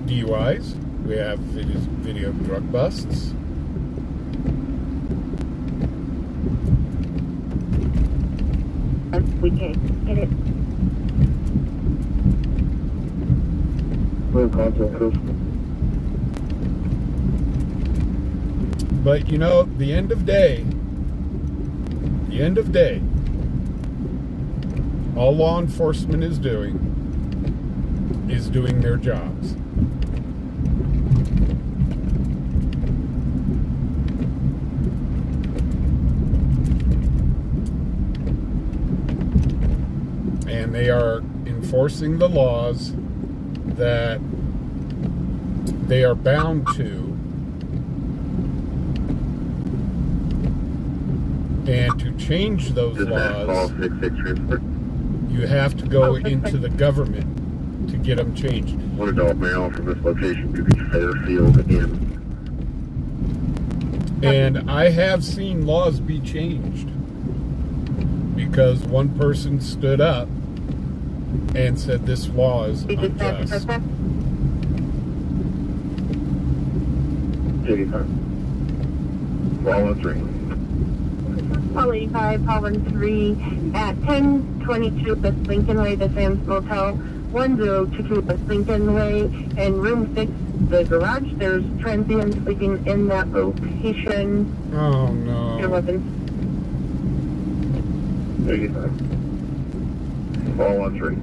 DUIs, we have videoed drug busts. We can't get it. We're in contact with. But you know, the end of day, all law enforcement is doing their jobs. And they are enforcing the laws that they are bound to. And to change those laws, you have to go into the government to get them changed. One adult male from this location to the Fairfield Inn. And I have seen laws be changed because one person stood up and said this law is unjust. 85. Ball on 3. Call 85, call 13 at 1022 West Lincoln Way, the Sam's Motel, 1022 West Lincoln Way, and room 6, the garage. There's transients sleeping in that location. Oh no. 11. 85. Ball on 3.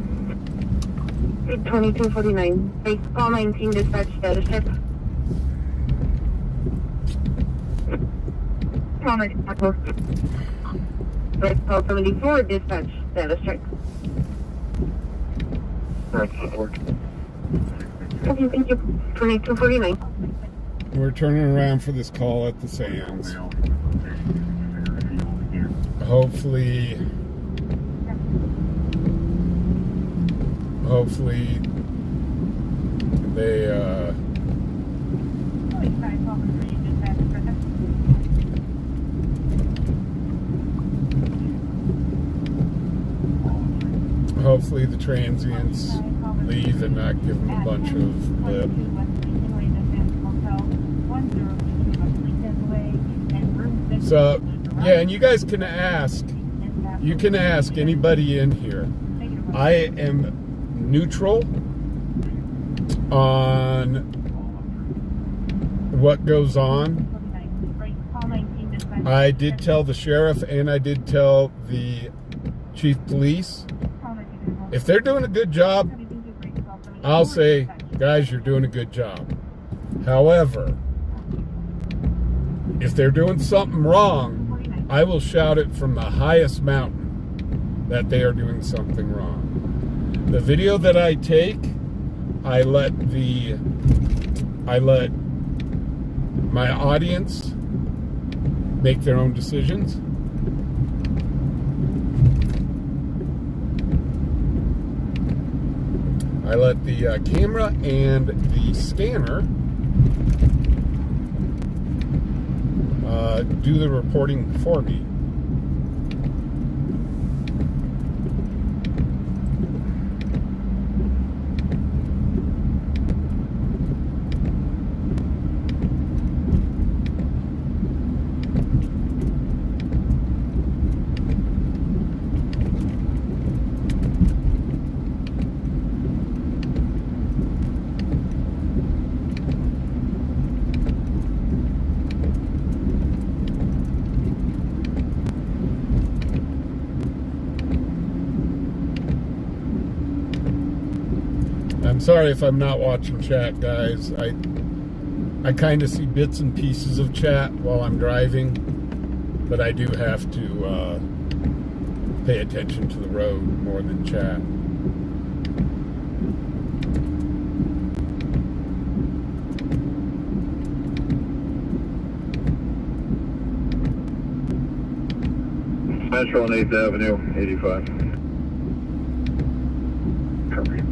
2249. Base call 19, dispatch status check. Call 94. Base call 74, dispatch status check. Okay, thank you. 2249. We're turning around for this call at the Sands. Hopefully they hopefully the transients leave and not give them a bunch of lip. So, yeah, and you guys can ask, anybody in here. I am neutral on what goes on. I did tell the sheriff and I did tell the chief police. If they're doing a good job, I'll say, guys, you're doing a good job. However, if they're doing something wrong, I will shout it from the highest mountain that they are doing something wrong. The video that I take, I let my audience make their own decisions. I let the camera and the scanner do the reporting for me. I'm sorry if I'm not watching chat, guys. I kind of see bits and pieces of chat while I'm driving, but I do have to pay attention to the road more than chat. Metro on 8th Avenue, 85. Copy.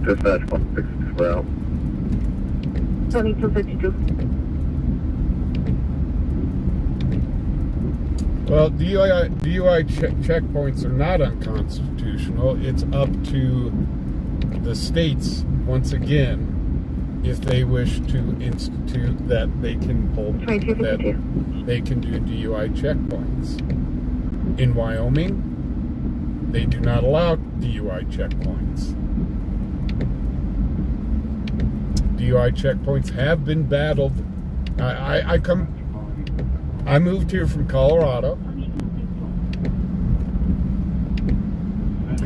Dispatch 164 out. 2252. Well, DUI checkpoints are not unconstitutional. It's up to the states, once again, if they wish to institute that they can pull, that they can do DUI checkpoints. In Wyoming, they do not allow DUI checkpoints. DUI checkpoints have been battled. I moved here from Colorado,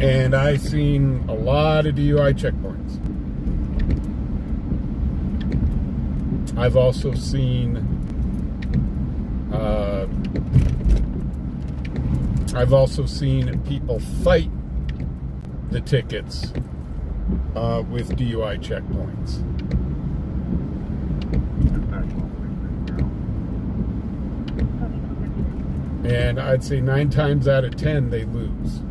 and I seen a lot of DUI checkpoints. I've also seen people fight the tickets with DUI checkpoints. And I'd say 9 times out of 10, they lose.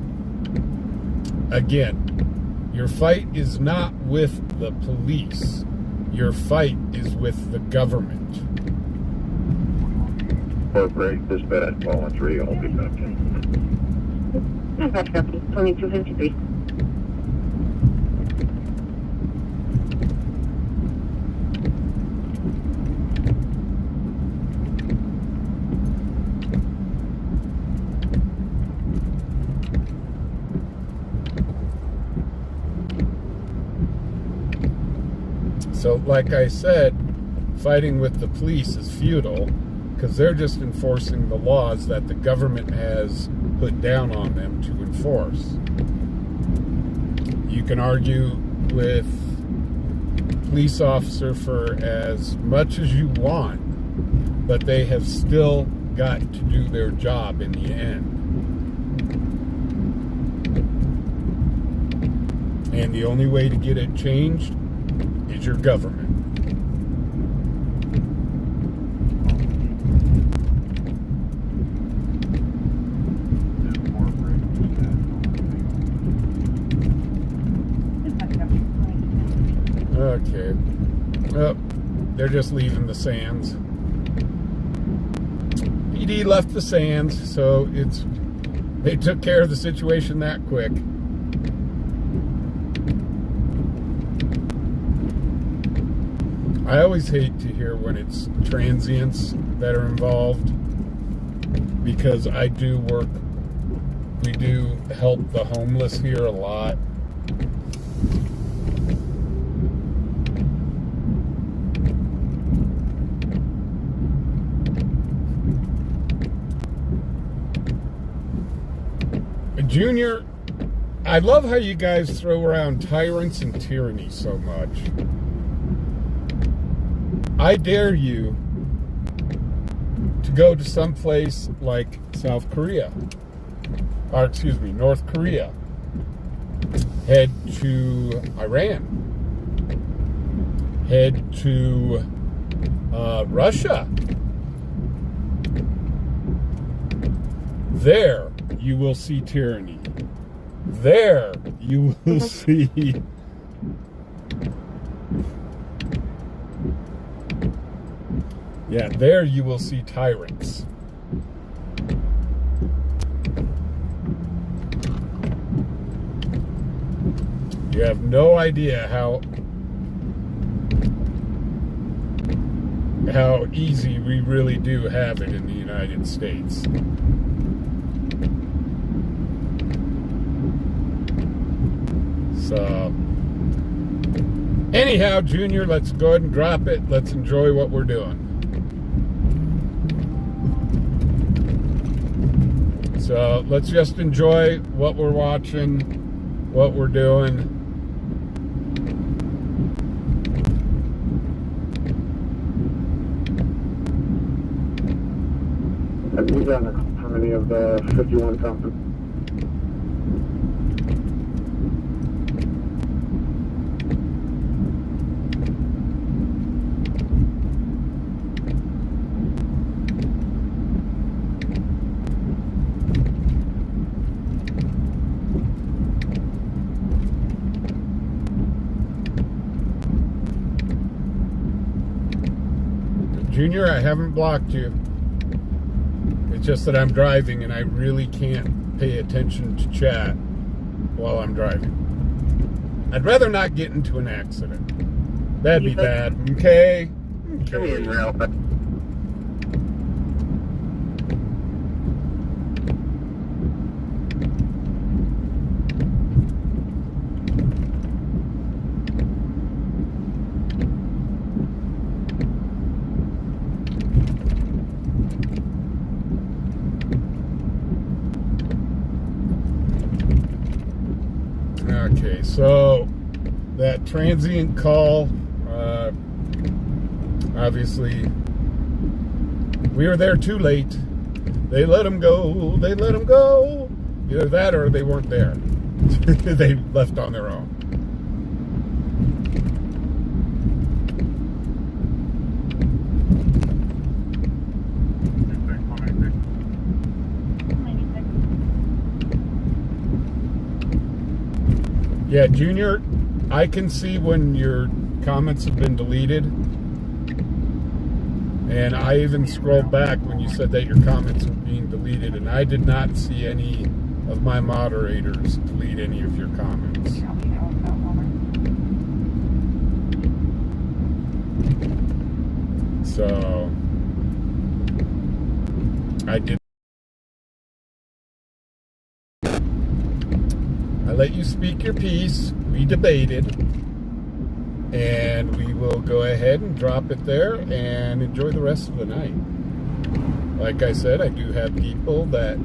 Again, your fight is not with the police. Your fight is with the government. Break dispatch 113, I'll be back in. Dispatch copy, 2253. So, like I said, fighting with the police is futile because they're just enforcing the laws that the government has put down on them to enforce. You can argue with police officer for as much as you want, but they have still got to do their job in the end. And the only way to get it changed is your government. Okay. Oh, they're just leaving the sands. PD left the sands, so they took care of the situation that quick. I always hate to hear when it's transients that are involved, because we do help the homeless here a lot. Junior, I love how you guys throw around tyrants and tyranny so much. I dare you to go to some place like South Korea, or excuse me, North Korea. Head to Iran. Head to Russia. There you will see tyranny. There you will see there you will see tyrants. You have no idea how easy we really do have it in the United States. So, anyhow, Junior, let's go ahead and drop it. Let's enjoy what we're doing. So, let's just enjoy what we're watching, what we're doing. Have you done how many of the 51 companies? Junior, I haven't blocked you. It's just that I'm driving and I really can't pay attention to chat while I'm driving. I'd rather not get into an accident. That'd be bad. Okay? Come in, Ralph. Okay, so that transient call, obviously, we were there too late. They let them go. They let them go. Either that or they weren't there. They left on their own. Yeah, Junior, I can see when your comments have been deleted. And I even scrolled back when you said that your comments were being deleted, and I did not see any of my moderators delete any of your comments. So, I did. I let you speak your piece. We debated. And we will go ahead and drop it there and enjoy the rest of the night. Like I said, I do have people that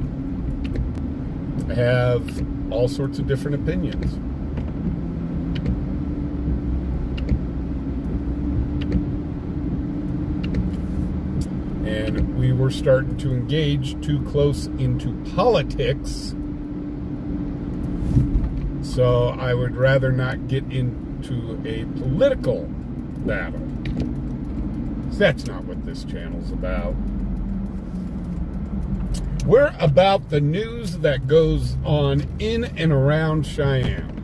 have all sorts of different opinions. And we were starting to engage too close into politics. So I would rather not get into a political battle. That's not what this channel's about. We're about the news that goes on in and around Cheyenne.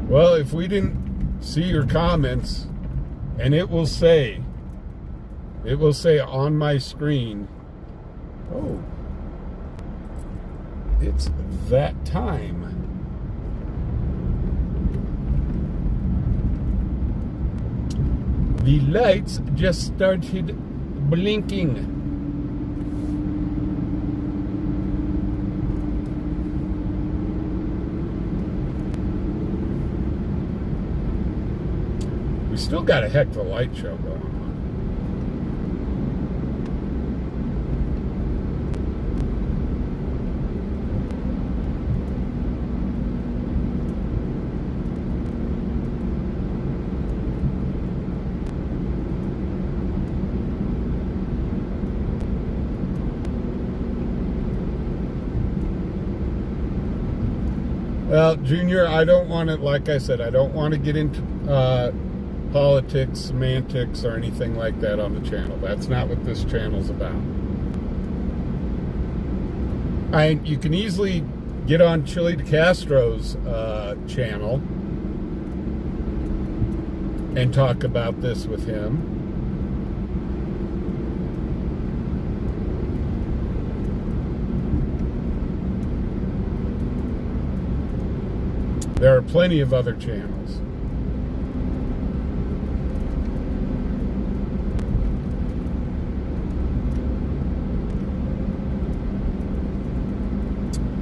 Well, if we didn't see your comments, and it will say on my screen, oh, it's that time. The lights just started blinking. Still got a heck of a light show going on. Well, Junior, I don't want to, like I said, I don't want to get into politics, semantics, or anything like that on the channel. That's not what this channel's about. You can easily get on Chili DeCastro's channel and talk about this with him. There are plenty of other channels.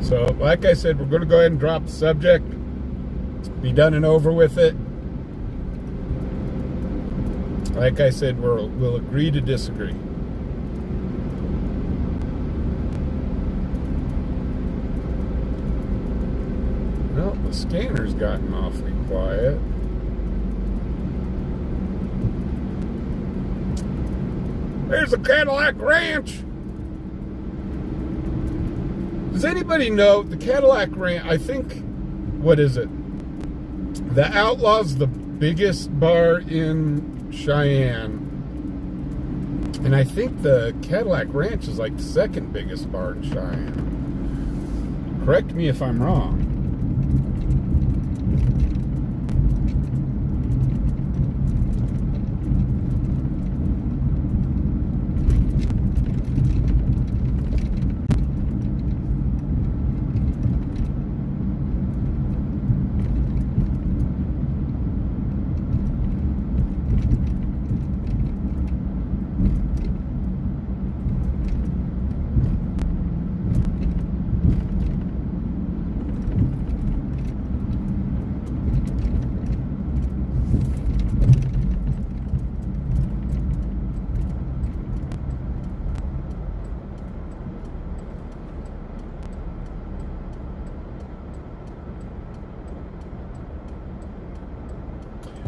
So, like I said, we're going to go ahead and drop the subject. Be done and over with it. Like I said, we'll agree to disagree. Well, the scanner's gotten awfully quiet. There's a Cadillac Ranch. Does anybody know the Cadillac Ranch? I think, what is it? The Outlaw's the biggest bar in Cheyenne. And I think the Cadillac Ranch is like the second biggest bar in Cheyenne. Correct me if I'm wrong.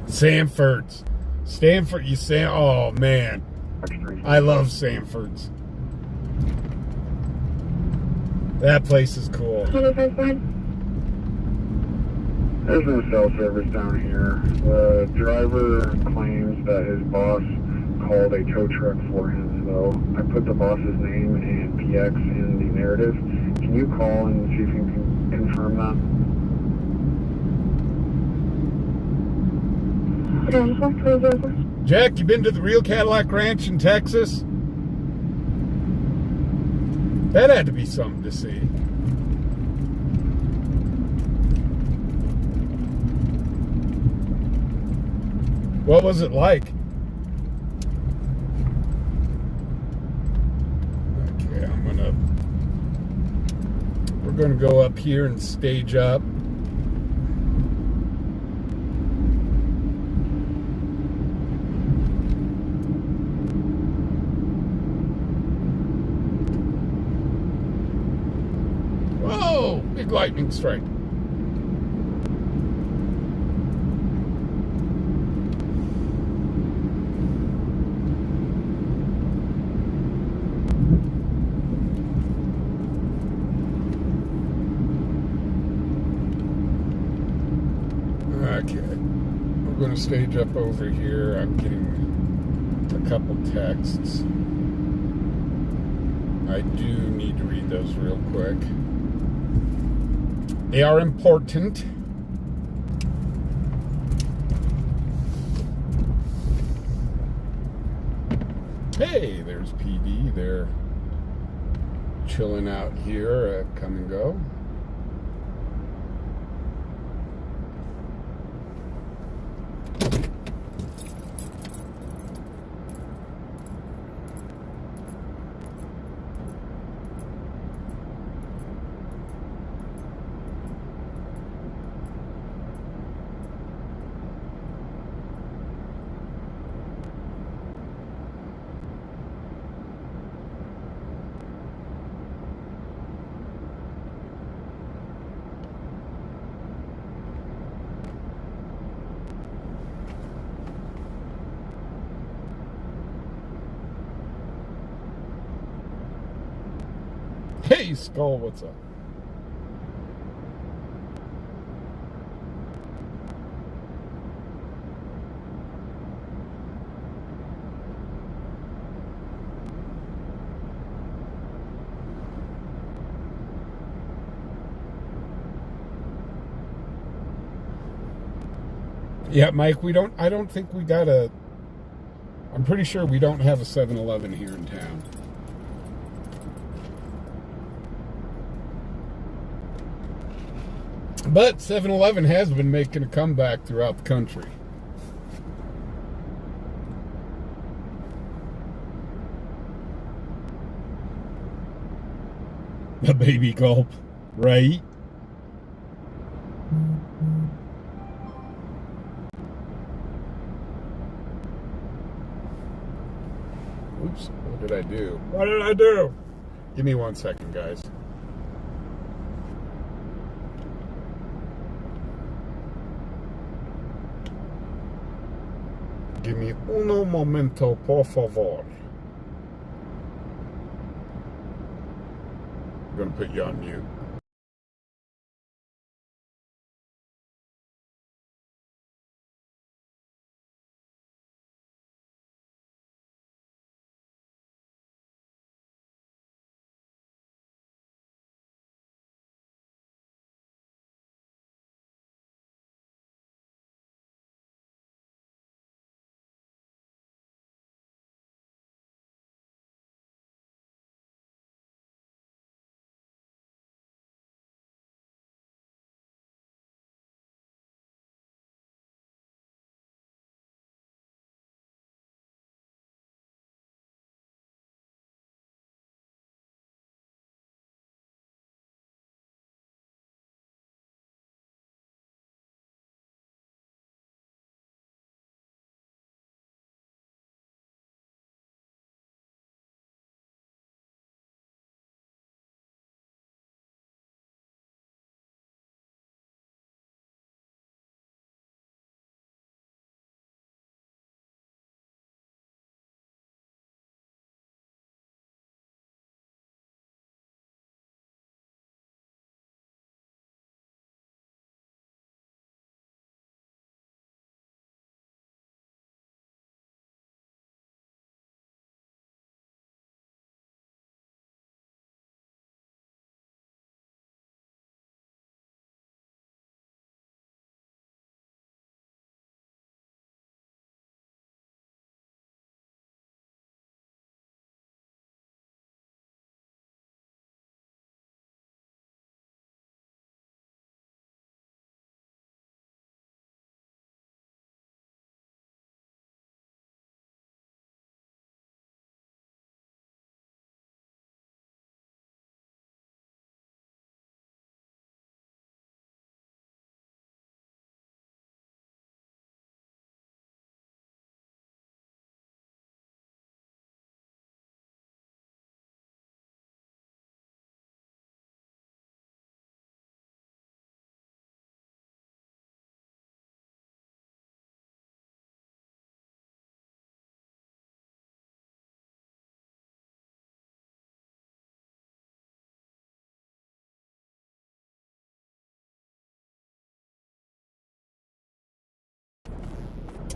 Sanford's. Stanford, you say, oh man. I love Sanford's. That place is cool. There's no cell service down here. The driver claims that his boss called a tow truck for him, so I put the boss's name and PX in the narrative. Can you call and see if you can confirm that? Jack, you been to the real Cadillac Ranch in Texas? That had to be something to see. What was it like? Okay, we're gonna go up here and stage up. Big lightning strike. Okay, we're going to stage up over here. I'm getting a couple texts. I do need to read those real quick. They are important. Hey, there's PD. They're chilling out here at Come and Go. Hey, Skull, what's up? Yeah, Mike, I don't think we got I'm pretty sure we don't have a 7-Eleven here in town. But 7-Eleven has been making a comeback throughout the country. A baby gulp, right? Oops, what did I do? What did I do? Give me 1 second, guys. Give me uno momento, por favor. I'm going to put you on mute.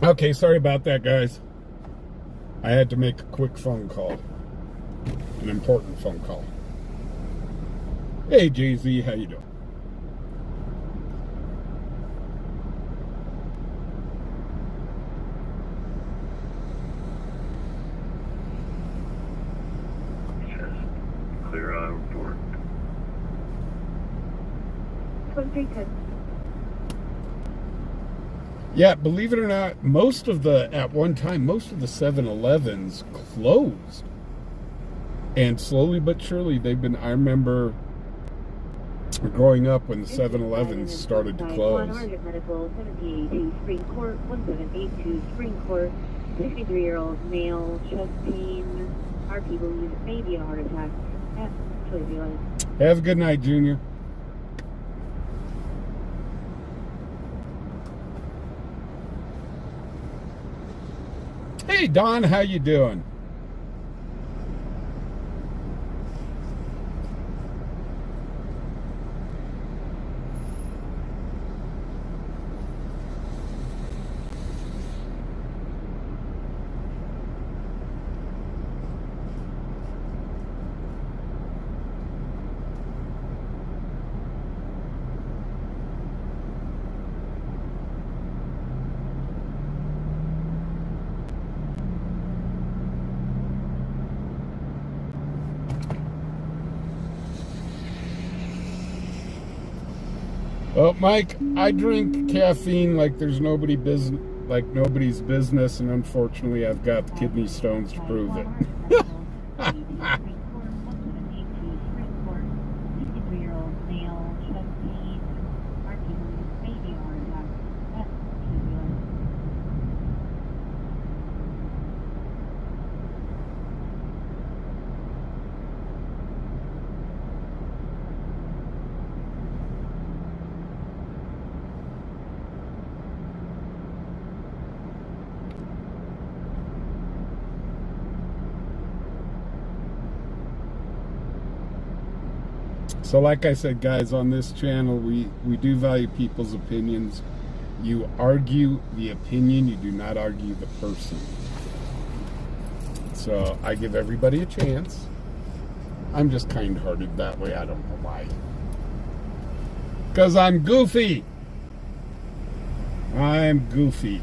Okay, sorry about that, guys. I had to make a quick phone call. An important phone call. Hey, Jay-Z, how you doing? Clear report. 2310. Yeah, believe it or not, at one time, most of the 7-Elevens closed. And slowly but surely, I remember growing up when the 7-Elevens started to close. 100 medical, 1782 Spring Court, 1782 Spring Court, 63-year-old male, chest pain, RP believes it may be a heart attack. Have a good night, Junior. Hey, Don, how you doing? Well, Mike, I drink caffeine like there's nobody's business, and unfortunately, I've got the kidney stones to prove it. So like I said, guys, on this channel, we do value people's opinions. You argue the opinion, you do not argue the person. So I give everybody a chance. I'm just kind-hearted that way. I don't know why. Because I'm goofy. I'm goofy.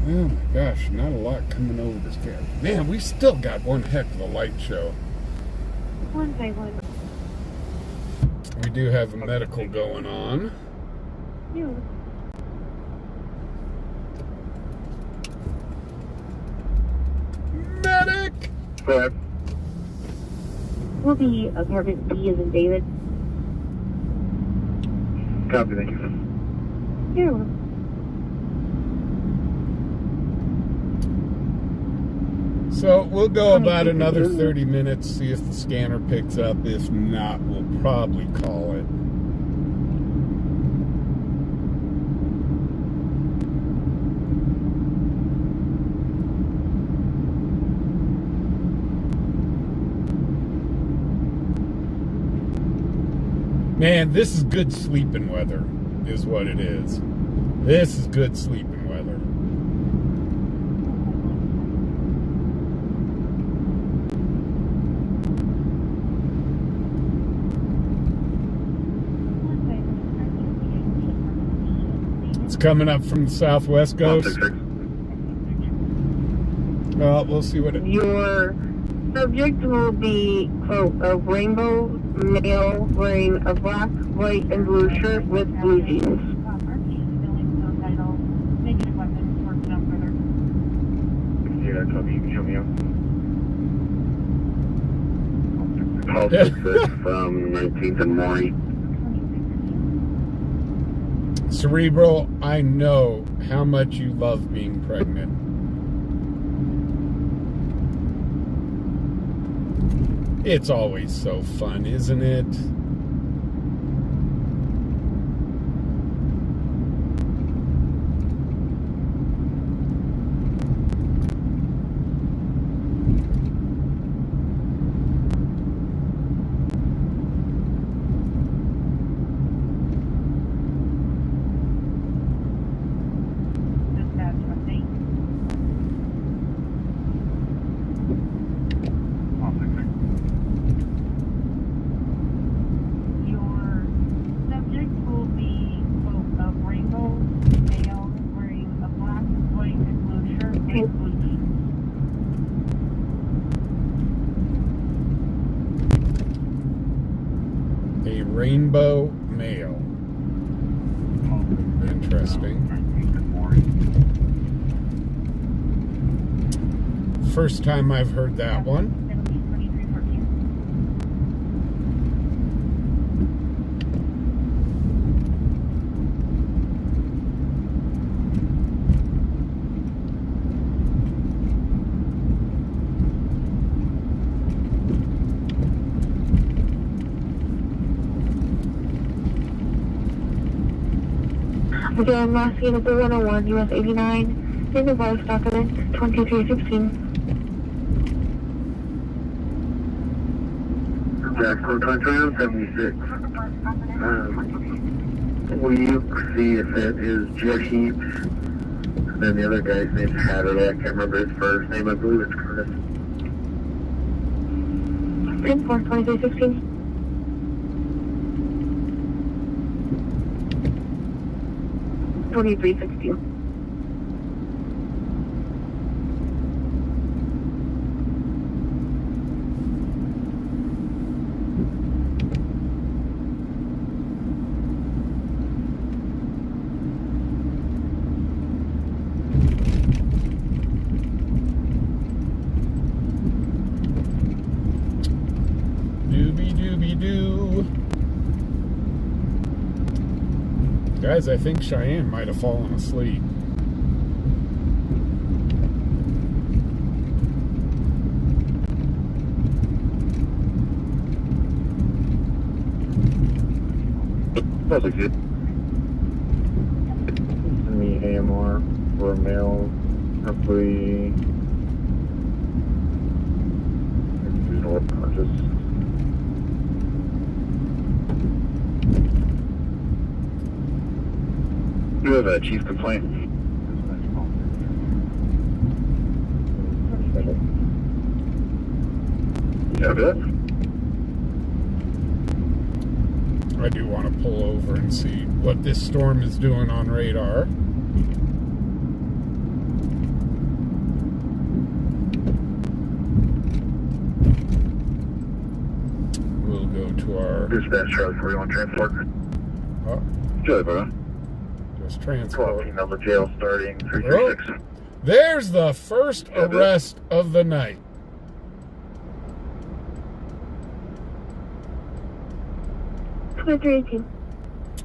Oh my gosh, not a lot coming over this gap. Man, we still got one heck of a light show. One by one. We do have a medical going on. You. Medic! Go ahead. Will be apartment B as in David. Copy, thank you. You. So we'll go about another 30 minutes, see if the scanner picks up. If not, we'll probably call it. Man, this is good sleeping weather, is what it is. This is good sleeping weather. It's coming up from the southwest coast. Well, we'll see what it... Your subject will be, quote, a rainbow male wearing a black, white, and blue shirt with blue jeans. Yeah, copy. You can show me out. Call 66 from 19th and Maury. Cerebral, I know how much you love being pregnant. It's always so fun, isn't it? A rainbow male. Interesting. First time I've heard that one. Again, last unit 101, US 89, in the voice document 2316. Jackson Country on 76. Will you see if it is Jet Heaps? And then the other guy's name's Hatterley. I can't remember his first name. I believe it's Curtis. 2316. Scooby-Doo. Guys, I think Cheyenne might have fallen asleep. That's a good. Send me AMR for a male, hopefully. Conscious. You have a chief complaint. Yeah, good. I do want to pull over and see what this storm is doing on radar. We'll go to our... Dispatch Charlie 41 transport. Oh, Charlie, brother. just 12 transport. female to jail starting 336. Oh, there's the first arrest of the night.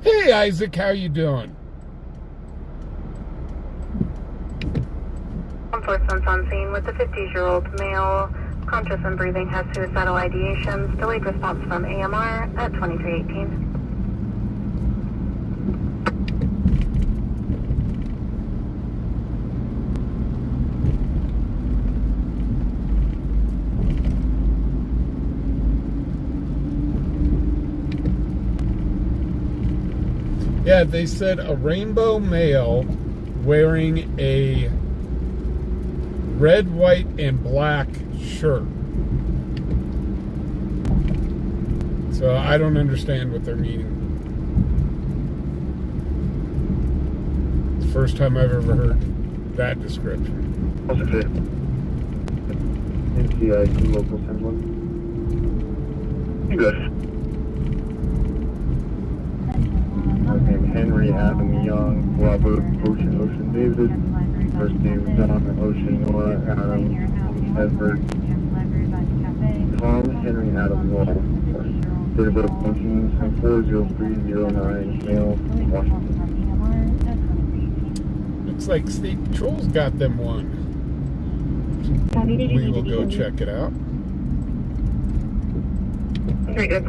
Hey, Isaac, how you doing? Enforcement's on scene with the 50-year-old male, conscious and breathing, has suicidal ideations. Delayed response from AMR at 2318. Yeah, they said a rainbow male wearing a red, white, and black shirt. So I don't understand what they're meaning. It's the first time I've ever heard that description. What's it say? NCIC local 10-1. You good? Last name Henry Adam Young, Robert Ocean David. First name John Ocean Nora Adam Edward Tom Henry Adam Wall. Date of birth 19-40309, male, Washington. Looks like State Patrol's got them one. We will go check it out. Very good.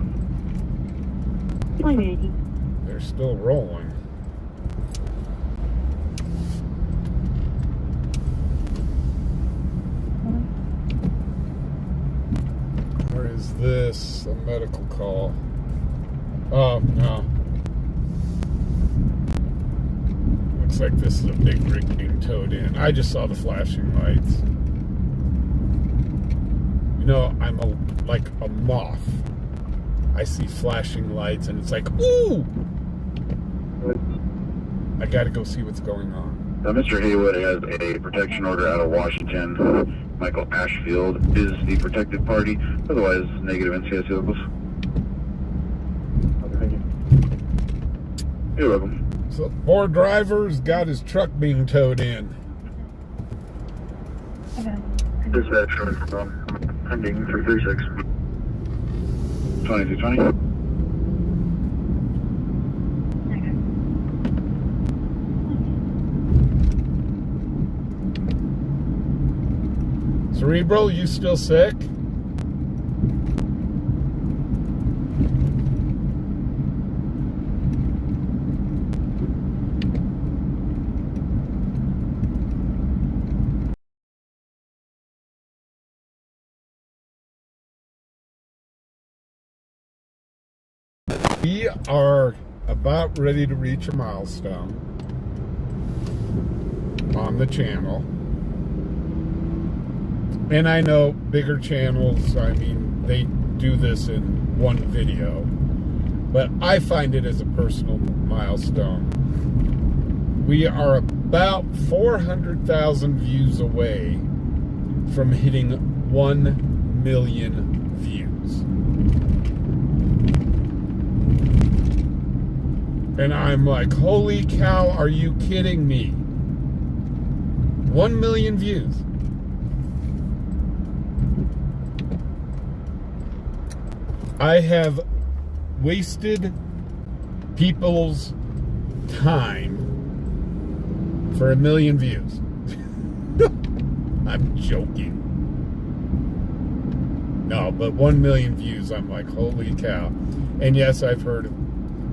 They're still rolling. Or is this a medical call? Oh, no. Looks like this is a big rig being towed in. I just saw the flashing lights. You know, I'm like a moth. I see flashing lights and it's like, ooh! I gotta go see what's going on. Mr. Haywood has a protection order out of Washington. Michael Ashfield is the protected party. Otherwise, negative NCIC locals. Okay, thank you. You're welcome. So, poor driver's got his truck being towed in. Dispatch from pending 336. 2220. Cerebral, you still sick? We are about ready to reach a milestone on the channel. And I know bigger channels, I mean, they do this in one video. But I find it as a personal milestone. We are about 400,000 views away from hitting 1 million views. And I'm like, holy cow, are you kidding me? 1 million views. I have wasted people's time for 1 million views. I'm joking. No, but 1 million views, I'm like, holy cow. And yes, I've heard,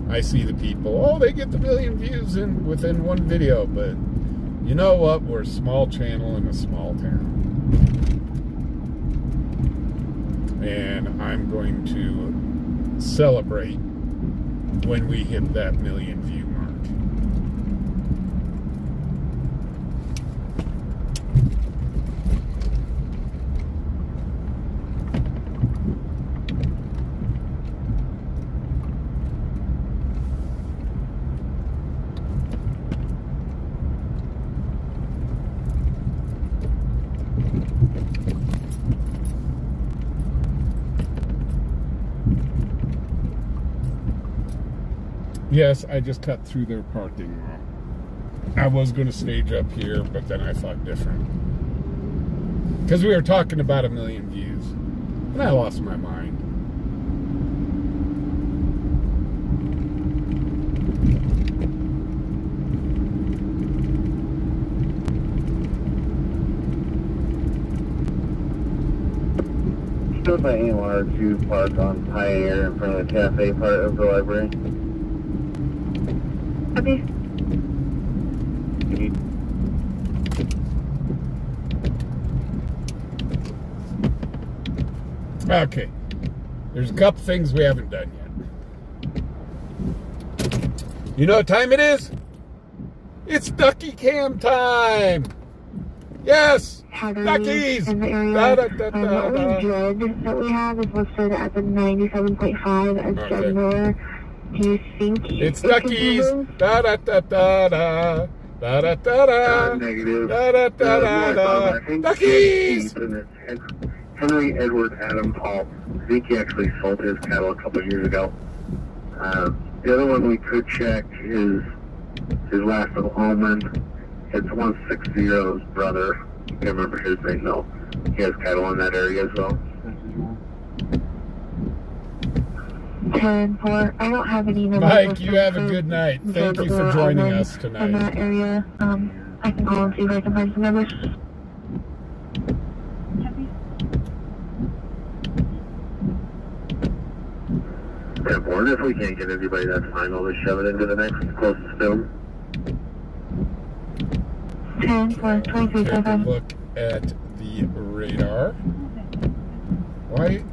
I see the people, oh, they get the 1 million views within one video, but you know what? We're a small channel in a small town. And I'm going to celebrate when we hit that 1 million view mark. Yes, I just cut through their parking lot. I was going to stage up here, but then I thought different. Because we were talking about 1 million views. And I lost my mind. Still by anyone to park on Pioneer in front of the cafe part of the library. Okay. Okay. There's a couple things we haven't done yet. You know what time it is? It's Ducky Cam time! Yes! Duckies! In the area, Da, da, da, da, the only da. judge that we have is listed at the 97.5 as Judge Miller. Do you think It's it could be Duckies! moved? Da da da da da. Da da da da. Negative. Da da da da da. I think Duckies! Henry Edward Adam Paul. I think he actually sold his cattle a couple of years ago. The other one we could check is his last little Holman. It's 160's brother. I can't remember his name though. He has cattle in that area as well. 10-4. I don't have any numbers. Mike, you have a good night. Thank you for joining us in tonight. that area. I can call and see if I can find some numbers. Airborne, if we can't get anybody, that's fine. I'll just shove it into the next closest film. 10-4. Take a 23-5. look at the radar. Why?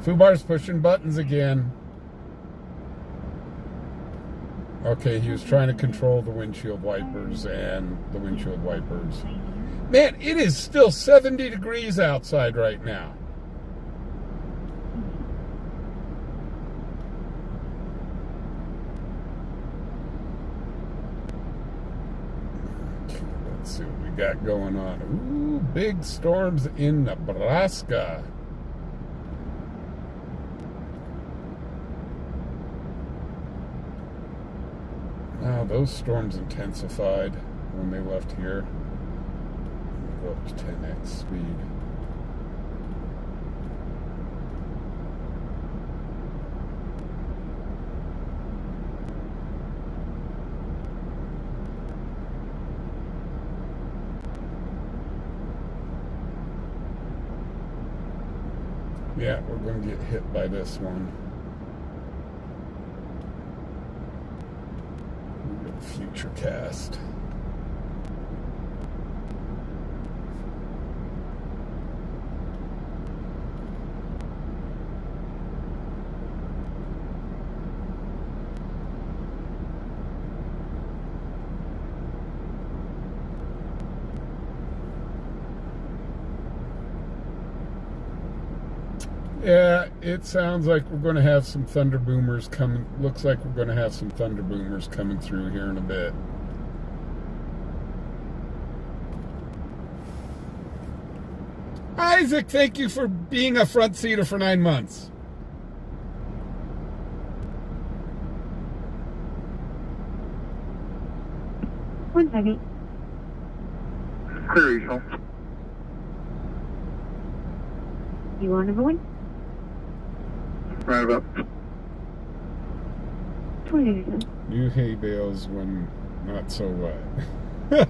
Fubar's pushing buttons again. Okay, he was trying to control the windshield wipers and the windshield wipers. Man, it is still 70 degrees outside right now. Let's see what we got going on. Ooh, big storms in Nebraska. Wow, those storms intensified when they left here. Go up to 10x speed. Yeah, we're going to get hit by this one. Future cast. Yeah, it sounds like we're going to have some thunder boomers coming. Looks like we're going to have some thunder boomers coming through here in a bit. Isaac, thank you for being a front seater for 9 months. One second. Clear, Eagle. You want another one? Right about. 28. New hay bales when not so wet.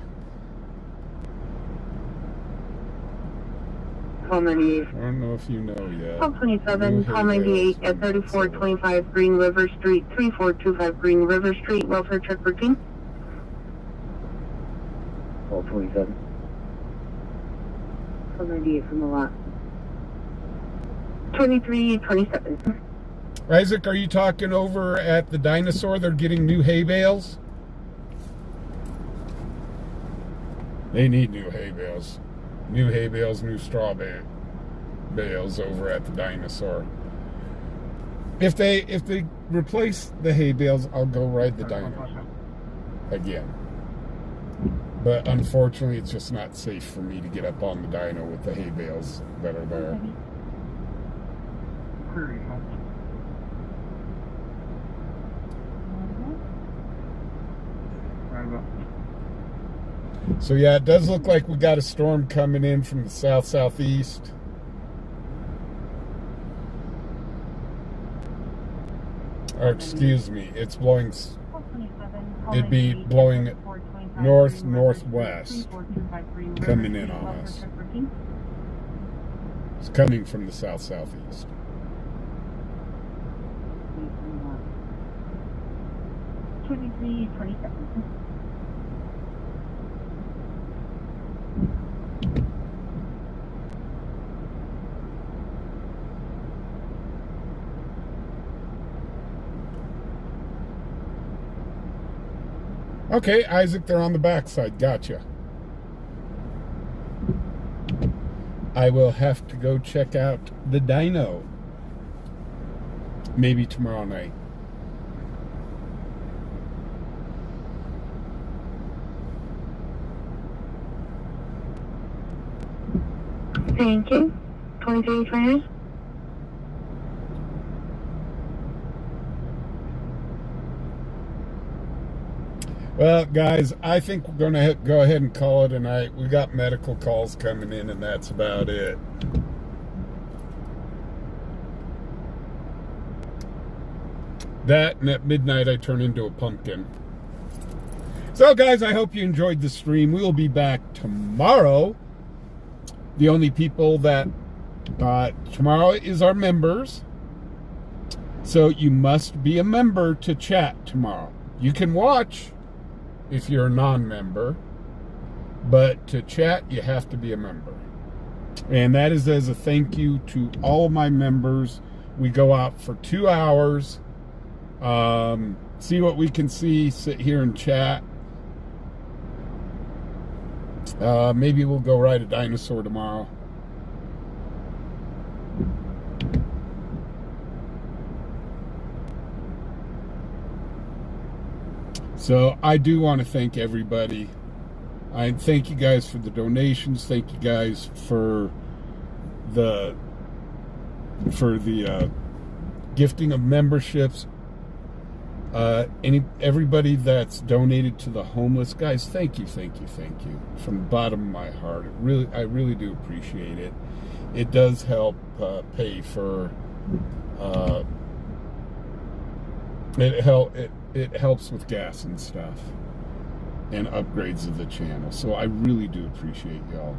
Call 98. I don't know if you know yet. Call 27, New call hay 98 bales at when not so wet. 3425 Green River Street, 3425 Green River Street, welfare check routine. Call 27. Call 98 from the lot. 2327. Isaac, are you talking over at the dinosaur? They're getting new hay bales? They need new hay bales. New hay bales, new straw bales over at the dinosaur. If they replace the hay bales, I'll go ride the dino again. But unfortunately, it's just not safe for me to get up on the dino with the hay bales that are there. So yeah, it does look like we got a storm coming in from the south-southeast. Or excuse me, it's blowing, it'd be blowing north-northwest coming in on us. It's coming from the south-southeast. Okay, Isaac, they're on the backside. Gotcha. I will have to go check out the dino. Maybe tomorrow night. Thank you. 2328. Well, guys, I think we're going to go ahead and call it a night. We got medical calls coming in, and that's about it. That, and at midnight, I turn into a pumpkin. So, guys, I hope you enjoyed the stream. We will be back tomorrow. The only people that tomorrow is our members. So you must be a member to chat tomorrow. You can watch if you're a non-member, but to chat, you have to be a member. And that is as a thank you to all of my members. We go out for 2 hours, see what we can see, sit here and chat. Maybe we'll go ride a dinosaur tomorrow. So I do want to thank everybody. I thank you guys for the donations. Thank you guys for the gifting of memberships. Everybody that's donated to the homeless, guys, thank you from the bottom of my heart. I really do appreciate it. It does help pay for it helps with gas and stuff and upgrades of the channel. So I really do appreciate y'all.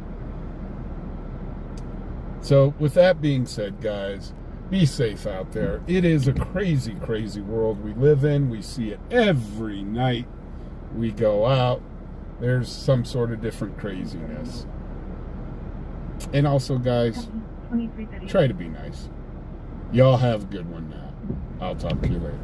So with that being said, guys, be safe out there. It is a crazy, crazy world we live in. We see it every night we go out. There's some sort of different craziness. And also, guys, try to be nice. Y'all have a good one now. I'll talk to you later.